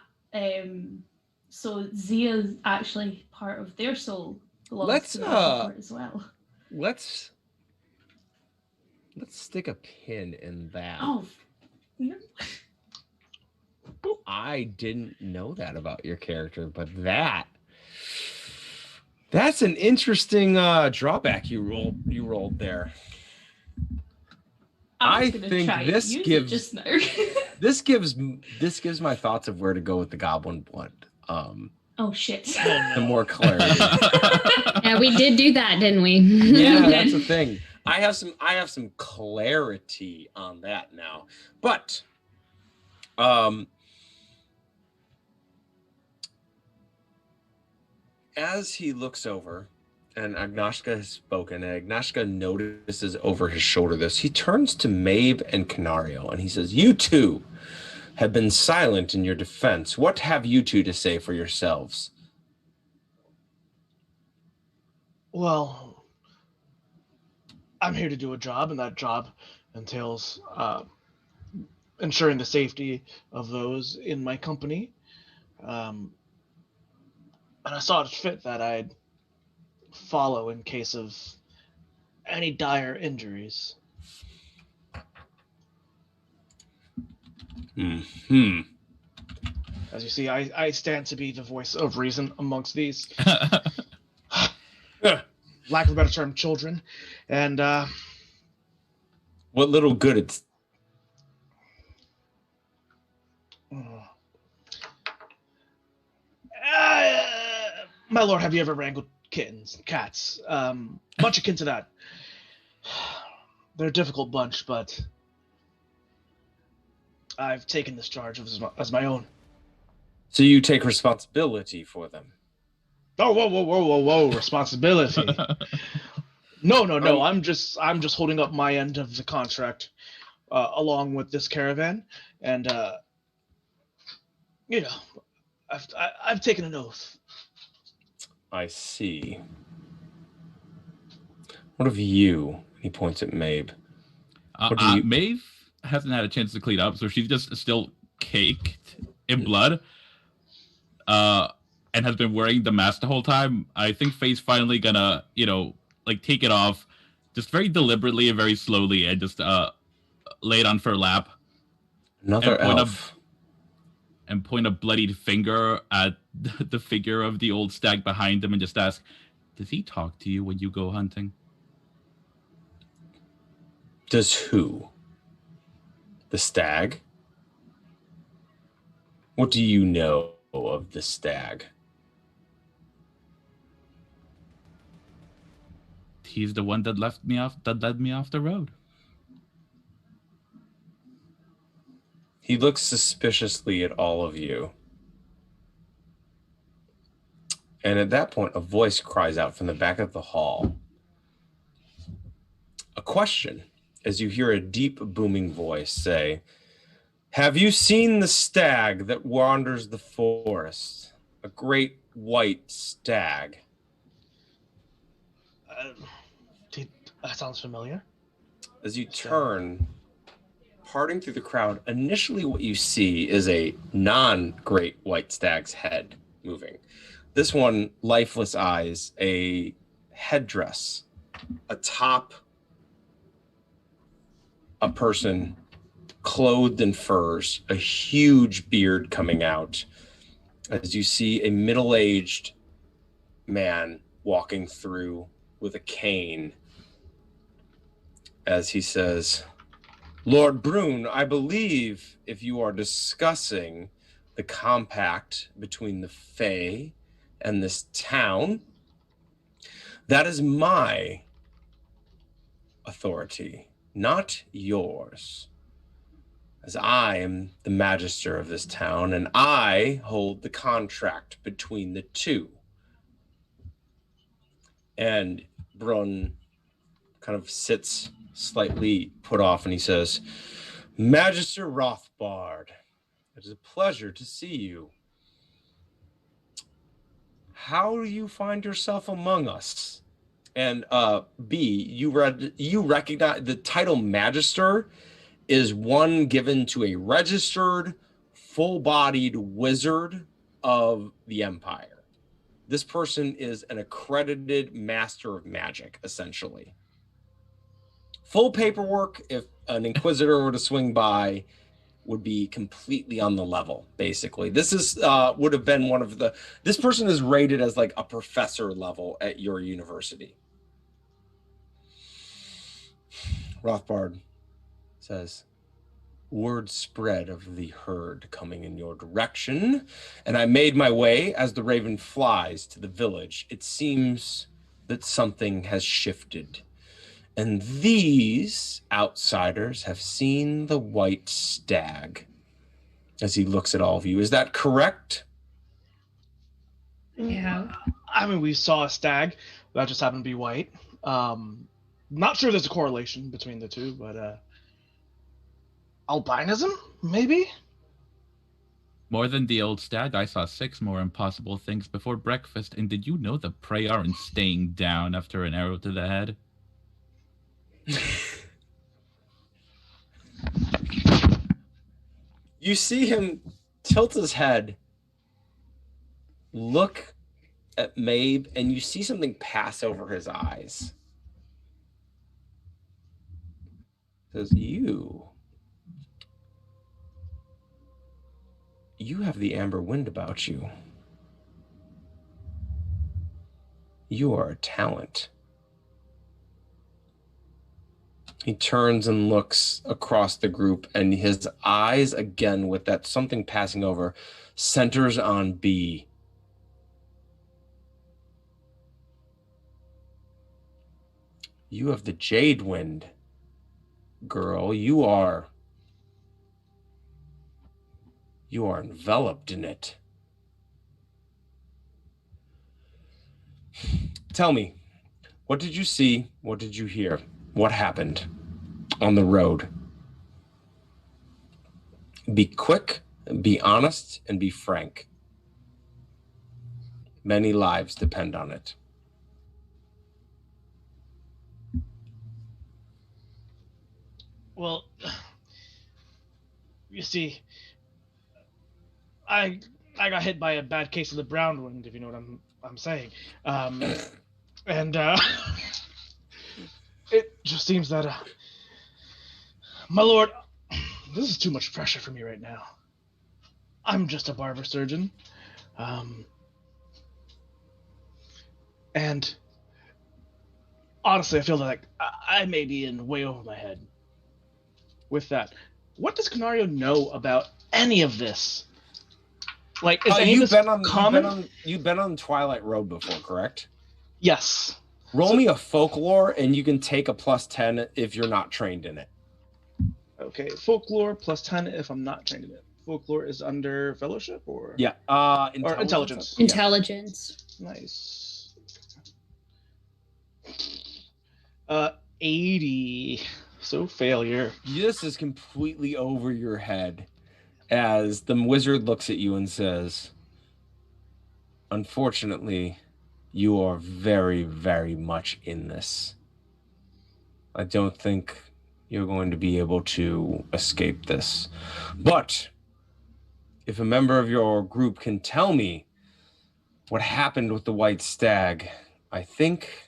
E: so Zia's actually part of their soul belongs to the Winter Court as well.
A: Let's stick a pin in that.
E: Oh, no.
A: I didn't know that about your character, but that's an interesting drawback you rolled there. I think this gives
E: just now.
A: this gives my thoughts of where to go with the goblin blood.
E: Oh shit.
A: The more clarity.
F: Yeah, we did do that, didn't we?
A: Yeah, that's the thing. I have some clarity on that now. But as he looks over and Agnieszka has spoken, and Agnieszka notices over his shoulder this, he turns to Maeve and Canario and he says, "You two have been silent in your defense. What have you two to say for yourselves?"
B: Well, I'm here to do a job, and that job entails ensuring the safety of those in my company. And I saw it fit that I'd follow in case of any dire injuries.
A: Hmm.
B: As you see, I stand to be the voice of reason amongst these, lack of a better term, children. And
A: What little good it's.
B: My lord, have you ever wrangled kittens, cats? Much akin to that. They're a difficult bunch, but I've taken this charge as my own.
A: So you take responsibility for them.
B: Oh, whoa! Responsibility. No. I'm just holding up my end of the contract, along with this caravan, and I've taken an oath.
A: I see. What of you? He points at Maeve.
C: Maeve hasn't had a chance to clean up, so she's just still caked in blood, and has been wearing the mask the whole time. I think Faye's finally gonna, take it off, just very deliberately and very slowly, and just lay it on her lap.
A: Another elf.
C: And point a bloodied finger at the figure of the old stag behind him and just ask, "Does he talk to you when you go hunting?"
A: Does who? The stag? What do you know of the stag?
C: He's the one that led me off the road.
A: He looks suspiciously at all of you. And at that point, a voice cries out from the back of the hall. A question, as you hear a deep, booming voice say, "Have you seen the stag that wanders the forest? A great white stag."
B: That sounds familiar.
A: As you turn, parting through the crowd, initially what you see is a non-great white stag's head moving. This one, lifeless eyes, a headdress, atop a person clothed in furs, a huge beard coming out, as you see a middle-aged man walking through with a cane, as he says, "Lord Brune, I believe if you are discussing the compact between the Fae and this town, that is my authority, not yours." as I am the magister of this town, and I hold the contract between the two. And Brun kind of sits slightly put off, and he says, Magister Rothbard, it is a pleasure to see you. How do you find yourself among us? And B, you recognize the title Magister is one given to a registered, full-bodied wizard of the Empire. This person is an accredited master of magic, essentially. Full paperwork, if an inquisitor were to swing by, would be completely on the level, basically. This is would have been one of the... This person is rated as like a professor level at your university. Rothbard says, word spread of the herd coming in your direction, and I made my way as the raven flies to the village. It seems that something has shifted, and these outsiders have seen the white stag. As he looks at all of you, is that correct?
F: Yeah.
B: I mean, we saw a stag that just happened to be white. Not sure there's a correlation between the two, but albinism, maybe?
C: More than the old stag, I saw 6 more impossible things before breakfast, and did you know the prey aren't staying down after an arrow to the head?
A: You see him tilt his head, look at Maeve, and you see something pass over his eyes. Says, you have the amber wind about you. You are a talent. He turns and looks across the group, and his eyes, again, with that something passing over, centers on B. You have the jade wind, girl. You are enveloped in it. Tell me, what did you see? What did you hear? What happened on the road? Be quick, be honest, and be frank. Many lives depend on it.
B: Well, you see, I got hit by a bad case of the brown wind, if you know what I'm saying. And it just seems that, my lord, this is too much pressure for me right now. I'm just a barber surgeon. And honestly, I feel like I may be in way over my head with that. What does Canario know about any of this? Like, is any of this common?
A: You've been on Twilight Road before, correct?
B: Yes.
A: Roll me a folklore, and you can take a +10 if you're not trained in it.
B: Okay, folklore +10 if I'm not trained in it. Folklore is under fellowship or?
A: Yeah.
B: Or intelligence.
F: Intelligence.
B: Nice. 80. So failure.
A: This is completely over your head as the wizard looks at you and says, unfortunately, you are very, very much in this. I don't think you're going to be able to escape this. But if a member of your group can tell me what happened with the white stag, I think...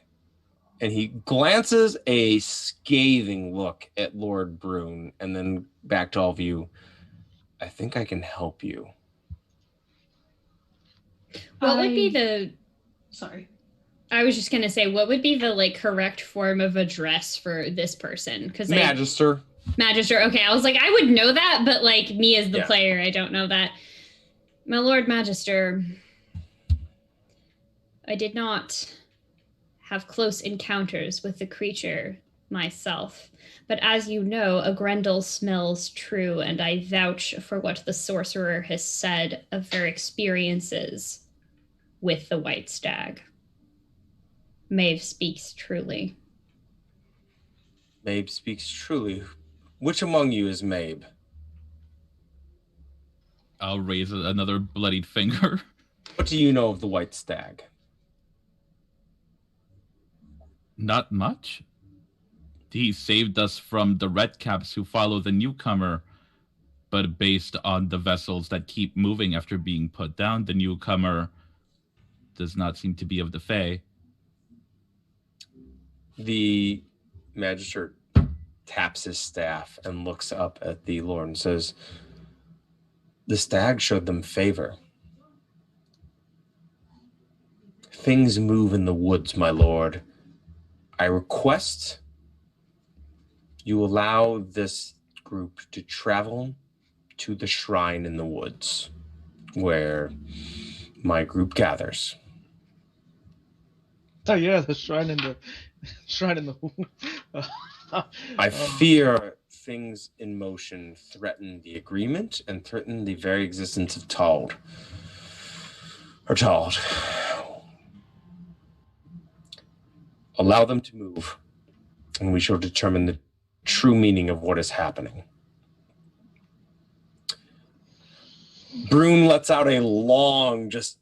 A: And he glances a scathing look at Lord Brune and then back to all of you. I think I can help you.
F: What would be the...
E: Sorry.
F: I was just going to say, what would be the correct form of address for this person?
A: Magister.
F: Magister. Okay, I was like, I would know that, but me as the player, I don't know that. My Lord Magister, I did not have close encounters with the creature myself. But as you know, a Grendel smells true, and I vouch for what the sorcerer has said of their experiences with the White Stag. Maeve speaks truly.
A: Mabe speaks truly. Which among you is Mabe?
C: I'll raise another bloodied finger.
A: What do you know of the White Stag?
C: Not much. He saved us from the redcaps who follow the newcomer, but based on the vessels that keep moving after being put down, the newcomer does not seem to be of the Fae.
A: The magistrate taps his staff and looks up at the Lord and says, "The stag showed them favor. Things move in the woods, my lord. I request you allow this group to travel to the shrine in the woods where my group gathers."
B: Oh yeah, the shrine in the
A: I fear things in motion threaten the agreement and threaten the very existence of Tald. Allow them to move, and we shall determine the true meaning of what is happening. Brune lets out a long, just...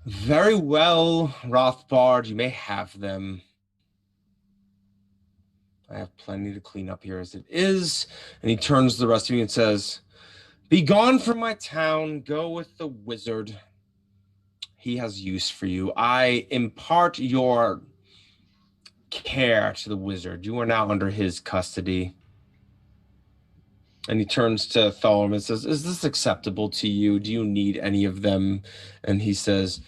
A: Very well, Rothbard, you may have them. I have plenty to clean up here as it is. And he turns to the rest of you and says, "Be gone from my town, go with the wizard. He has use for you. I impart your care to the wizard. You are now under his custody." And he turns to Thalm and says, "Is this acceptable to you? Do you need any of them?" And he says,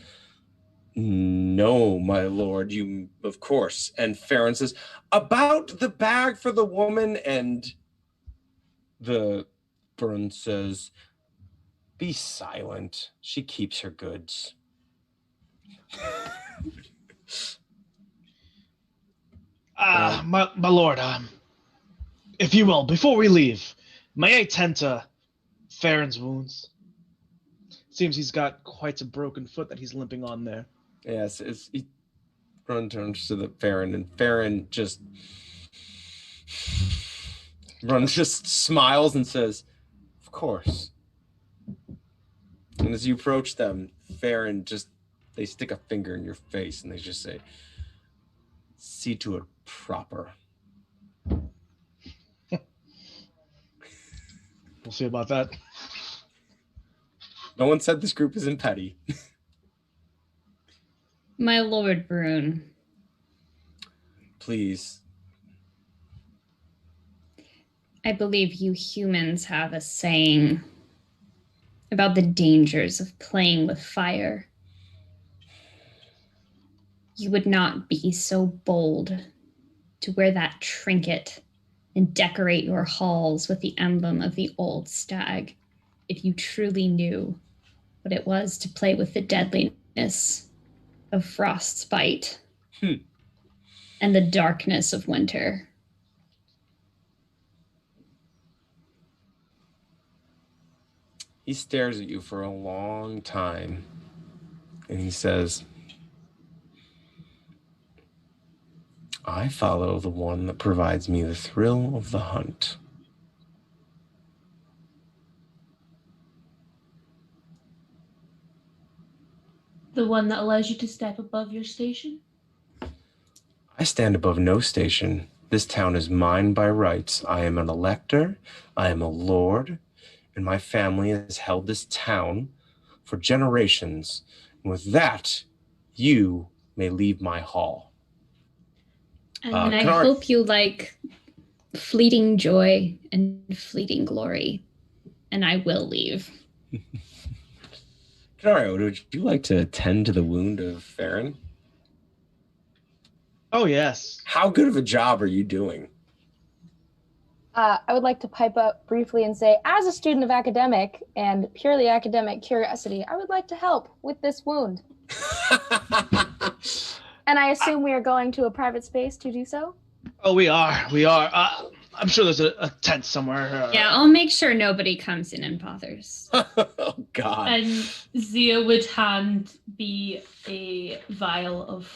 A: "No, my lord, you, of course." And Farron says, "About the bag for the woman." And the Burn says, "Be silent. She keeps her goods."
B: My lord, if you will, before we leave, may I tend to Farron's wounds? Seems he's got quite a broken foot that he's limping on there.
A: Yes, Burn turns to the Farron, and Farron just smiles and says, "Of course." And as you approach them, Farron they stick a finger in your face and they just say, "See to it proper."
B: We'll see about that.
A: No one said this group isn't petty.
F: My Lord Brune.
A: Please.
F: I believe you humans have a saying about the dangers of playing with fire. You would not be so bold to wear that trinket and decorate your halls with the emblem of the old stag if you truly knew what it was to play with the deadliness of frost's bite and the darkness of winter.
A: He stares at you for a long time and he says, "I follow the one that provides me the thrill of the hunt."
E: The one that allows you to step above your station?
A: I stand above no station. This town is mine by rights. I am an elector, I am a lord, and my family has held this town for generations. And with that, you may leave my hall.
F: And I hope you like fleeting joy and fleeting glory. And I will leave.
A: Canario, would you like to tend to the wound of Farron?
B: Oh, yes.
A: How good of a job are you doing?
D: I would like to pipe up briefly and say, as a student of academic and purely academic curiosity, I would like to help with this wound. And I assume we are going to a private space to do so?
B: Oh, we are. We are. I'm sure there's a tent somewhere.
F: Yeah, I'll make sure nobody comes in and bothers.
A: Oh, God.
E: And Zia would hand be a vial of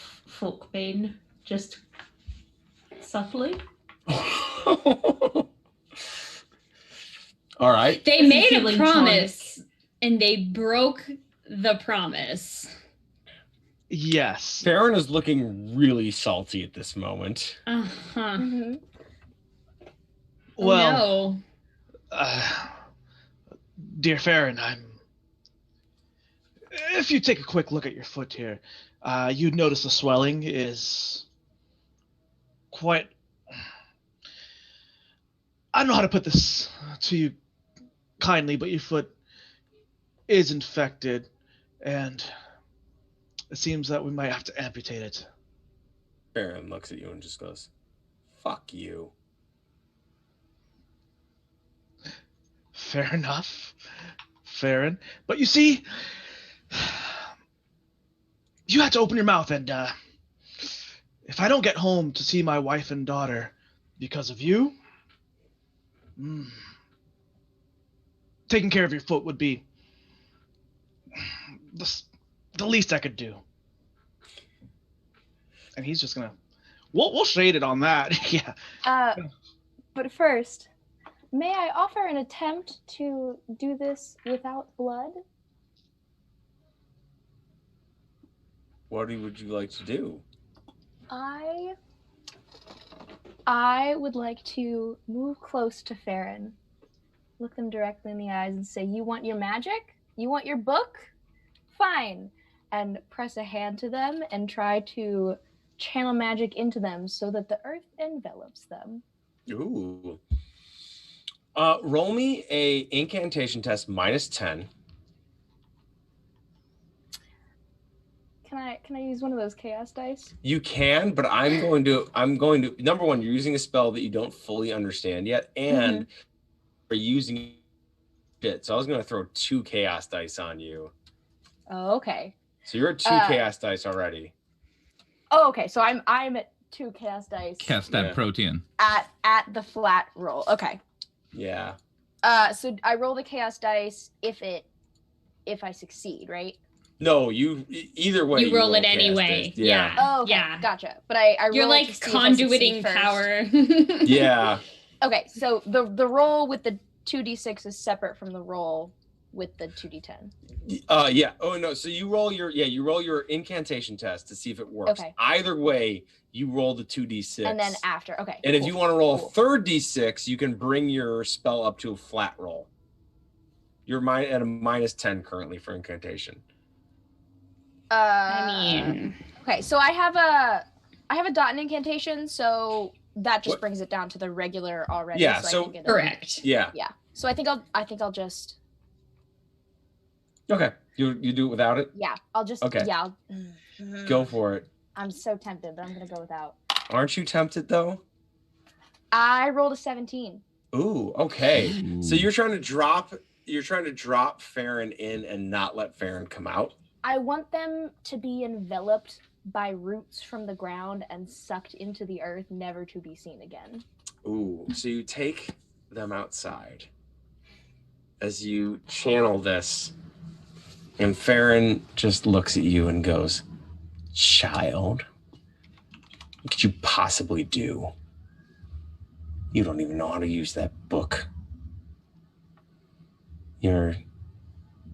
E: folkbane, just subtly.
A: All right.
F: They
E: Isn't
F: made a
E: feeling
F: promise and they broke the promise.
B: Yes.
A: Farron is looking really salty at this moment.
F: Uh-huh.
D: Mm-hmm.
B: Well,
F: No.
B: Dear Farron, if you take a quick look at your foot here, you'd notice the swelling is quite. I don't know how to put this to you kindly, but your foot is infected, and it seems that we might have to amputate it.
A: Farron looks at you and just goes, "Fuck you."
B: Fair enough, Farron. But you see, you had to open your mouth, and if I don't get home to see my wife and daughter because of you, taking care of your foot would be the least I could do. And he's just gonna, we'll shade it on that. Yeah.
D: But first, may I offer an attempt to do this without blood?
A: What would you like to do?
D: I would like to move close to Farron, look them directly in the eyes and say, "You want your magic? You want your book? Fine." And press a hand to them and try to channel magic into them so that the earth envelops them.
A: Ooh. Roll me a incantation test -10.
D: Can I use one of those chaos dice?
A: You can, but I'm going to number one, you're using a spell that you don't fully understand yet, and you're using it. So I was gonna throw 2 chaos dice on you.
D: Oh, okay.
A: So you're at 2 chaos dice already.
D: Oh, okay. So I'm at 2 chaos dice
C: Cast that protein.
D: at the flat roll. Okay.
A: Yeah.
D: So I roll the chaos dice if I succeed, right?
A: No, either way.
F: You roll it
A: chaos
F: anyway.
A: dice. Yeah.
D: Oh, okay.
F: Yeah.
D: Gotcha. But I
F: You're
D: roll
F: like
D: to see if I succeed
F: conduiting
D: first.
F: power.
A: Yeah.
D: Okay, so the roll with the 2d6 is separate from the roll with the 2d10.
A: Yeah. Oh no. So you roll your incantation test to see if it works.
D: Okay.
A: Either way, you roll the 2d6.
D: And then after, okay.
A: And if
D: cool,
A: you want to roll
D: cool.
A: a third d6, you can bring your spell up to a flat roll. You're at a -10 currently for incantation.
F: I mean,
D: okay, so I have a dot in incantation, so that just brings it down to the regular already.
A: Yeah,
D: so I
A: so-
D: can get
F: correct.
A: Yeah.
D: Yeah. So I think I'll just
A: Okay. You do it without it?
D: I'll just
A: Okay.
D: I'll,
A: Go for it.
D: I'm so tempted, but I'm gonna go without.
A: Aren't you tempted though?
D: I rolled a 17.
A: Ooh, okay. So
C: Ooh.
A: you're trying to drop Farron in and not let Farron come out?
D: I want them to be enveloped by roots from the ground and sucked into the earth, never to be seen again.
A: Ooh, so you take them outside as you channel this, and Farron just looks at you and goes, "Child, what could you possibly do? You don't even know how to use that book. You're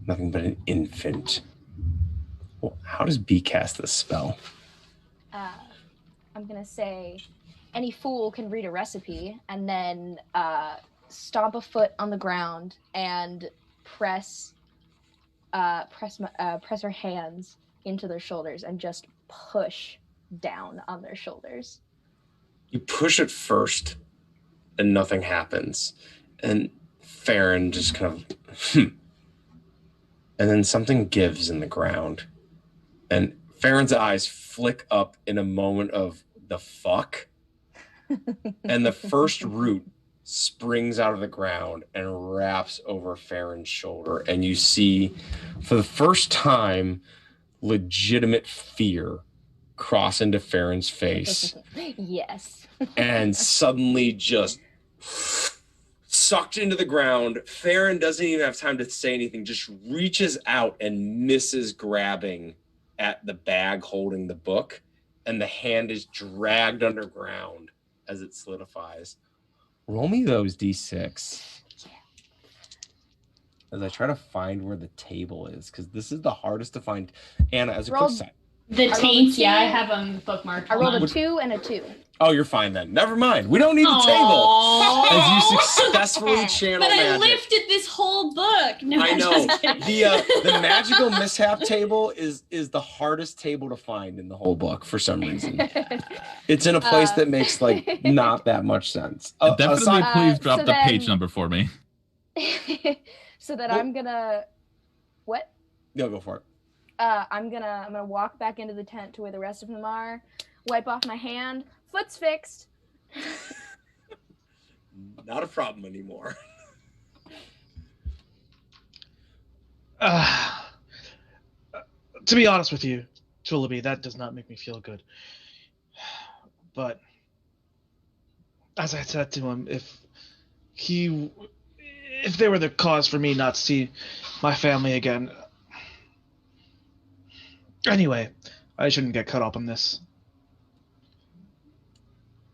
A: nothing but an infant. Well, how does B cast this spell?"
D: I'm gonna say, any fool can read a recipe, and then stomp a foot on the ground and press her hands into their shoulders and just push down on their shoulders.
A: You push it first, and nothing happens. And Farron just kind of, and then something gives in the ground. And Farron's eyes flick up in a moment of the fuck. And the first root springs out of the ground and wraps over Farron's shoulder. And you see, for the first time, legitimate fear cross into Farron's face.
D: Yes.
A: And suddenly just sucked into the ground. Farron doesn't even have time to say anything, just reaches out and misses grabbing at the bag holding the book, and the hand is dragged underground as it solidifies. Roll me those d6. As I try to find where the table is, because this is the hardest to find. Anna, as a quick side.
F: The taint, yeah, I have them bookmarked.
D: I rolled a 2 and a 2.
A: Oh, you're fine then. Never mind. We don't need a table. As you successfully channel
F: But I
A: magic.
F: lifted this whole book. No,
A: I
F: I'm
A: know.
F: just kidding.
A: The magical mishap table is the hardest table to find in the whole book for some reason. It's in a place that makes like not that much sense.
C: Definitely, please drop
D: so
C: the
D: then-
C: page number for me.
D: So that I'm gonna what?
A: No, go for it.
D: I'm gonna walk back into the tent to where the rest of them are, wipe off my hand, foot's fixed.
A: Not a problem anymore.
B: To be honest with you, Tullaby, that does not make me feel good. But as I said to him, if they were the cause for me not to see my family again. Anyway, I shouldn't get caught up in this.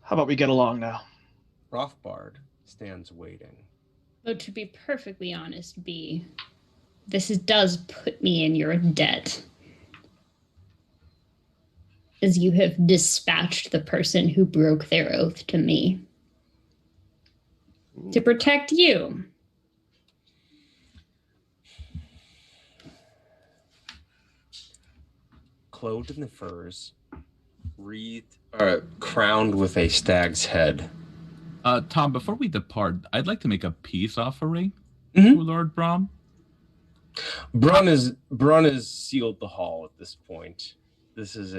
B: How about we get along now?
A: Rothbard stands waiting.
F: Though to be perfectly honest, B, does put me in your debt. As you have dispatched the person who broke their oath to me. To protect you.
A: Clothed in the furs, crowned with a stag's head.
C: Tom, before we depart, I'd like to make a peace offering
A: Mhm.
C: to Lord Brom.
A: Brun is sealed the hall at this point. This is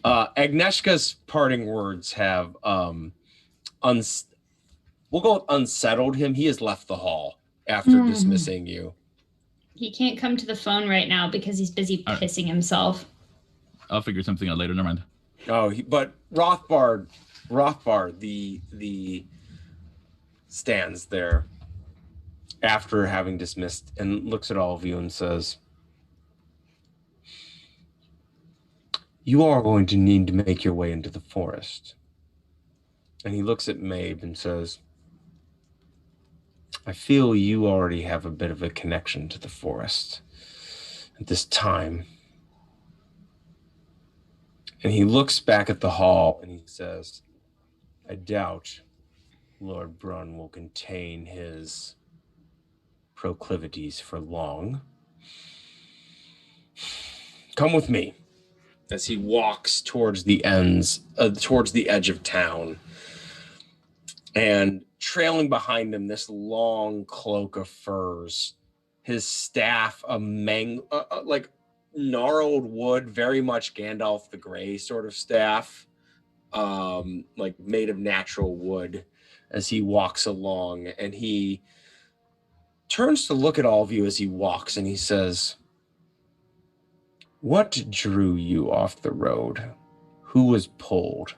A: Agnieszka's parting words have we'll go with unsettled him. He has left the hall after dismissing you.
F: He can't come to the phone right now because he's busy
C: All right.
F: pissing himself.
C: I'll figure something out later. Never mind.
A: Oh, but Rothbard, the stands there after having dismissed and looks at all of you and says, "You are going to need to make your way into the forest." And he looks at Maeve and says, "I feel you already have a bit of a connection to the forest at this time." And he looks back at the hall and he says, "I doubt Lord Brun will contain his proclivities for long. Come with me." As he walks towards the edge of town, and trailing behind him, this long cloak of furs, his staff, like gnarled wood, very much Gandalf the Grey sort of staff, like made of natural wood. As he walks along, and he turns to look at all of you as he walks, and he says, "What drew you off the road? Who was pulled?"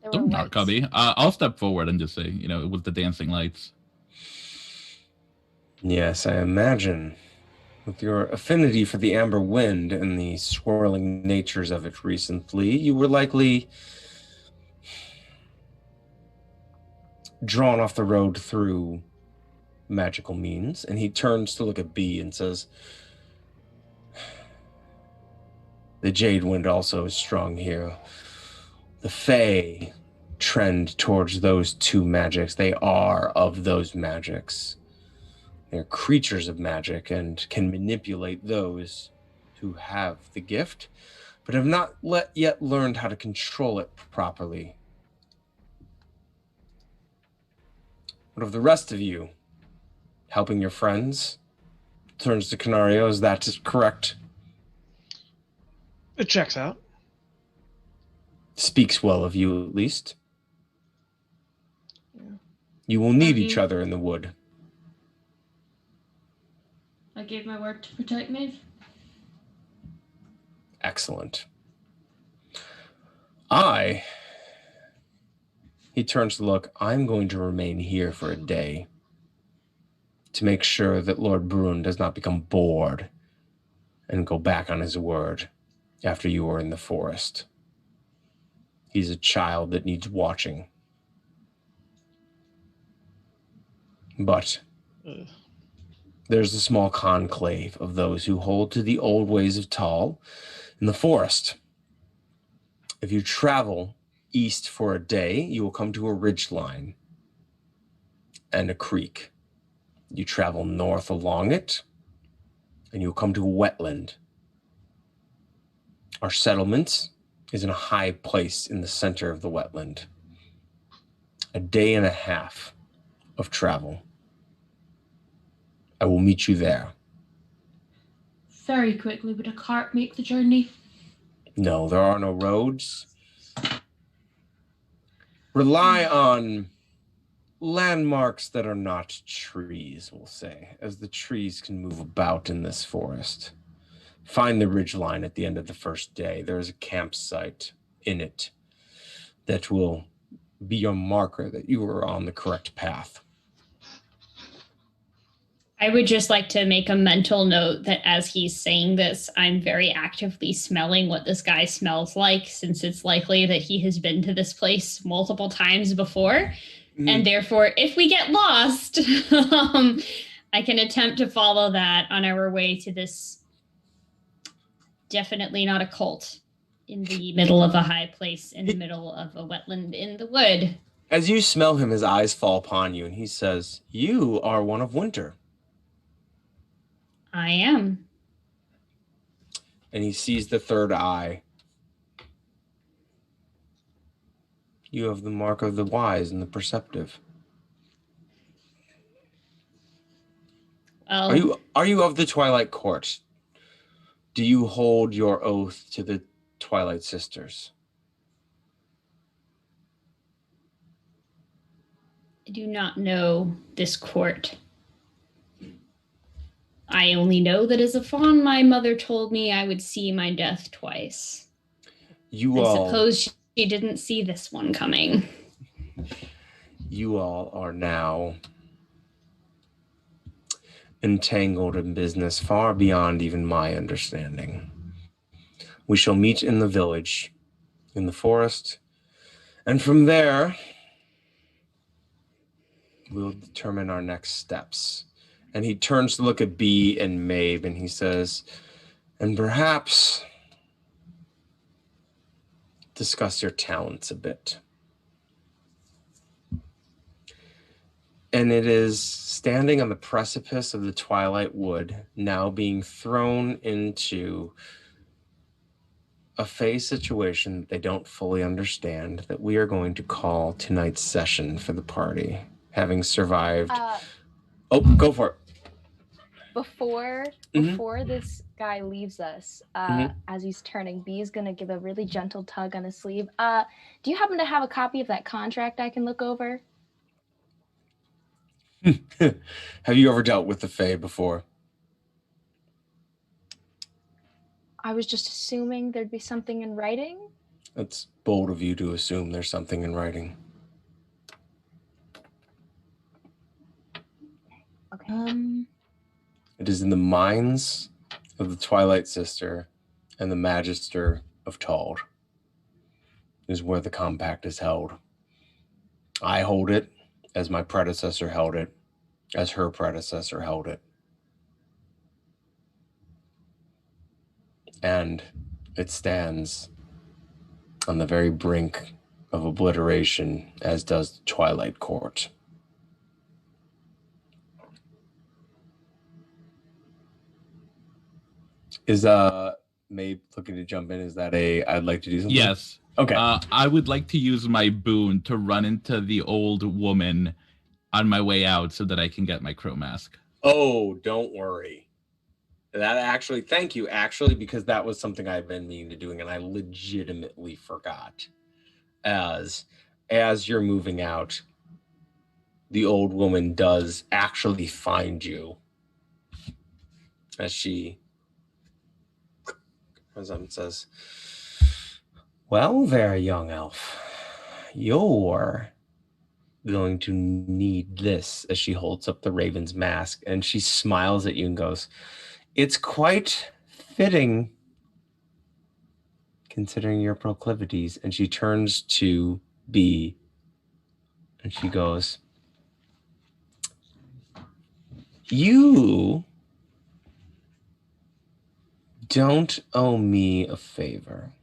D: There were
C: Don't
D: lights.
C: Narcubby. I'll step forward and just say, with the dancing lights.
A: "Yes, I imagine. With your affinity for the amber wind and the swirling natures of it recently, you were likely drawn off the road through magical means." And he turns to look at B and says, "The jade wind also is strong here. The Fae trend towards those two magics. They are of those magics. They're creatures of magic and can manipulate those who have the gift, but have not yet learned how to control it properly. What of the rest of you? Helping your friends?" Turns to Canario. "Is that correct?"
B: It checks out.
A: Speaks well of you, at least.
D: Yeah.
A: You will need
E: Have
A: each
E: you-
A: other in the wood.
E: I gave my word to protect Maeve.
A: Excellent. He turns to look, I'm going to remain here for a day to make sure that Lord Bruin does not become bored and go back on his word after you are in the forest. He's a child that needs watching. But there's a small conclave of those who hold to the old ways of Tall in the forest. If you travel east for a day, you will come to a ridge line and a creek. You travel north along it, and you'll come to a wetland. Our settlement is in a high place in the center of the wetland. A day and a half of travel. I will meet you there.
E: Very quickly would a cart make the journey?
A: No, there are no roads. Rely on landmarks that are not trees, we'll say, as the trees can move about in this forest. Find the ridgeline at the end of the first day. There is a campsite in it that will be your marker that you are on the correct path.
F: I would just like to make a mental note that as he's saying this, I'm very actively smelling what this guy smells like, since it's likely that he has been to this place multiple times before. And therefore, if we get lost, I can attempt to follow that on our way to this definitely not a cult in the middle of a high place, in the middle of a wetland in the wood.
A: As you smell him, his eyes fall upon you, and he says, you are one of winter.
F: I am.
A: And he sees the third eye. You have the mark of the wise and the perceptive.
F: Well,
A: Are you of the Twilight Court? Do you hold your oath to the Twilight Sisters?
F: I do not know this court. I only know that as a fawn, my mother told me I would see my death twice. I suppose she didn't see this one coming.
A: You all are now entangled in business far beyond even my understanding. We shall meet in the village, in the forest, and from there, we'll determine our next steps. And he turns to look at Bee and Maeve, and he says, and perhaps discuss your talents a bit. And it is standing on the precipice of the Twilight Wood, now being thrown into a phase situation that they don't fully understand, that we are going to call tonight's session for the party, having survived. Oh, go for it.
D: Before this guy leaves us, as he's turning, B is gonna give a really gentle tug on his sleeve. Do you happen to have a copy of that contract I can look over?
A: Have you ever dealt with the Fae before?
D: I was just assuming there'd be something in writing.
A: It's bold of you to assume there's something in writing.
D: Okay.
A: It is in the minds of the Twilight Sister and the Magister of Tald is where the compact is held. I hold it as my predecessor held it, as her predecessor held it. And it stands on the very brink of obliteration, as does the Twilight Court. Is Maeve looking to jump in? Is that I'd like to do something?
C: Yes.
A: Okay.
C: I would like to use my boon to run into the old woman on my way out so that I can get my crow mask.
A: Oh, don't worry. That actually, thank you, actually, because that was something I've been meaning to doing, and I legitimately forgot. as you're moving out, the old woman does actually find you as she comes up and says, "Well, there, young elf, you're going to need this," as she holds up the raven's mask, and she smiles at you and goes, "It's quite fitting considering your proclivities." And she turns to B and she goes, "You don't owe me a favor.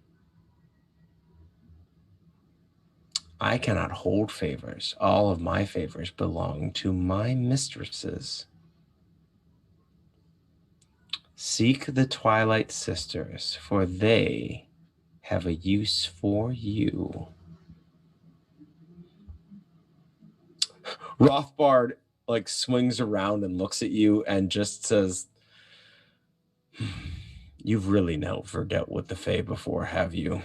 A: I cannot hold favors. All of my favors belong to my mistresses. Seek the Twilight Sisters, for they have a use for you." Rothbard like swings around and looks at you and just says, "You've really never dealt with the Fae before, have you?"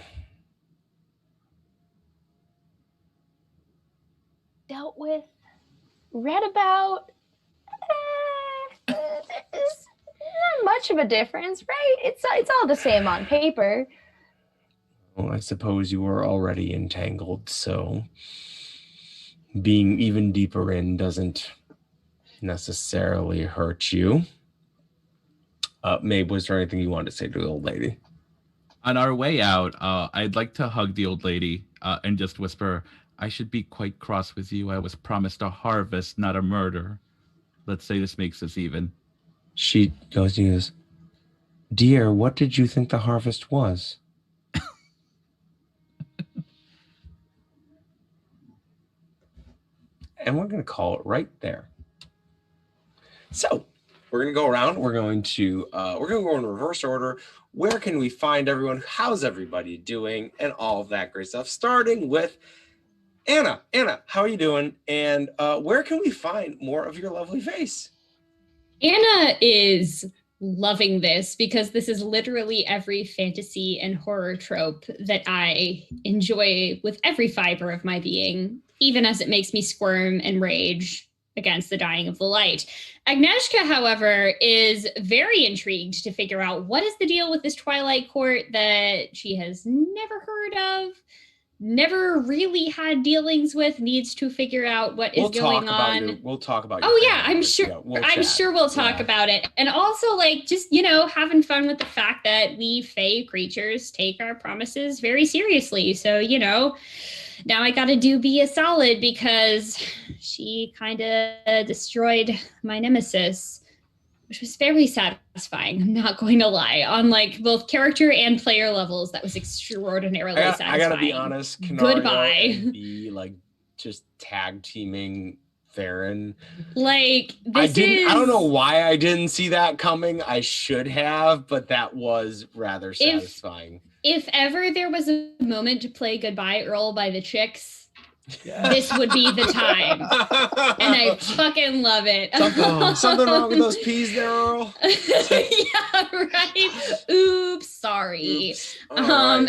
D: Dealt with, read about. There's not much of a difference, right? It's all the same on paper.
A: Well, I suppose you were already entangled, so being even deeper in doesn't necessarily hurt you. Mabe, was there anything you wanted to say to the old lady?
C: On our way out, I'd like to hug the old lady and just whisper, "I should be quite cross with you. I was promised a harvest, not a murder. Let's say this makes us even."
A: She goes and goes, "Dear, what did you think the harvest was?" And we're going to call it right there. So we're going to go around. We're going to go in reverse order. Where can we find everyone? How's everybody doing? And all of that great stuff. Starting with Anna. Anna, how are you doing? And where can we find more of your lovely face?
F: Anna is loving this because this is literally every fantasy and horror trope that I enjoy with every fiber of my being, even as it makes me squirm and rage against the dying of the light. Agnieszka, however, is very intrigued to figure out what is the deal with this Twilight Court that she has never heard of, never really had dealings with, needs to figure out what is going on.
A: We'll talk about
F: Oh yeah, I'm sure.
A: Yeah,
F: I'm sure we'll talk about it. And also, like, just, you know, having fun with the fact that we Fae creatures take our promises very seriously. So, you know, now I gotta be a solid because she kind of destroyed my nemesis, which was very satisfying. I'm not going to lie. On like both character and player levels, that was extraordinarily satisfying.
A: I gotta be honest.
F: Goodbye.
A: And be like just tag teaming Theron.
F: Like
A: I don't know why I didn't see that coming. I should have, but that was rather satisfying.
F: If ever there was a moment to play Goodbye Earl by the Chicks, this would be the time. And I fucking love it.
A: Something wrong with those peas there, Earl?
F: Yeah, right. Oops, sorry. Right.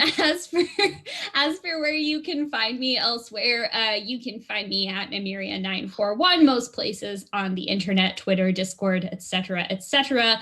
F: As for where you can find me elsewhere, you can find me at Namiria941, most places on the internet, Twitter, Discord, etc., etc.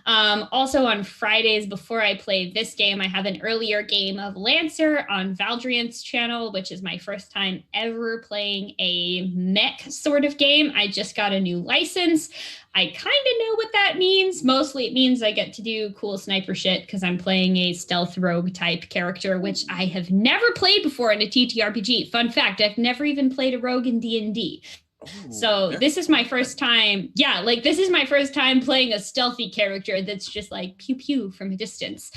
F: Also on Fridays before I play this game, I have an earlier game of Lancer on Valdriant's channel, which is my first time ever playing a mech sort of game. I just got a new license. I kind of know what that means. Mostly it means I get to do cool sniper shit because I'm playing a stealth rogue type character, which I have never played before in a TTRPG. Fun fact, I've never even played a rogue in D&D. So this is my first time. Yeah, like this is my first time playing a stealthy character that's just like pew pew from a distance.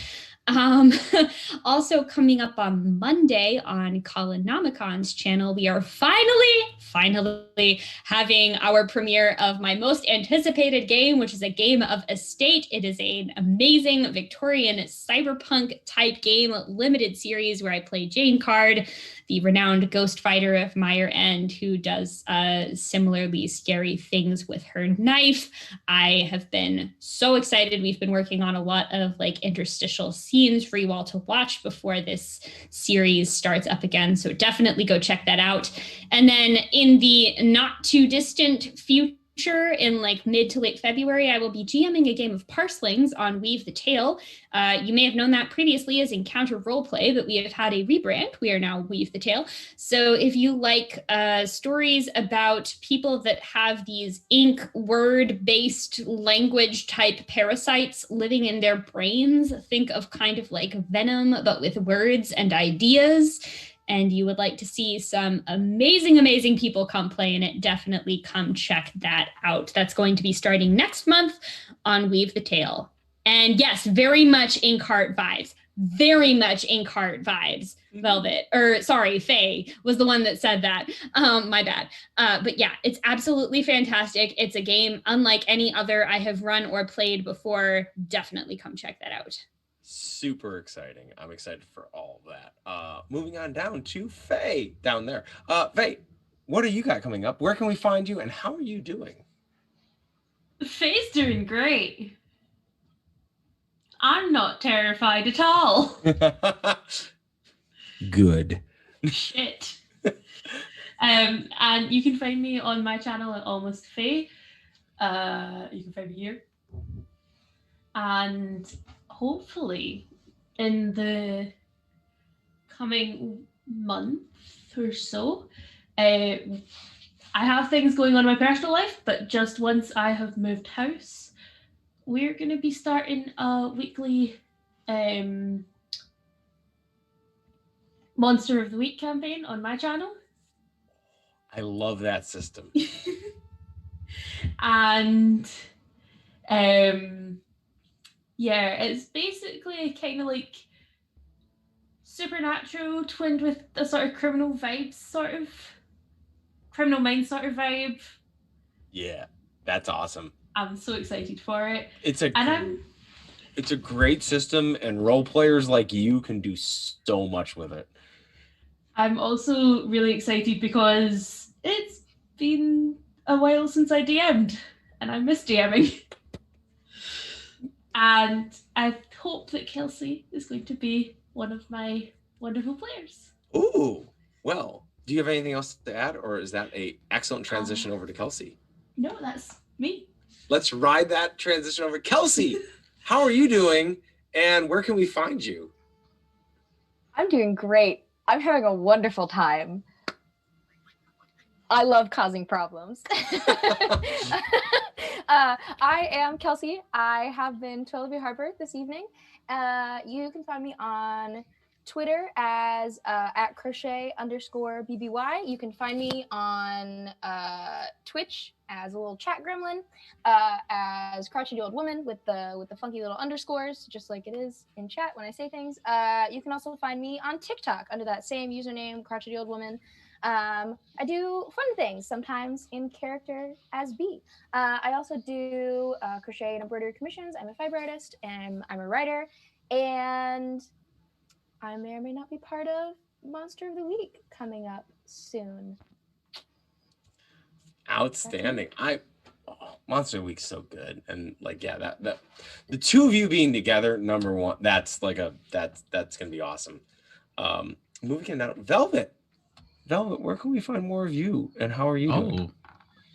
F: Also coming up on Monday on Colin Namacon's channel, we are finally having our premiere of my most anticipated game, which is a game of Estate. It is an amazing Victorian cyberpunk type game, limited series where I play Jane Card, the renowned ghost fighter of Mire End, who does similarly scary things with her knife. I have been so excited. We've been working on a lot of like interstitial scene teens for you all to watch before this series starts up again. So definitely go check that out. And then in the not too distant future, in like mid to late February, I will be GMing a game of Parslings on Weave the Tale. You may have known that previously as Encounter Roleplay, but we have had a rebrand. We are now Weave the Tale. So if you like stories about people that have these ink word-based language type parasites living in their brains, think of kind of like Venom, but with words and ideas, and you would like to see some amazing, amazing people come play in it, definitely come check that out. That's going to be starting next month on Weave the Tale. And yes, very much Inkheart vibes. Very much Inkheart vibes. Velvet, or sorry, Faye was the one that said that. My bad. But yeah, it's absolutely fantastic. It's a game unlike any other I have run or played before. Definitely come check that out.
A: Super exciting. I'm excited for all of that. Moving on down to Faye down there. Faye, what do you got coming up? Where can we find you and how are you doing?
E: Faye's doing great. I'm not terrified at all.
A: Good.
E: Shit. And you can find me on my channel at Almost Faye. You can find me here. And hopefully in the coming month or so, I have things going on in my personal life, but just once I have moved house, we're going to be starting a weekly Monster of the Week campaign on my channel.
A: I love that system.
E: And yeah, it's basically kind of like supernatural twinned with a sort of criminal vibes, sort of criminal mind sort of vibe.
A: Yeah, that's awesome.
E: I'm so excited for it.
A: It's a great system, and role players like you can do so much with it.
E: I'm also really excited because it's been a while since I DM'd, and I miss DMing. And I hope that Kelsey is going to be one of my wonderful players.
A: Ooh, well, do you have anything else to add, or is that an excellent transition over to Kelsey?
E: No, that's me.
A: Let's ride that transition over. Kelsey, how are you doing, and where can we find you?
D: I'm doing great. I'm having a wonderful time. I love causing problems. I am Kelsey. I have been Twilight Harper this evening. You can find me on Twitter as at crochet_BBY. You can find me on Twitch as a little chat gremlin, as Crouchy Old Woman with the funky little underscores, just like it is in chat when I say things. You can also find me on TikTok under that same username, Crouchy Old Woman. I do fun things sometimes in character as B. I also do crochet and embroidery commissions. I'm a fiber artist and I'm a writer, and I may or may not be part of Monster of the Week coming up soon.
A: Outstanding. Monster of the Week's so good, and like that the two of you being together, number one, that's gonna be awesome. Moving on now, Velvet, where can we find more of you, and how are you doing?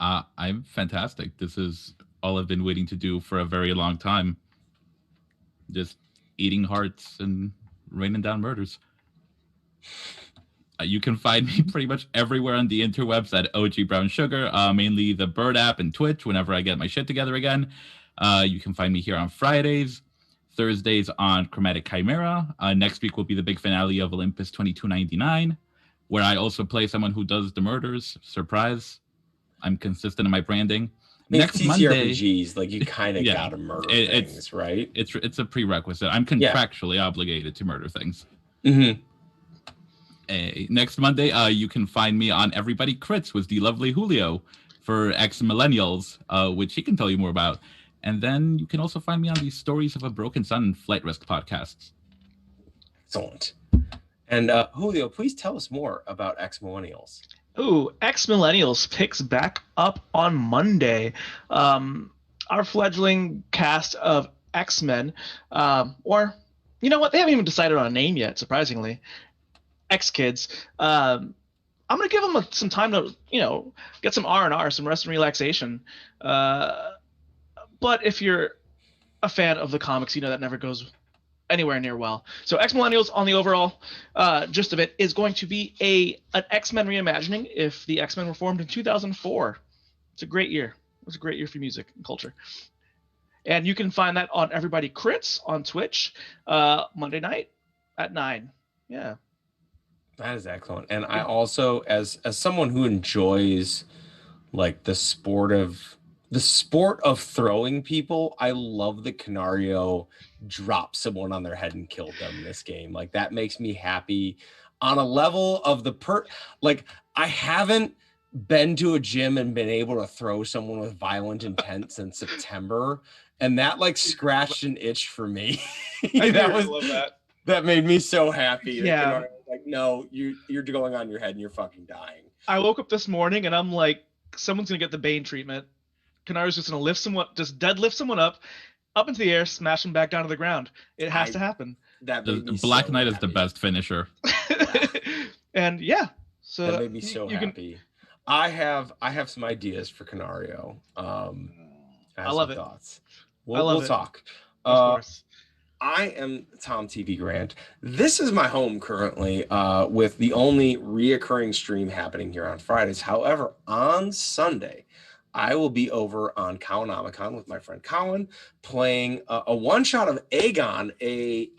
C: I'm fantastic. This is all I've been waiting to do for a very long time. Just eating hearts and raining down murders. You can find me pretty much everywhere on the interwebs at OG Brown Sugar, mainly the Bird app and Twitch whenever I get my shit together again. You can find me here on Fridays, Thursdays on Chromatic Chimera. Next week will be the big finale of Olympus 2299, where I also play someone who does the murders. Surprise. I'm consistent in my branding.
A: Next Monday, TTRPGs, like you kind of gotta murder things, right?
C: It's a prerequisite. I'm contractually obligated to murder things.
A: Mm-hmm.
C: Next Monday, you can find me on Everybody Crits with the lovely Julio for ex-millennials, which he can tell you more about. And then you can also find me on the Stories of a Broken Sun Flight Risk podcasts.
A: Excellent. And Julio, please tell us more about ex-millennials.
B: Ooh, Ex-Millennials picks back up on Monday. Our fledgling cast of X-Men, or You know what? They haven't even decided on a name yet, surprisingly. X Kids. I'm gonna give them some time to, get some R&R, some rest and relaxation. But if you're a fan of the comics, that never goes anywhere near well. So X Millennials, on the overall gist of it, is going to be an X-Men reimagining if the X-Men were formed in 2004. It's a great year. It was a great year for music and culture. And you can find that on Everybody Crits on Twitch Monday night at 9. Yeah.
A: That is excellent. And I also, as someone who enjoys like the sport of throwing people, I love that Canario dropped someone on their head and killed them in this game. Like that makes me happy on a level of like I haven't been to a gym and been able to throw someone with violent intent since September, and that like scratched an itch for me. That made me so happy.
B: Yeah.
A: Like, no, you're going on your head and you're fucking dying.
B: I woke up this morning and I'm like, someone's gonna get the Bane treatment. Canario's just gonna just deadlift someone up into the air, smash them back down to the ground. It has to happen.
C: The Black Knight is the best finisher.
B: And yeah, so
A: that made me so happy. I have some ideas for Canario.
B: I love it.
A: Thoughts. We'll talk.
B: Of course.
A: I am Tom TV Grant. This is my home currently, with the only reoccurring stream happening here on Fridays. However, on Sunday, I will be over on Cowinomicon with my friend Colin, playing a one-shot of Aegon, a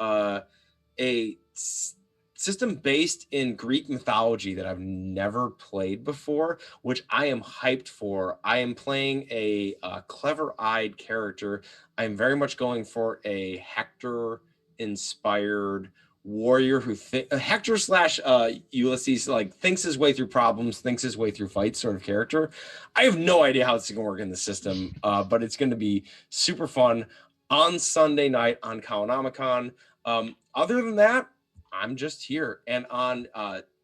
A: system based in Greek mythology that I've never played before, which I am hyped for. I am playing a clever-eyed character. I'm very much going for a Hector-inspired warrior who Hector / Ulysses, like thinks his way through problems, thinks his way through fights sort of character. I have no idea how it's going to work in the system, but it's going to be super fun on Sunday night on Cowinomicon. Other than that, I'm just here and on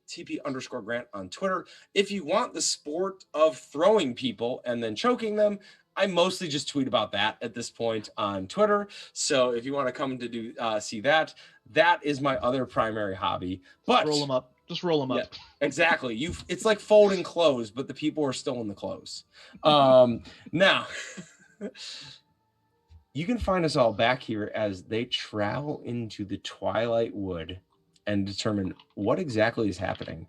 A: TP_Grant on Twitter. If you want the sport of throwing people and then choking them, I mostly just tweet about that at this point on Twitter. So if you want to come to see that, that is my other primary hobby. But
B: roll them up. Just roll them up.
A: Exactly. It's like folding clothes, but the people are still in the clothes. Now, you can find us all back here as they travel into the Twilight Wood and determine what exactly is happening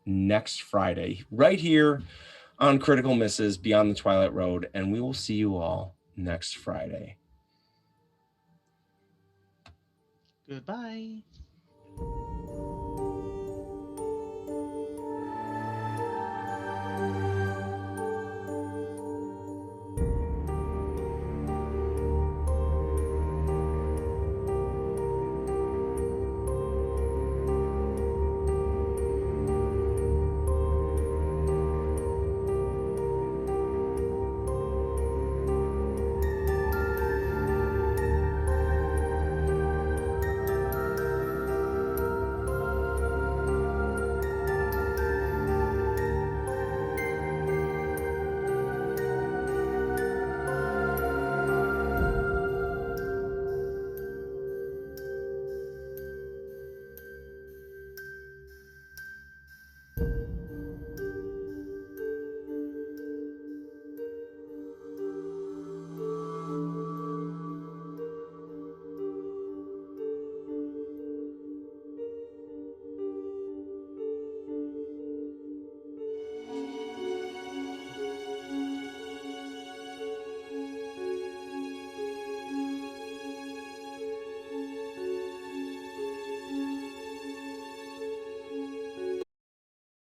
A: next Friday, right here on Critical Misses Beyond the Twilight Road. And we will see you all next Friday.
B: Goodbye.